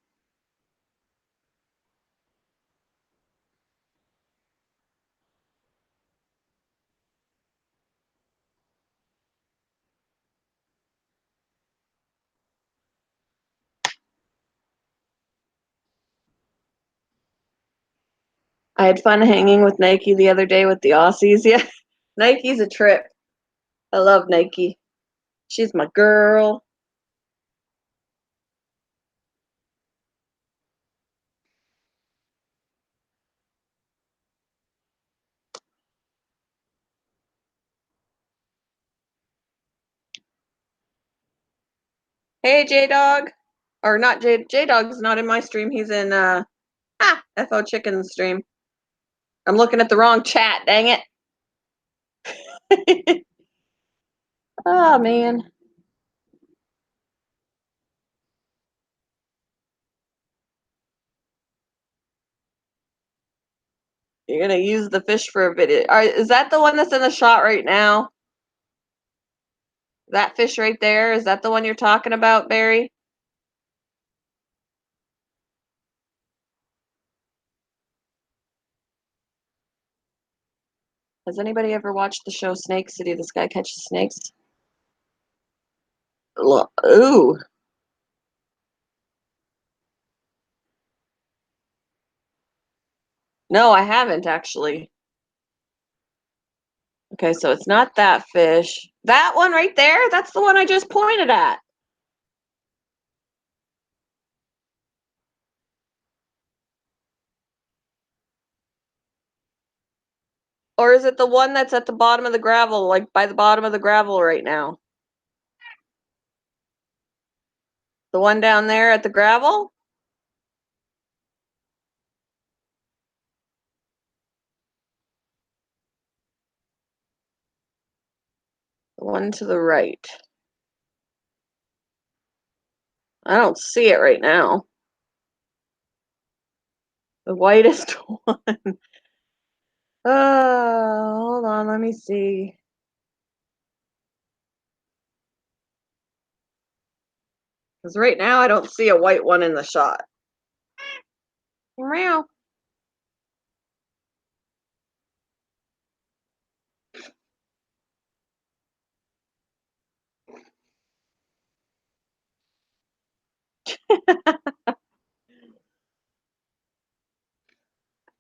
Speaker 1: I had fun hanging with Nike the other day with the Aussies. Yeah, Nike's a trip. I love Nike. She's my girl. Hey, J Dog. Or not J Dog's not in my stream. He's in FO Chicken's stream. I'm looking at the wrong chat, dang it. Oh man. You're gonna use the fish for a video. Is that the one that's in the shot right now? That fish right there, is that the one you're talking about, Barry? Has anybody ever watched the show Snake City? This guy catches snakes. Ooh. No, I haven't actually. Okay, so it's not that fish. That one right there, that's the one I just pointed at. Or is it the one that's at the bottom of the gravel, like by the bottom of the gravel right now? The one down there at the gravel? The one to the right. I don't see it right now. The whitest one. Hold on, let me see. Because right now I don't see a white one in the shot. Meow.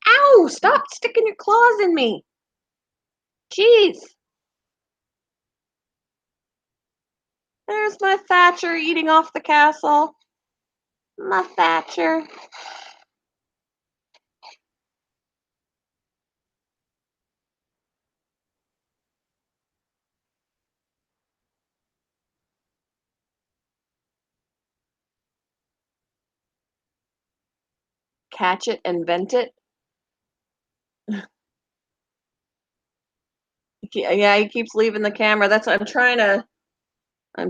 Speaker 1: Ow! Stop sticking your claws in me. Jeez. There's my Thatcher eating off the castle. My Thatcher. Catch it and vent it. Yeah, he keeps leaving the camera. That's what I'm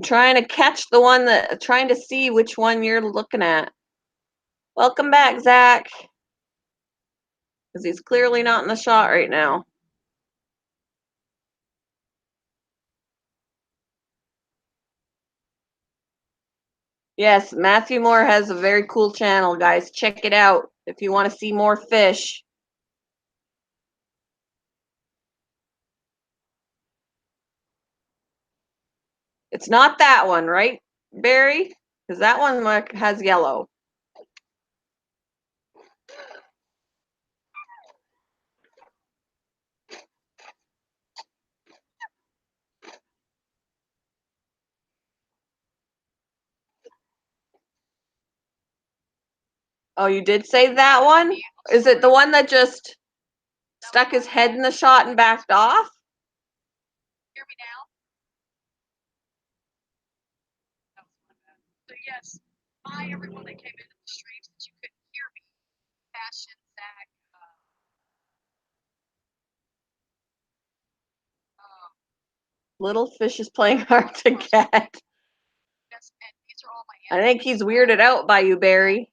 Speaker 1: trying to catch the one trying to see which one you're looking at. Welcome back, Zach. Because he's clearly not in the shot right now. Yes, Matthew Moore has a very cool channel, guys. Check it out if you want to see more fish. It's not that one, right, Barry? Because that one has yellow. Oh, you did say that one? Is it the one that just stuck his head in the shot and backed off?
Speaker 4: Hear me now? So yes, hi everyone that came into the stream since you couldn't hear me. Passion, Zach,
Speaker 1: Little fish is playing hard to get.
Speaker 4: yes, and these are all my
Speaker 1: I think he's weirded out by you, Barry.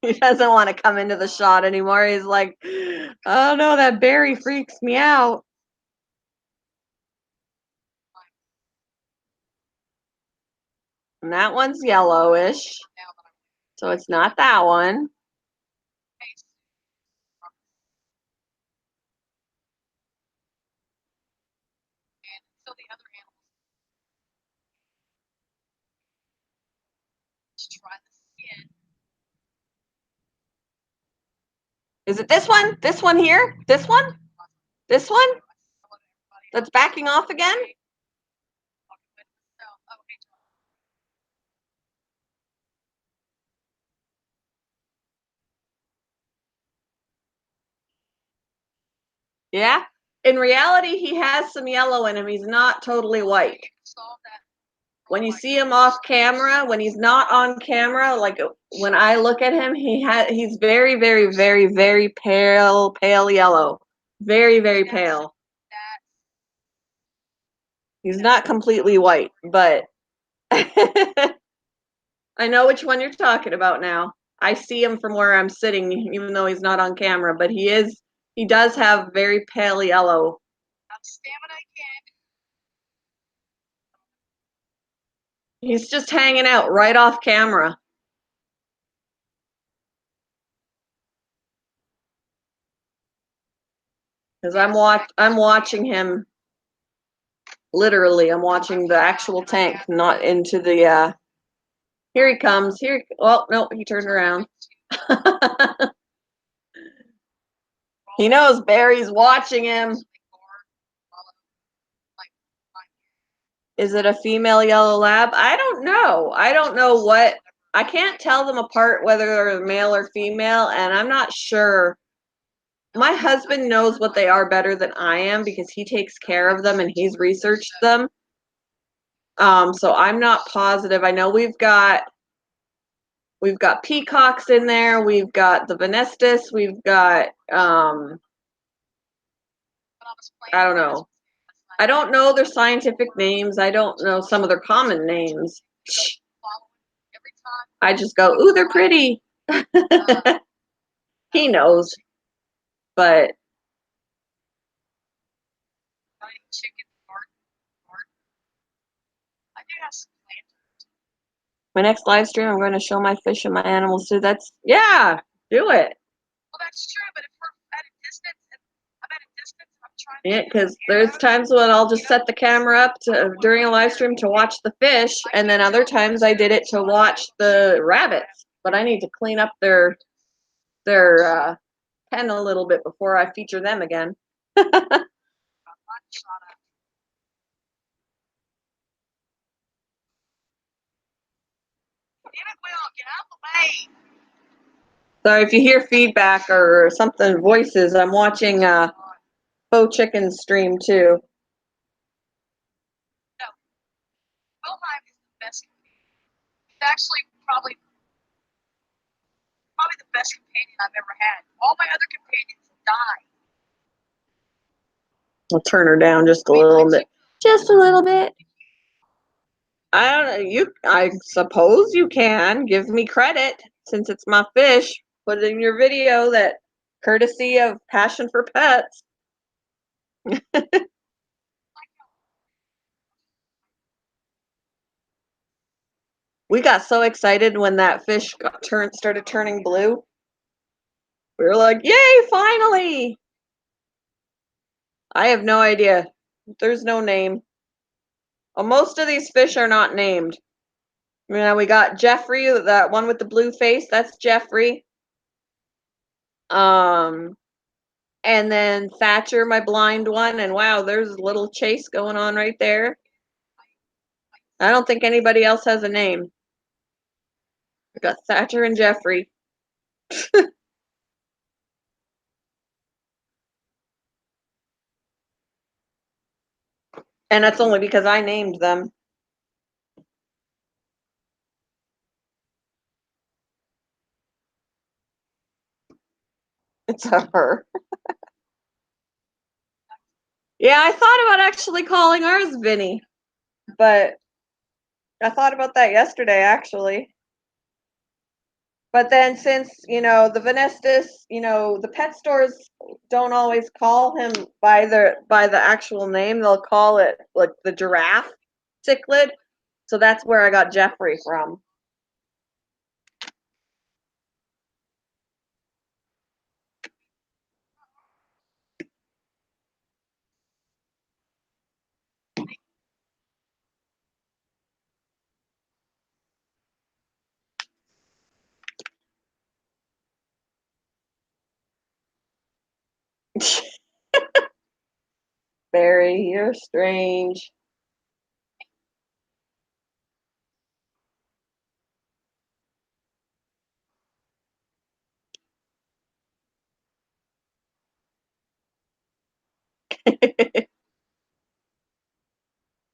Speaker 1: He doesn't want to come into the shot anymore. He's like, oh no, that Barry freaks me out. And that one's yellowish. So it's not that one.
Speaker 4: So the other animals try the skin.
Speaker 1: Is it this one? This one here? This one? This one? That's backing off again? Yeah. In reality, he has some yellow in him. He's not totally white. When you see him off camera, when he's not on camera, like when I look at him, he's very, very, very, very pale yellow. Very, very pale. He's not completely white, but I know which one you're talking about now. I see him from where I'm sitting, even though he's not on camera, but he does have very pale yellow.
Speaker 4: Stamina again.
Speaker 1: He's just hanging out right off camera. Because I'm watching him. Literally, I'm watching the actual tank, not into the. Here he comes. Here. Oh no, he turned around. He knows Barry's watching him. Is it a female yellow lab? I don't know. I don't know what. I can't tell them apart whether they're male or female, and I'm not sure. My husband knows what they are better than I am because he takes care of them and he's researched them. So I'm not positive. I know we've got peacocks in there. We've got the Venestus. We've got I don't know. I don't know their scientific names. I don't know some of their common names. I just go, ooh, they're pretty. He knows, but my next live stream, I'm going to show my fish and my animals too. Yeah, do it.
Speaker 4: Well, that's true, but if we're at a distance, I'm at a distance, I'm trying
Speaker 1: Yeah, because there's times when I'll just set the camera up during a live stream to watch the fish, and then other times I did it to watch the rabbits. But I need to clean up their pen a little bit before I feature them again. Sorry if you hear feedback or something, voices. I'm watching Faux Chicken stream too.
Speaker 4: Wilhelm is the best. He's actually probably the best companion I've ever had. All my other companions died.
Speaker 1: I'll turn her down just a little bit. Just a little bit. I don't know. I suppose you can give me credit since it's my fish. Put it in your video that courtesy of Passion for Pets. We got so excited when that fish started turning blue. We were like, yay, finally! I have no idea. There's no name. Well, most of these fish are not named. We got Jeffrey, that one with the blue face. That's Jeffrey. And then Thatcher, my blind one. And wow, there's a little chase going on right there. I don't think anybody else has a name. We got Thatcher and Jeffrey. And that's only because I named them. It's a her. Yeah, I thought about actually calling ours Vinny, but I thought about that yesterday, actually. But then since, the Venestus, the pet stores don't always call him by the actual name. They'll call it like the giraffe cichlid. So that's where I got Jeffrey from. Barry, you're strange.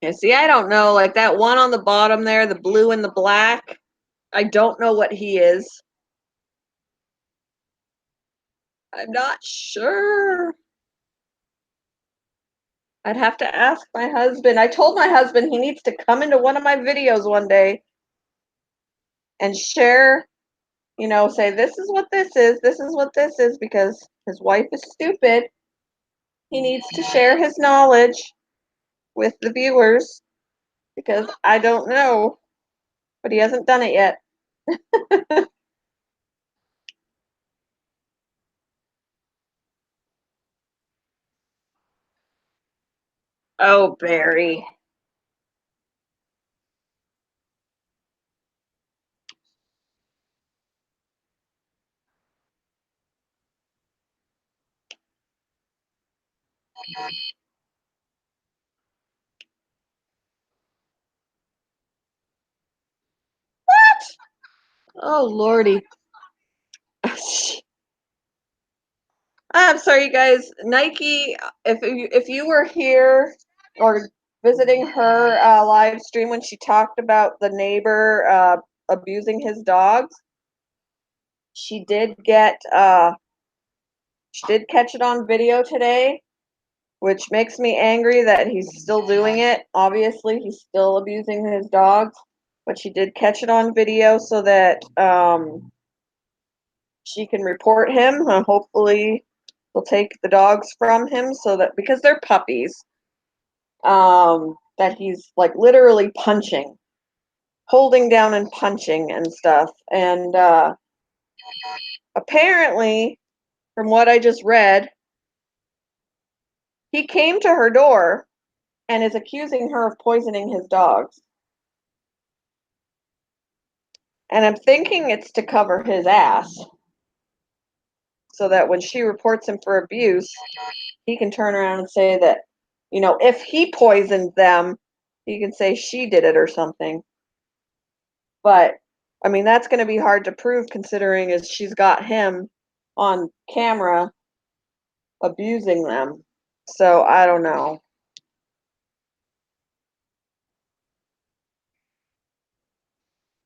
Speaker 1: Yeah, see, I don't know. Like that one on the bottom there, the blue and the black. I don't know what he is. I'm not sure. I'd have to ask my husband. I told my husband he needs to come into one of my videos one day and share, say, this is what this is what this is, because his wife is stupid. He needs to share his knowledge with the viewers because I don't know. but he hasn't done it yet. Oh, Barry. Oh, Lordy. I'm sorry, you guys. Nike, if you were here or visiting her live stream when she talked about the neighbor abusing his dogs, she did get she did catch it on video today, which makes me angry that he's still doing it. Obviously, he's still abusing his dogs, but she did catch it on video so that she can report him. Hopefully, they'll take the dogs from him so that because they're puppies, that he's like literally punching, holding down and punching and stuff. And apparently, from what I just read, he came to her door and is accusing her of poisoning his dogs. And I'm thinking it's to cover his ass so that when she reports him for abuse, he can turn around and say that, if he poisoned them, he can say she did it or something. But I mean, that's going to be hard to prove considering as she's got him on camera abusing them. So I don't know.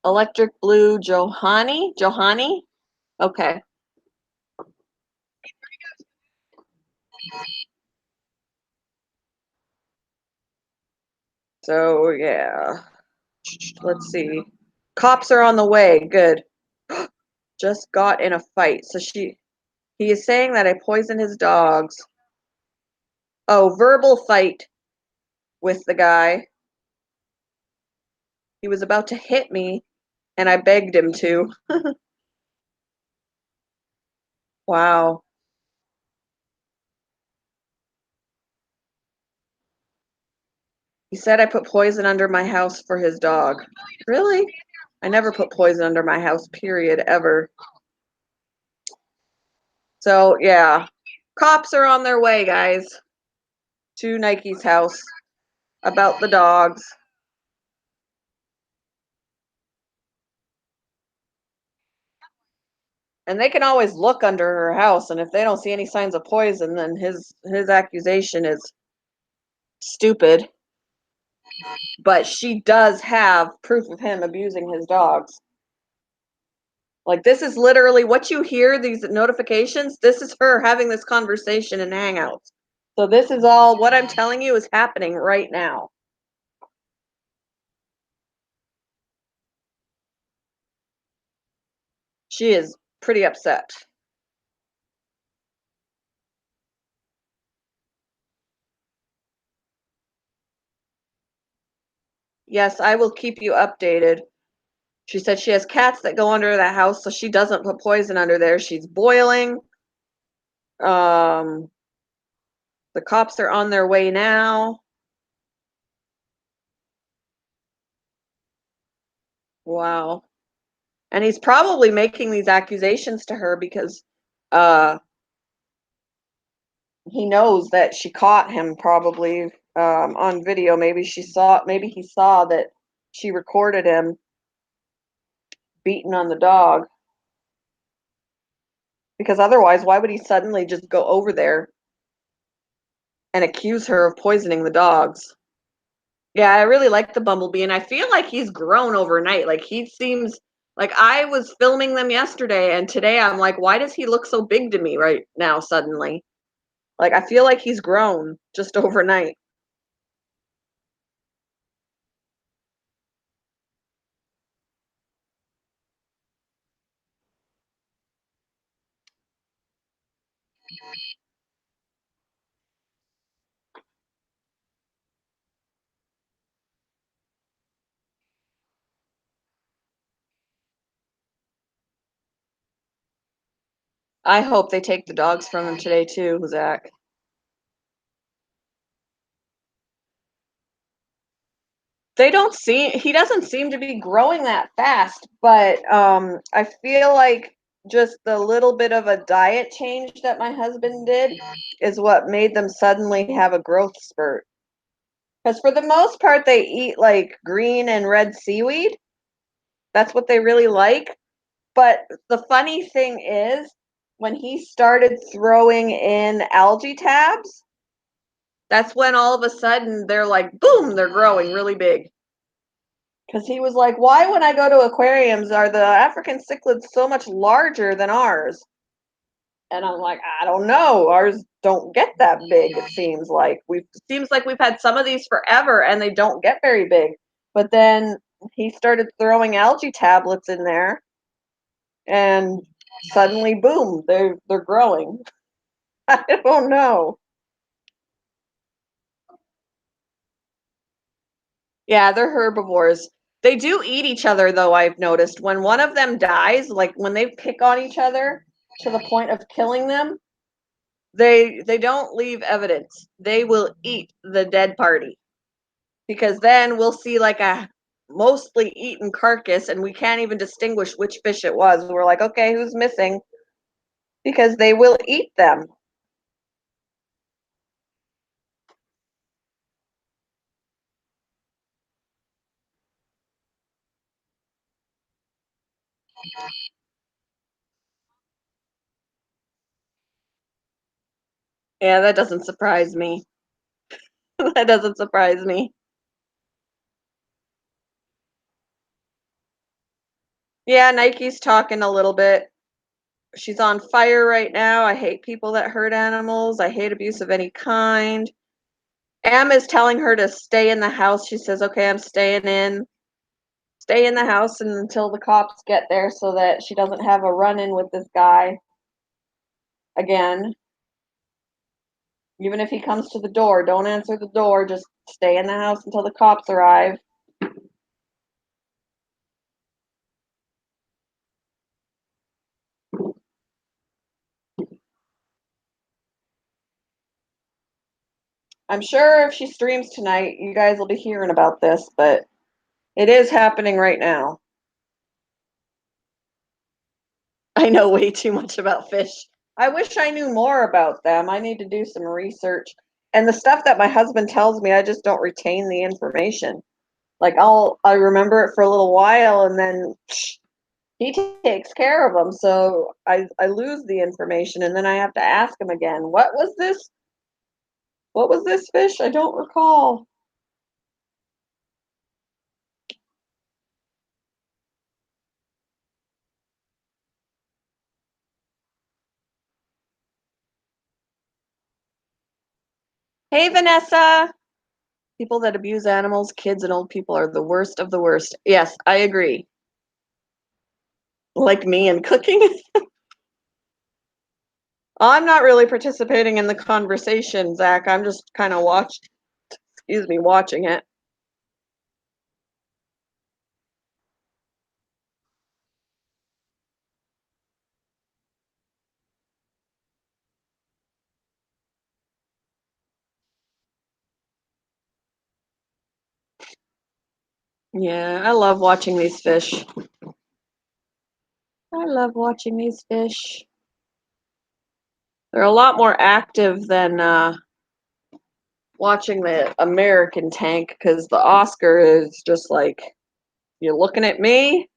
Speaker 1: Electric Blue Johanny? Okay. So yeah. Let's see. Cops are on the way. Good. Just got in a fight. So he is saying that I poisoned his dogs. Oh, verbal fight with the guy. He was about to hit me and I begged him to. Wow. He said I put poison under my house for his dog. Really? I never put poison under my house, period, ever. So, yeah. Cops are on their way, guys, to Nike's house about the dogs. And they can always look under her house, and if they don't see any signs of poison, then his accusation is stupid. But she does have proof of him abusing his dogs. Like, this is literally what you hear, these notifications. This is her having this conversation in Hangouts. So this is all, what I'm telling you is happening right now. She is pretty upset. Yes, I will keep you updated. She said she has cats that go under the house, so she doesn't put poison under there. She's boiling. The cops are on their way now. Wow. And he's probably making these accusations to her because he knows that she caught him probably on video. Maybe he saw that she recorded him beating on the dog. Because otherwise, why would he suddenly just go over there and accuse her of poisoning the dogs? Yeah, I really like the Bumblebee, and I feel like he's grown overnight. Like, he seems like I was filming them yesterday, and today I'm like, why does he look so big to me right now suddenly? Like, I feel like he's grown just overnight. I hope they take the dogs from him today too, Zach. He doesn't seem to be growing that fast, but I feel like just the little bit of a diet change that my husband did is what made them suddenly have a growth spurt. Because for the most part, they eat like green and red seaweed. That's what they really like. But the funny thing is, when he started throwing in algae tabs, that's when all of a sudden they're like, boom, they're growing really big. Because he was like, why, when I go to aquariums, are the African cichlids so much larger than ours? And I'm like, I don't know. Ours don't get that big, it seems like. We've had some of these forever and they don't get very big. But then he started throwing algae tablets in there and suddenly boom, they're growing. I don't know. Yeah, they're herbivores. They do eat each other though, I've noticed. When one of them dies, like when they pick on each other to the point of killing them, they don't leave evidence. They will eat the dead party. Because then we'll see like a mostly eaten carcass and we can't even distinguish which fish it was. We're like, okay, who's missing? Because they will eat them. Yeah, that doesn't surprise me. That doesn't surprise me. Yeah, Nike's talking a little bit. She's on fire right now. I hate people that hurt animals. I hate abuse of any kind. Am is telling her to stay in the house. She says, okay, I'm staying in. Stay in the house until the cops get there so that she doesn't have a run-in with this guy again. Even if he comes to the door, don't answer the door. Just stay in the house until the cops arrive. I'm sure if she streams tonight, you guys will be hearing about this, but it is happening right now. I know way too much about fish. I wish I knew more about them. I need to do some research. And the stuff that my husband tells me, I just don't retain the information. Like I remember it for a little while and then he takes care of them. So I lose the information and then I have to ask him again. What was this? What was this fish? I don't recall. Hey, Vanessa. People that abuse animals, kids and old people are the worst of the worst. Yes, I agree. Like me in cooking. I'm not really participating in the conversation, Zach. I'm just kind of watching it. Yeah, I love watching these fish. I love watching these fish. They're a lot more active than watching the American tank because the Oscar is just like, you're looking at me?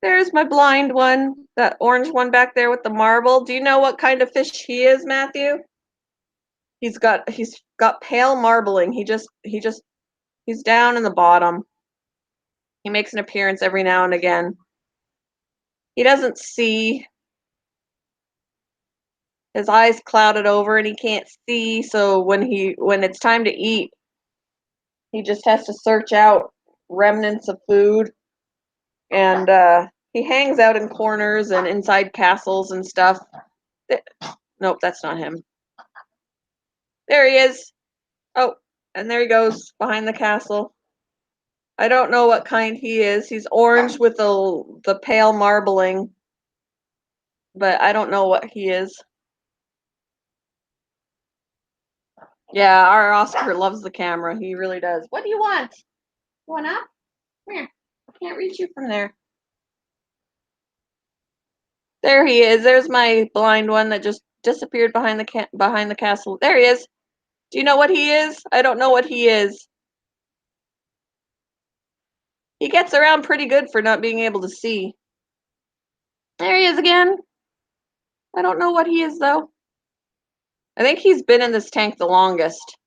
Speaker 1: There's my blind one, that orange one back there with the marble. Do you know what kind of fish he is, Matthew? He's got pale marbling. He's down in the bottom. He makes an appearance every now and again. He doesn't see. His eyes clouded over and he can't see, so when it's time to eat, he just has to search out remnants of food and he hangs out in corners and inside castles and stuff. Nope, that's not him. There he is. Oh, and there he goes behind the castle. I don't know what kind he is. He's orange with the pale marbling, but I don't know what he is. Yeah, our Oscar loves the camera. He really does. What do you want? You want up? Come here. I can't reach you from there. There he is. There's my blind one that just disappeared behind the castle. There he is. Do you know what he is? I don't know what he is. He gets around pretty good for not being able to see. There he is again. I don't know what he is though. I think he's been in this tank the longest.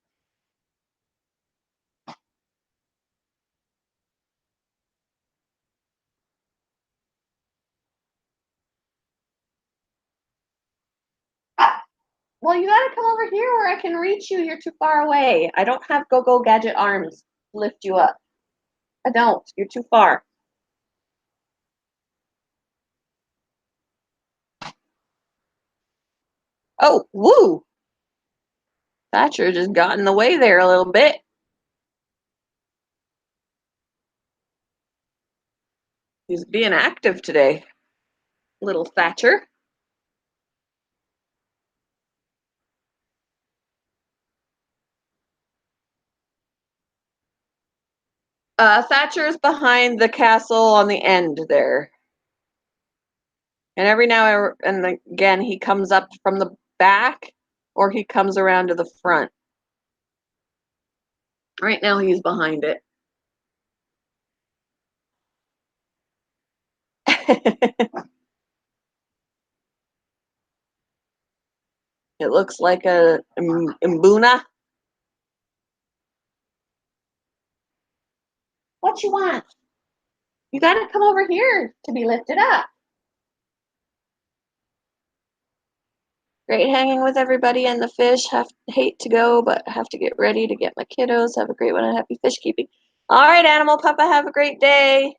Speaker 1: Well, you gotta come over here where I can reach you. You're too far away. I don't have go-go gadget arms to lift you up. I don't. You're too far. Oh, woo! Thatcher just got in the way there a little bit. He's being active today, little Thatcher. Thatcher's behind the castle on the end there. And every now and again, he comes up from the back or he comes around to the front. Right now, he's behind it. It looks like a Mbuna. What you want? You gotta come over here to be lifted up. Great hanging with everybody and the fish. Hate to go, but have to get ready to get my kiddos. Have a great one and happy fish keeping. All right, Animal Papa, have a great day.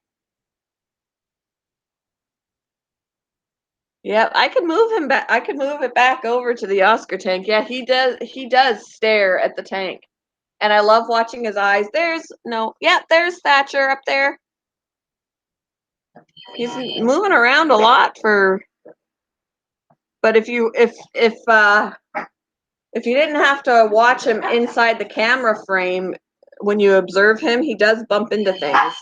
Speaker 1: Yep, I could move him back. I could move it back over to the Oscar tank. Yeah, he does. He does stare at the tank, and I love watching his eyes. There's Thatcher up there. He's moving around a lot for. But if you didn't have to watch him inside the camera frame, when you observe him, he does bump into things.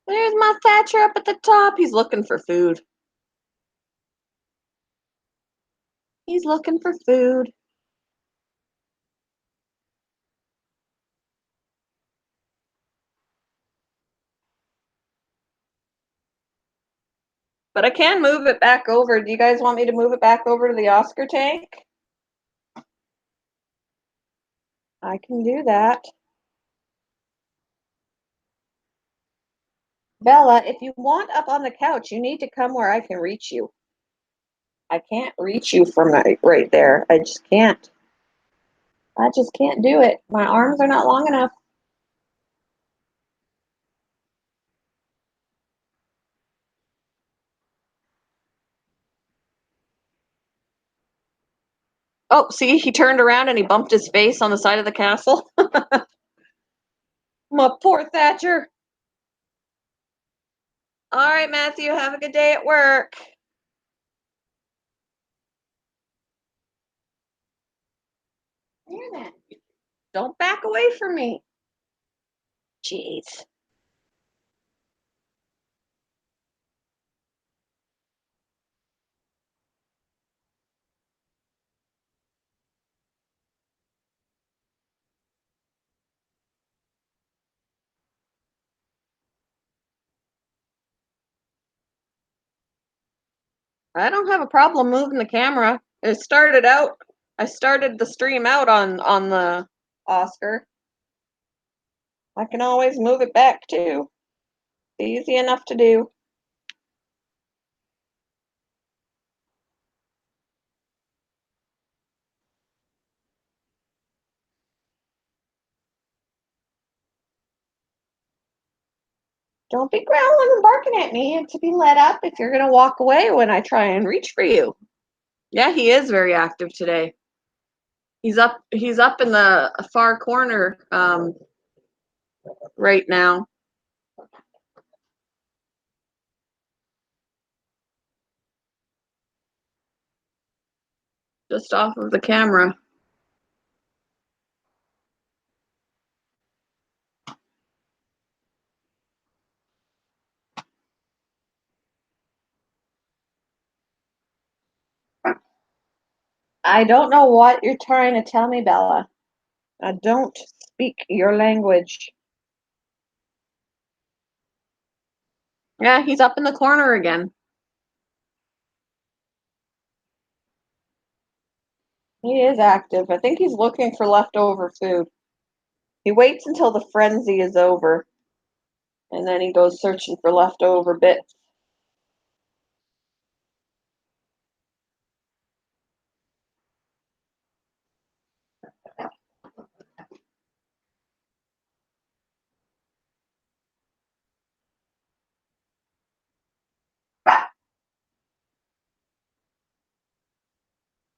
Speaker 1: There's my Thatcher up at the top. He's looking for food. He's looking for food. But I can move it back over. Do you guys want me to move it back over to the Oscar tank? I can do that. Bella, if you want up on the couch, you need to come where I can reach you. I can't reach you from right there. I just can't. I just can't do it. My arms are not long enough. Oh, see, he turned around and he bumped his face on the side of the castle. My poor Thatcher. All right, Matthew, have a good day at work. Hear that? Don't back away from me. Jeez. I don't have a problem moving the camera. I started the stream out on the Oscar. I can always move it back too. Easy enough to do. Don't be growling and barking at me and to be let up if you're gonna walk away when I try and reach for you. Yeah, he is very active today. He's up in the far corner right now. Just off of the camera. I don't know what you're trying to tell me, Bella. I don't speak your language. Yeah, he's up in the corner again. He is active. I think he's looking for leftover food. He waits until the frenzy is over, and then he goes searching for leftover bits.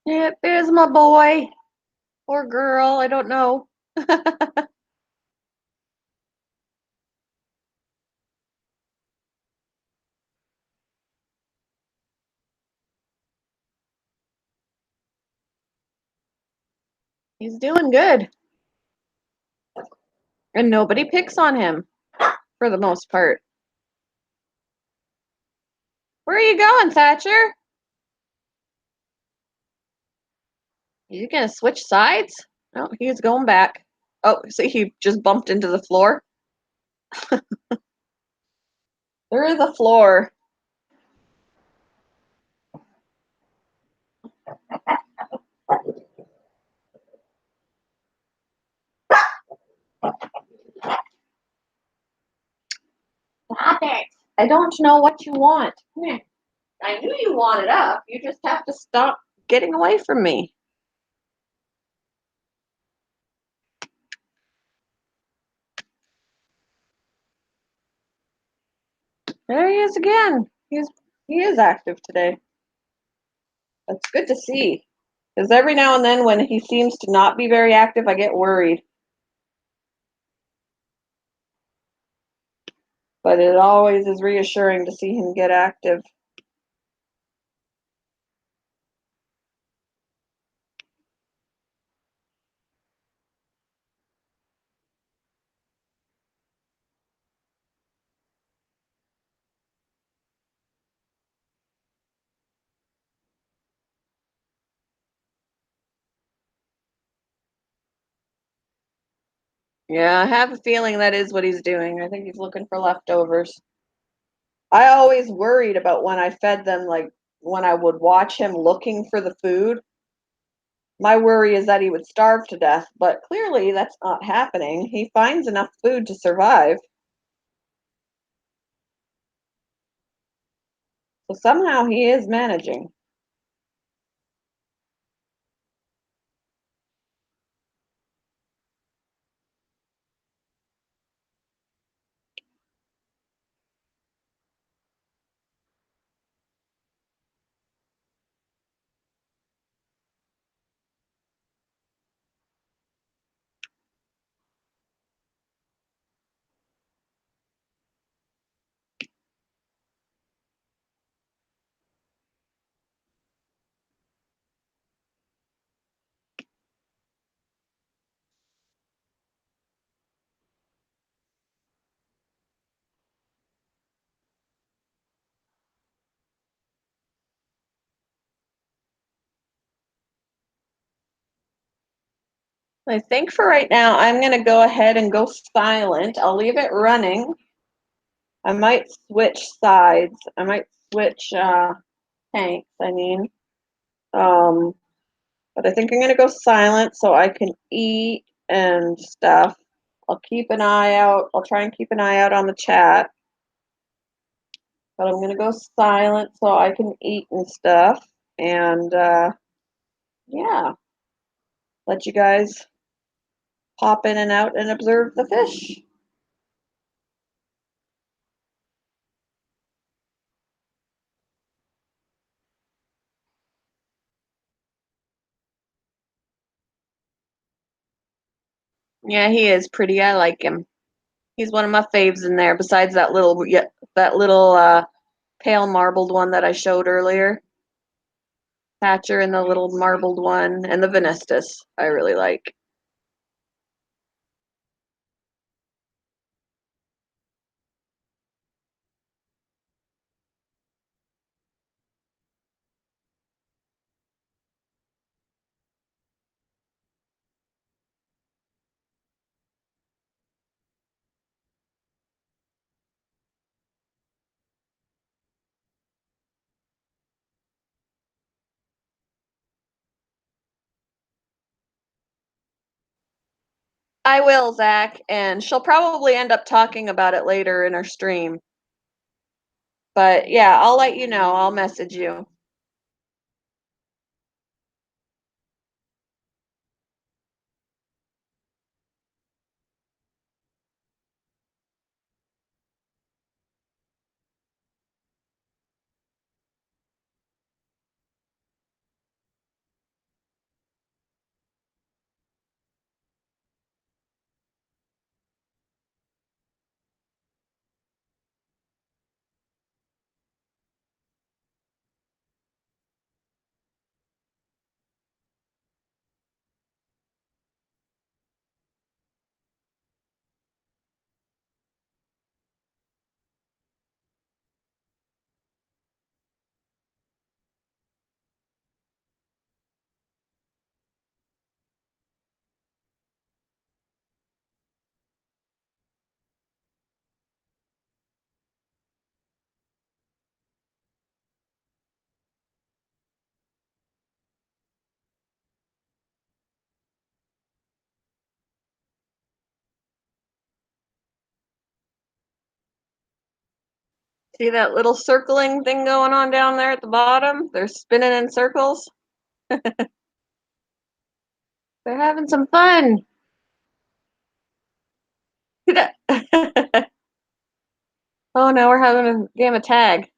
Speaker 1: Yep, there's my boy. Or girl, I don't know. He's doing good. And nobody picks on him for the most part. Where are you going, Thatcher? You gonna switch sides? No, he's going back. Oh, see, he just bumped into the floor. Through the floor. Stop it. I don't know what you want. Come here. I knew you wanted up. You just have to stop getting away from me. There he is again. He is active today. That's good to see. Because every now and then when he seems to not be very active, I get worried. But it always is reassuring to see him get active. Yeah, I have a feeling that is what he's doing. I think he's looking for leftovers. I always worried about when I fed them, like when I would watch him looking for the food. My worry is that he would starve to death, but clearly that's not happening. He finds enough food to survive. So somehow he is managing. I think for right now, I'm going to go ahead and go silent. I'll leave it running. I might switch sides. I might switch tanks, I mean. Um, but I think I'm going to go silent so I can eat and stuff. I'll keep an eye out. I'll try and keep an eye out on the chat. But I'm going to go silent so I can eat and stuff. And yeah, let you guys pop in and out and observe the fish. Yeah, he is pretty. I like him. He's one of my faves in there. Besides that little pale marbled one that I showed earlier. Thatcher and the little marbled one, and the Venestus. I really like. I will, Zach, and she'll probably end up talking about it later in our stream. But yeah, I'll let you know. I'll message you. See that little circling thing going on down there at the bottom? They're spinning in circles. They're having some fun. Oh no, we're having a game of tag.